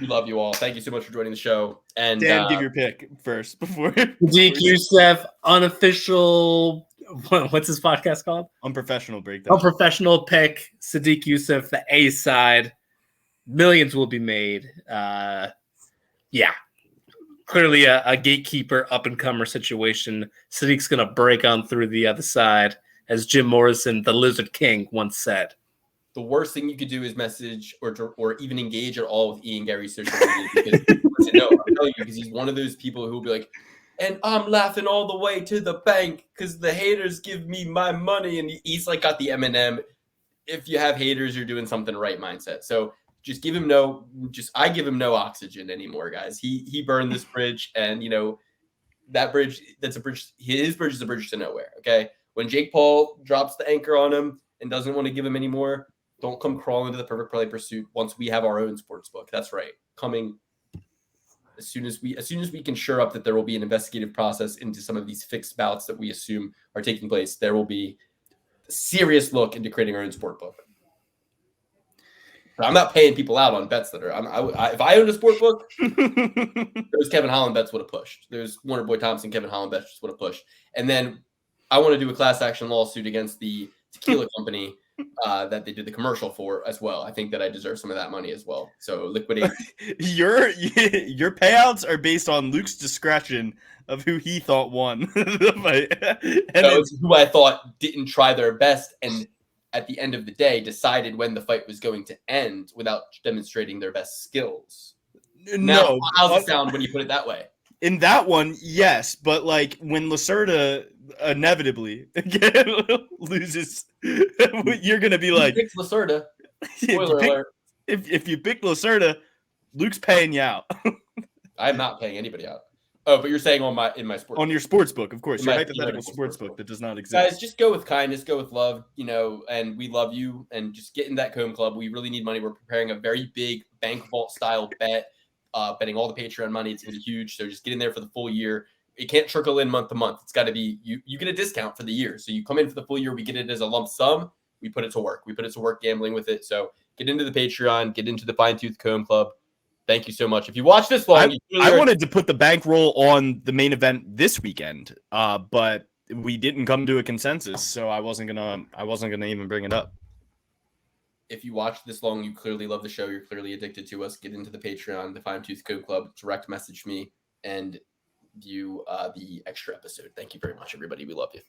We love you all. Thank you so much for joining the show. And Dan, give your pick first before Sadiq Yuseff, unofficial. What's his podcast called? Unprofessional Breakdown. Unprofessional pick. Sadiq Yuseff, the A side. Millions will be made. Yeah, clearly a gatekeeper, up and comer situation. Sadiq's gonna break on through the other side, as Jim Morrison, the Lizard King, once said. The worst thing you could do is message or even engage at all with Ian Gary's social media. Because, listen, no, I'm telling you, because he's one of those people who will be like, and I'm laughing all the way to the bank because the haters give me my money. And he's like got the Eminem, if you have haters, you're doing something right mindset. So just I give him no oxygen anymore, guys. He burned this bridge, and you know, that bridge, that's a bridge. His bridge is a bridge to nowhere. Okay. When Jake Paul drops the anchor on him and doesn't want to give him any more, don't come crawling to the Perfect Parlay Pursuit once we have our own sports book. That's right. Coming as soon as we can sure up that there will be an investigative process into some of these fixed bouts that we assume are taking place, there will be a serious look into creating our own sport book. But I'm not paying people out on bets that are. If I owned a sport book, those Kevin Holland bets would have pushed. There's Wonderboy Thompson, Kevin Holland bets would have pushed. And then I want to do a class action lawsuit against the tequila company that they did the commercial for as well. I think that I deserve some of that money as well. So liquidate. Your payouts are based on Luke's discretion of who he thought won the fight. And it's who I thought didn't try their best, and at the end of the day decided when the fight was going to end without demonstrating their best skills. Now, how's it sound when you put it that way? In that one, yes, but like when Lacerda inevitably loses, you're gonna be like, pick Lacerda. Spoiler alert. If you pick Lacerda, Luke's paying you out. I'm not paying anybody out. Oh, but you're saying in my sports on your sports book, of course, your hypothetical sports book that does not exist. Guys, just go with kindness, go with love, you know, and we love you, and just get in that comb club. We really need money. We're preparing a very big bank vault style bet. Betting all the Patreon money. It's going to be huge. So just get in there for the full year. It can't trickle in month to month. It's got to be, you get a discount for the year. So you come in for the full year. We get it as a lump sum. We put it to work. We put it to work gambling with it. So get into the Patreon, get into the Fine Tooth Comb Club. Thank you so much. If you watch this long, I wanted to put the bankroll on the main event this weekend, but we didn't come to a consensus, so I wasn't gonna even bring it up. If you watch this long, you clearly love the show. You're clearly addicted to us. Get into the Patreon, the Fine Tooth Code Club. Direct message me and view the extra episode. Thank you very much, everybody. We love you.